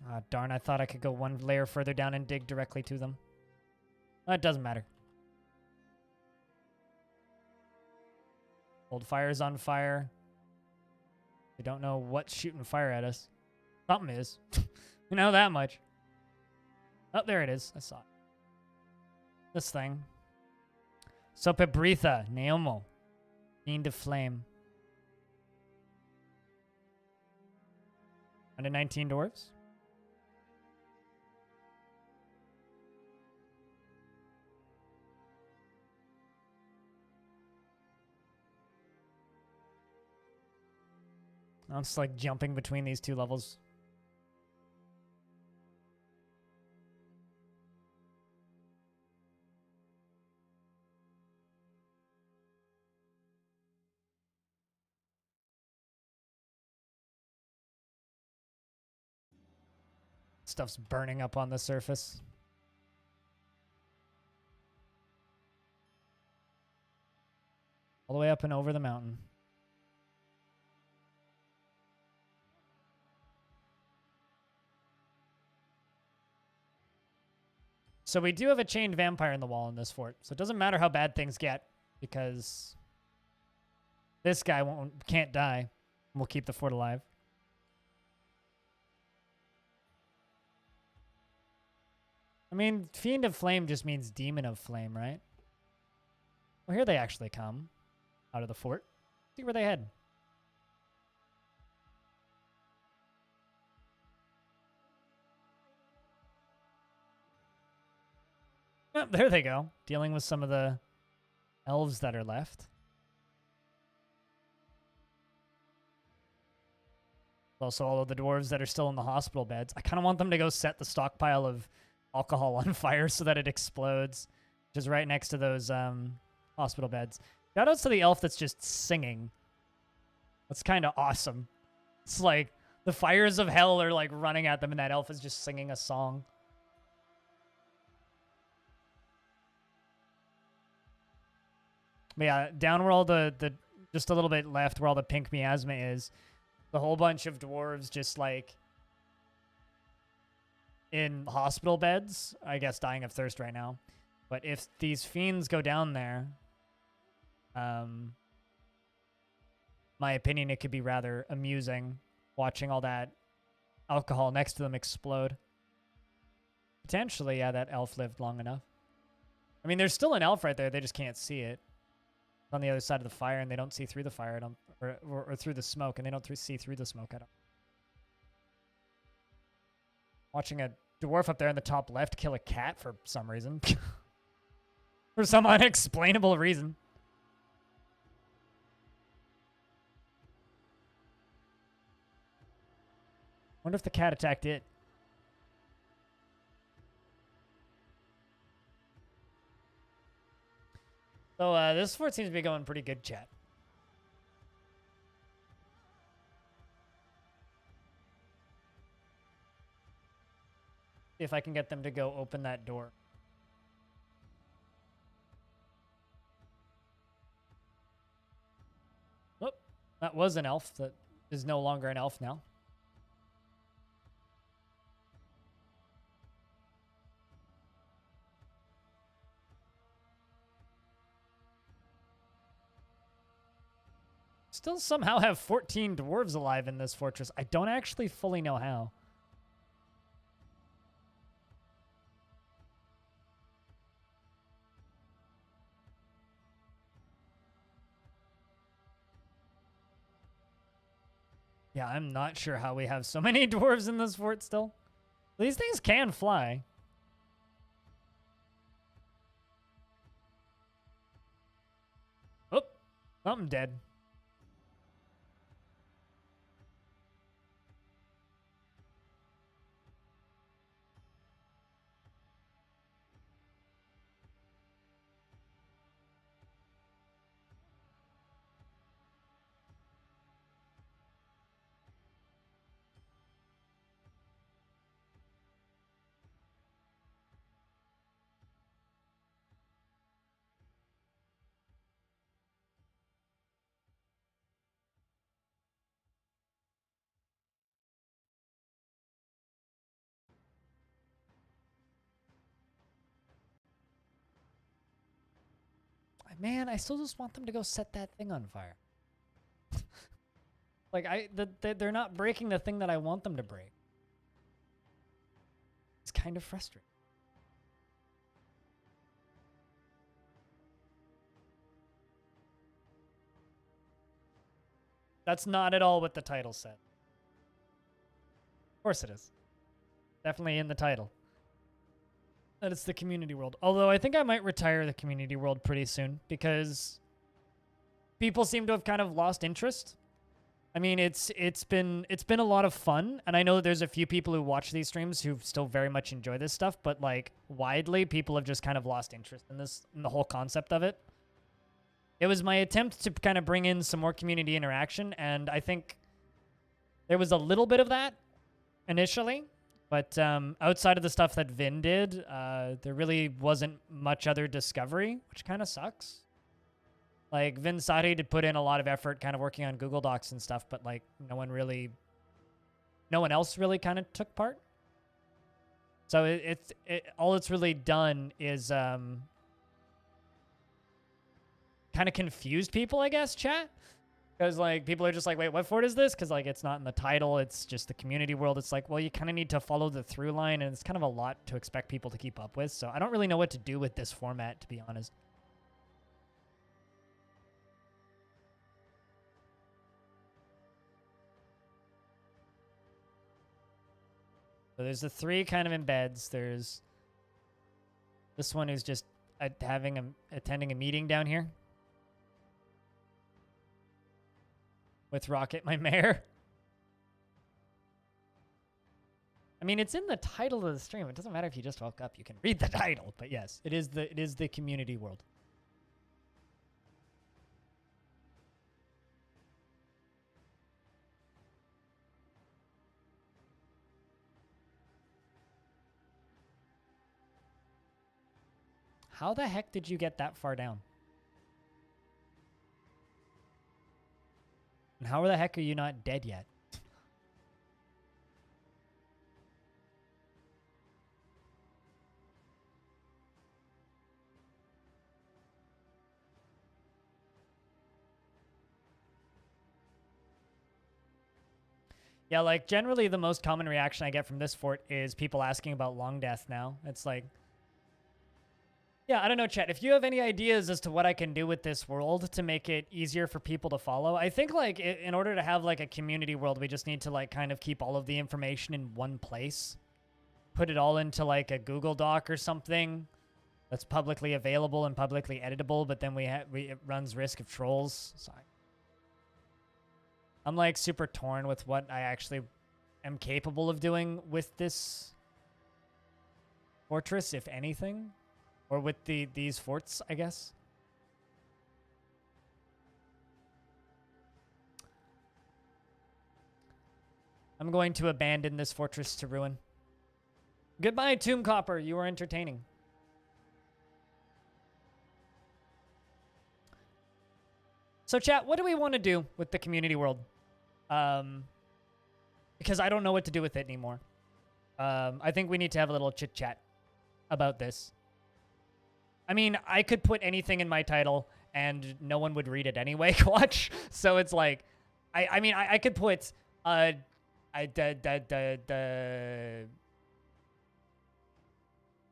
Ah, darn, I thought I could go one layer further down and dig directly to them. It doesn't matter. Old fire's on fire. We don't know what's shooting fire at us. Something is. We know that much. Oh, there it is. I saw it. This thing. Sopebritha, Neomo. Fiend of Flame. 119 dwarves. I'm just like jumping between these two levels. Stuff's burning up on the surface. All the way up and over the mountain. So we do have a chained vampire in the wall in this fort. So it doesn't matter how bad things get, because this guy can't die. We'll keep the fort alive. I mean, Fiend of Flame just means Demon of Flame, right? Well, here they actually come out of the fort. See where they head. Oh, there they go. Dealing with some of the elves that are left. Also, all of the dwarves that are still in the hospital beds. I kind of want them to go set the stockpile of alcohol on fire so that it explodes, which is right next to those hospital beds. Shoutouts to the elf that's just singing. That's kind of awesome. It's like the fires of hell are like running at them, and that elf is just singing a song. But yeah, down where all the just a little bit left where all the pink miasma is, the whole bunch of dwarves just like in hospital beds, I guess dying of thirst right now. But if these fiends go down there, my opinion, it could be rather amusing watching all that alcohol next to them explode. Potentially, yeah, that elf lived long enough. I mean, there's still an elf right there. They just can't see it. It's on the other side of the fire, and they don't see through the fire, or through the smoke, and they don't see through the smoke at all. Watching a dwarf up there in the top left kill a cat for some reason. For some unexplainable reason. Wonder if the cat attacked it. So this fort seems to be going pretty good, chat. See if I can get them to go open that door. Oh, that was an elf that is no longer an elf now. Still somehow have 14 dwarves alive in this fortress. I don't actually fully know how. Yeah, I'm not sure how we have so many dwarves in this fort still. These things can fly. Oh, something dead. Man, I still just want them to go set that thing on fire. Like, they're not breaking the thing that I want them to break. It's kind of frustrating. That's not at all what the title said. Of course it is. Definitely in the title. That it's the community world. Although I think I might retire the community world pretty soon because people seem to have kind of lost interest. I mean, it's been a lot of fun, and I know there's a few people who watch these streams who still very much enjoy this stuff, but like widely, people have just kind of lost interest in this, in the whole concept of it. It was my attempt to kind of bring in some more community interaction, and I think there was a little bit of that initially, but outside of the stuff that Vin did, there really wasn't much other discovery, which kind of sucks. Like, Vin Sari did put in a lot of effort kind of working on Google Docs and stuff, but like no one else really kind of took part. So all it's really done is kind of confused people, I guess, chat. Because like people are just like, wait, what fort is this? Because like it's not in the title, it's just the community world. It's like, well, you kind of need to follow the through line, and it's kind of a lot to expect people to keep up with. So I don't really know what to do with this format, to be honest. So there's the 3 kind of embeds. There's this one who's just attending a meeting down here with Rocket, my mayor. I mean, it's in the title of the stream. It doesn't matter if you just woke up. You can read the title. But yes, it is the community world. How the heck did you get that far down? And how the heck are you not dead yet? Yeah, like generally the most common reaction I get from this fort is people asking about Long Death now. It's like, yeah, I don't know, chat. If you have any ideas as to what I can do with this world to make it easier for people to follow, I think like in order to have like a community world, we just need to like kind of keep all of the information in one place. Put it all into like a Google Doc or something that's publicly available and publicly editable, but then it runs risk of trolls. So I'm like super torn with what I actually am capable of doing with this fortress, if anything. Or with these forts, I guess. I'm going to abandon this fortress to ruin. Goodbye, Tomb Copper. You were entertaining. So, chat, what do we want to do with the community world? Because I don't know what to do with it anymore. I think we need to have a little chit-chat about this. I mean, I could put anything in my title and no one would read it anyway, watch. So it's like, I mean, I could put,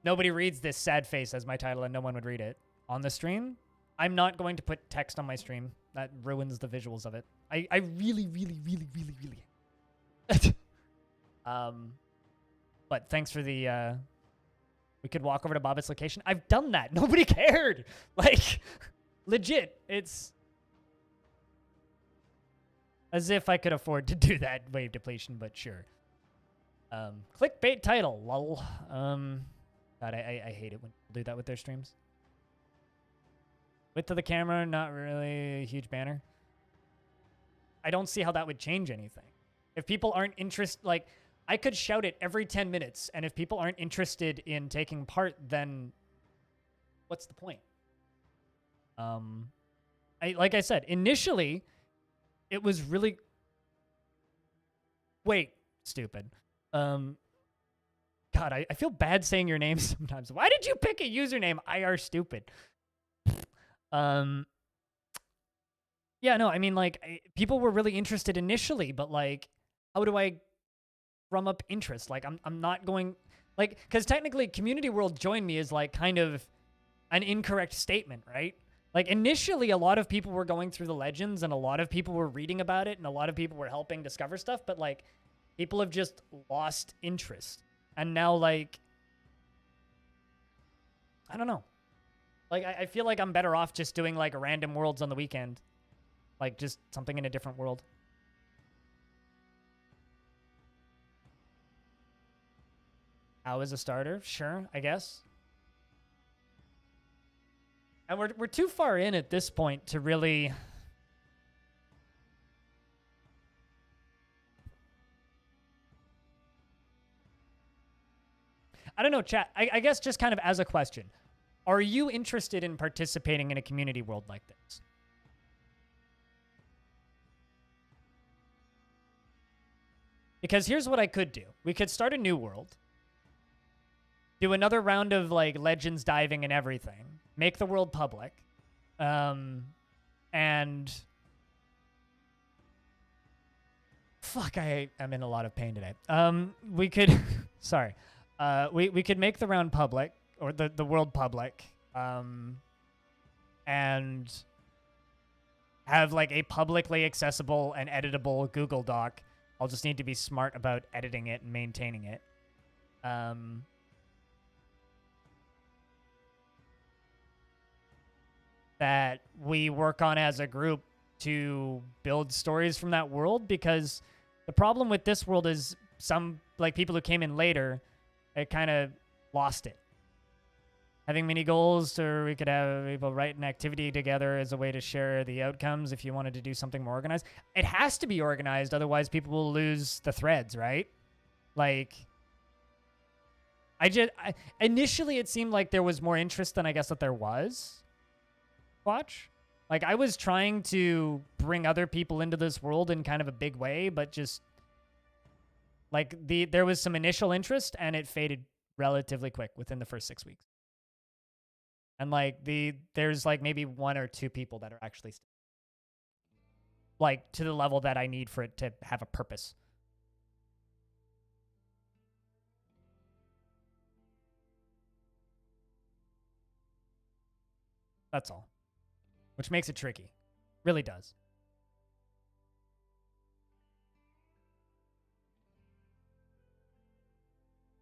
nobody reads this sad face as my title and no one would read it on the stream. I'm not going to put text on my stream. That ruins the visuals of it. I really. But thanks for the, we could walk over to Bobbitt's location. I've done that. Nobody cared. Like, legit. It's as if I could afford to do that wave depletion, but sure. Clickbait title, lol. God, I hate it when people do that with their streams. Width of the camera, not really a huge banner. I don't see how that would change anything. If people aren't interested, like, I could shout it every 10 minutes, and if people aren't interested in taking part, then what's the point? Like I said, initially, it was really... Wait, stupid. God, I feel bad saying your name sometimes. Why did you pick a username, IR Stupid? Yeah, no, I mean, like, people were really interested initially, but like, how do I drum up interest? Like, I'm not going, like, because technically, Community World Join Me is like kind of an incorrect statement, right? Like, initially, a lot of people were going through the legends, and a lot of people were reading about it, and a lot of people were helping discover stuff, but like, people have just lost interest, and now, like, I don't know. Like, I feel like I'm better off just doing like random worlds on the weekend. Like, just something in a different world. How is a starter? Sure, I guess. And we're too far in at this point to really... I don't know, chat. I guess just kind of as a question. Are you interested in participating in a community world like this? Because here's what I could do. We could start a new world. Do another round of like legends diving and everything. Make the world public. And fuck, I'm in a lot of pain today. We could sorry. We could make the round public or the world public. And have like a publicly accessible and editable Google Doc. I'll just need to be smart about editing it and maintaining it. That we work on as a group to build stories from that world, because the problem with this world is some like people who came in later, it kind of lost it. Having mini goals, or we could have people write an activity together as a way to share the outcomes if you wanted to do something more organized. It has to be organized, otherwise people will lose the threads, right? Like, initially it seemed like there was more interest than I guess that there was. Watch. Like, I was trying to bring other people into this world in kind of a big way, but just like there was some initial interest and it faded relatively quick within the first 6 weeks. And like there's like maybe 1 or 2 people that are actually like to the level that I need for it to have a purpose. That's all. Which makes it tricky. Really does.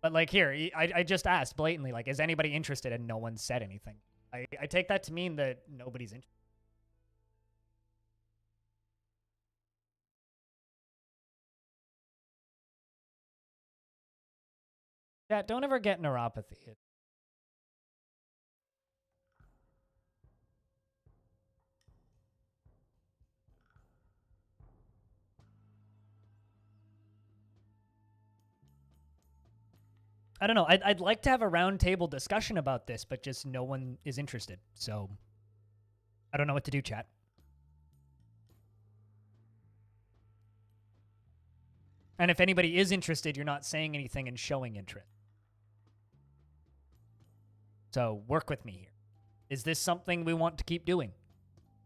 But like here, I just asked blatantly, like, is anybody interested? And no one said anything. I take that to mean that nobody's interested. Yeah, don't ever get neuropathy. I don't know. I'd like to have a roundtable discussion about this, but just no one is interested. So I don't know what to do, chat. And if anybody is interested, you're not saying anything and showing interest. So work with me here. Is this something we want to keep doing?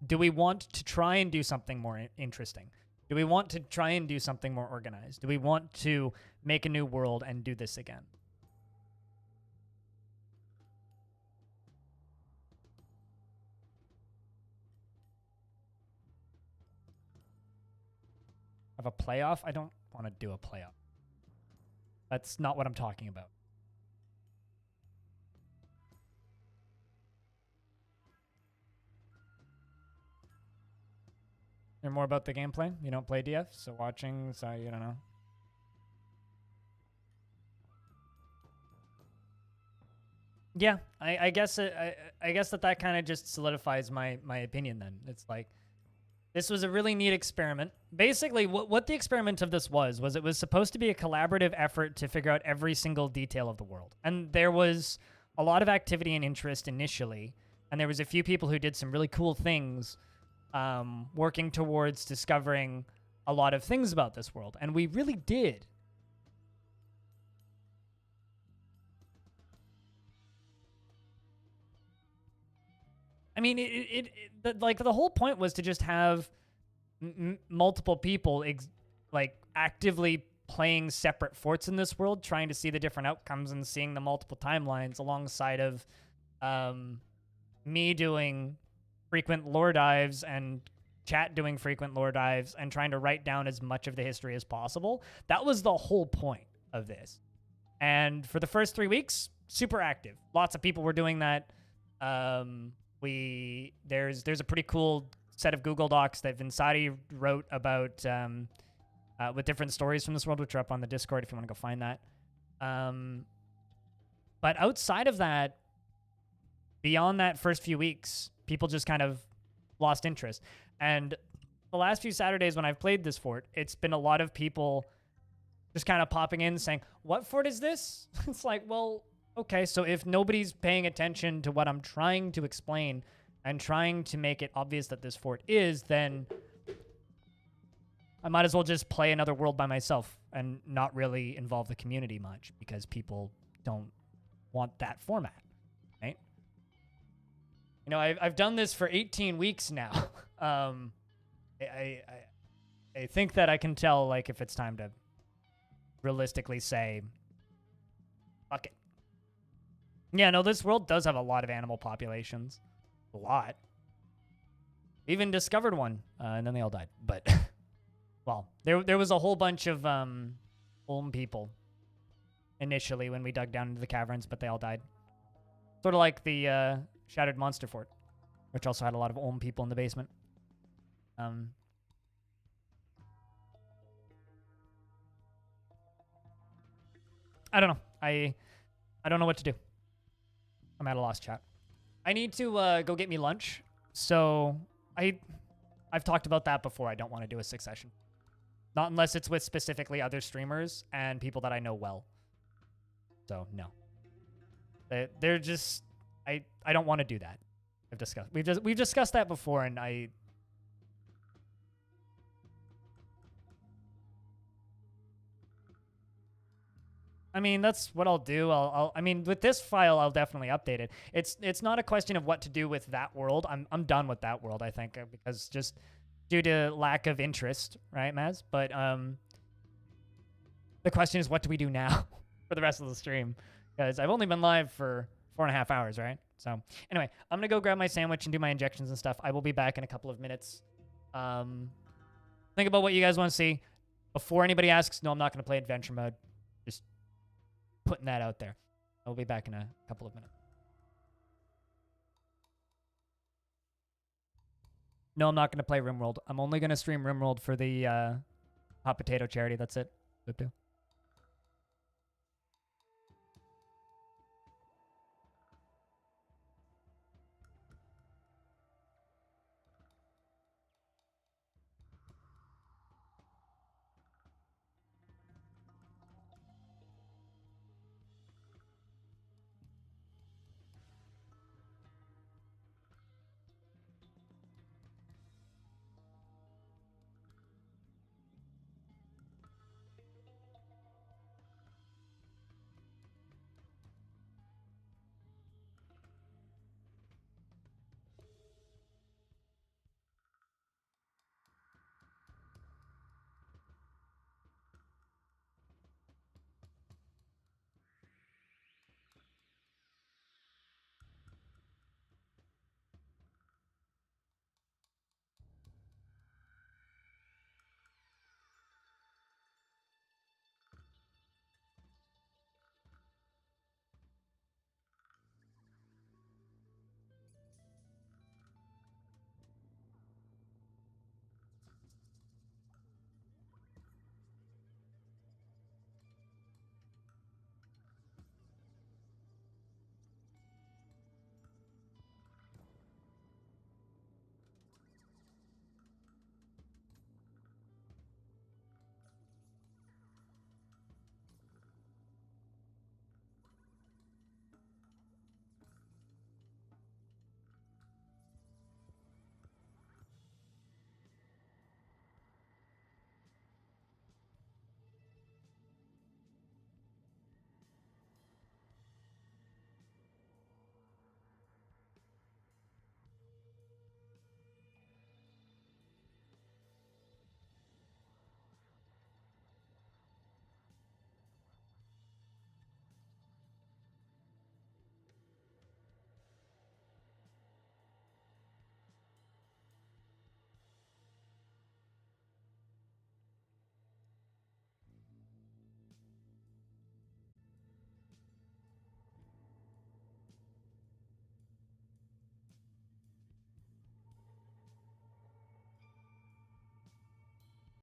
Do we want to try and do something more interesting? Do we want to try and do something more organized? Do we want to make a new world and do this again? Have a playoff? I don't want to do a playoff. That's not what I'm talking about. Hear more about the gameplay? You don't play DF, so watching, so you don't know. Yeah, I guess I guess that kind of just solidifies my opinion. Then it's like this was a really neat experiment. Basically, what the experiment of this was it was supposed to be a collaborative effort to figure out every single detail of the world, and there was a lot of activity and interest initially, and there was a few people who did some really cool things, working towards discovering a lot of things about this world, and we really did. I I mean, like the whole point was to just have multiple people like actively playing separate forts in this world, trying to see the different outcomes and seeing the multiple timelines alongside of me doing frequent lore dives and chat doing frequent lore dives and trying to write down as much of the history as possible. That was the whole point of this. And for the first 3 weeks, super active. Lots of people were doing that. There's a pretty cool set of Google Docs that Vinsati wrote about with different stories from this world, which are up on the Discord if you want to go find that. But outside of that, beyond that first few weeks, people just kind of lost interest. And the last few Saturdays when I've played this fort, it's been a lot of people just kind of popping in saying, what fort is this? It's like, well, okay, so if nobody's paying attention to what I'm trying to explain and trying to make it obvious that this fort is, then I might as well just play another world by myself and not really involve the community much because people don't want that format, right? You know, I've done this for 18 weeks now. I think that I can tell, like, if it's time to realistically say, fuck it. Yeah, no, this world does have a lot of animal populations. A lot. Even discovered one, and then they all died. But, well, there was a whole bunch of Ulm people initially when we dug down into the caverns, but they all died. Sort of like the Shattered Monster Fort, which also had a lot of Ulm people in the basement. I don't know. I don't know what to do. I'm at a loss, chat. I need to go get me lunch. So I've talked about that before. I don't want to do a succession. Not unless it's with specifically other streamers and people that I know well. So no. They're just I don't want to do that. We've discussed that before, and I mean, that's what I'll do. I mean, with this file, I'll definitely update it. It's not a question of what to do with that world. I'm done with that world, I think, because just due to lack of interest, right, Maz? But the question is, what do we do now for the rest of the stream? Because I've only been live for 4.5 hours, right? So anyway, I'm gonna go grab my sandwich and do my injections and stuff. I will be back in a couple of minutes. Think about what you guys want to see. Before anybody asks, no, I'm not gonna play adventure mode. Just putting that out there. I'll be back in a couple of minutes. No, I'm not going to play RimWorld. I'm only going to stream RimWorld for the Hot Potato charity. That's it. Good deal.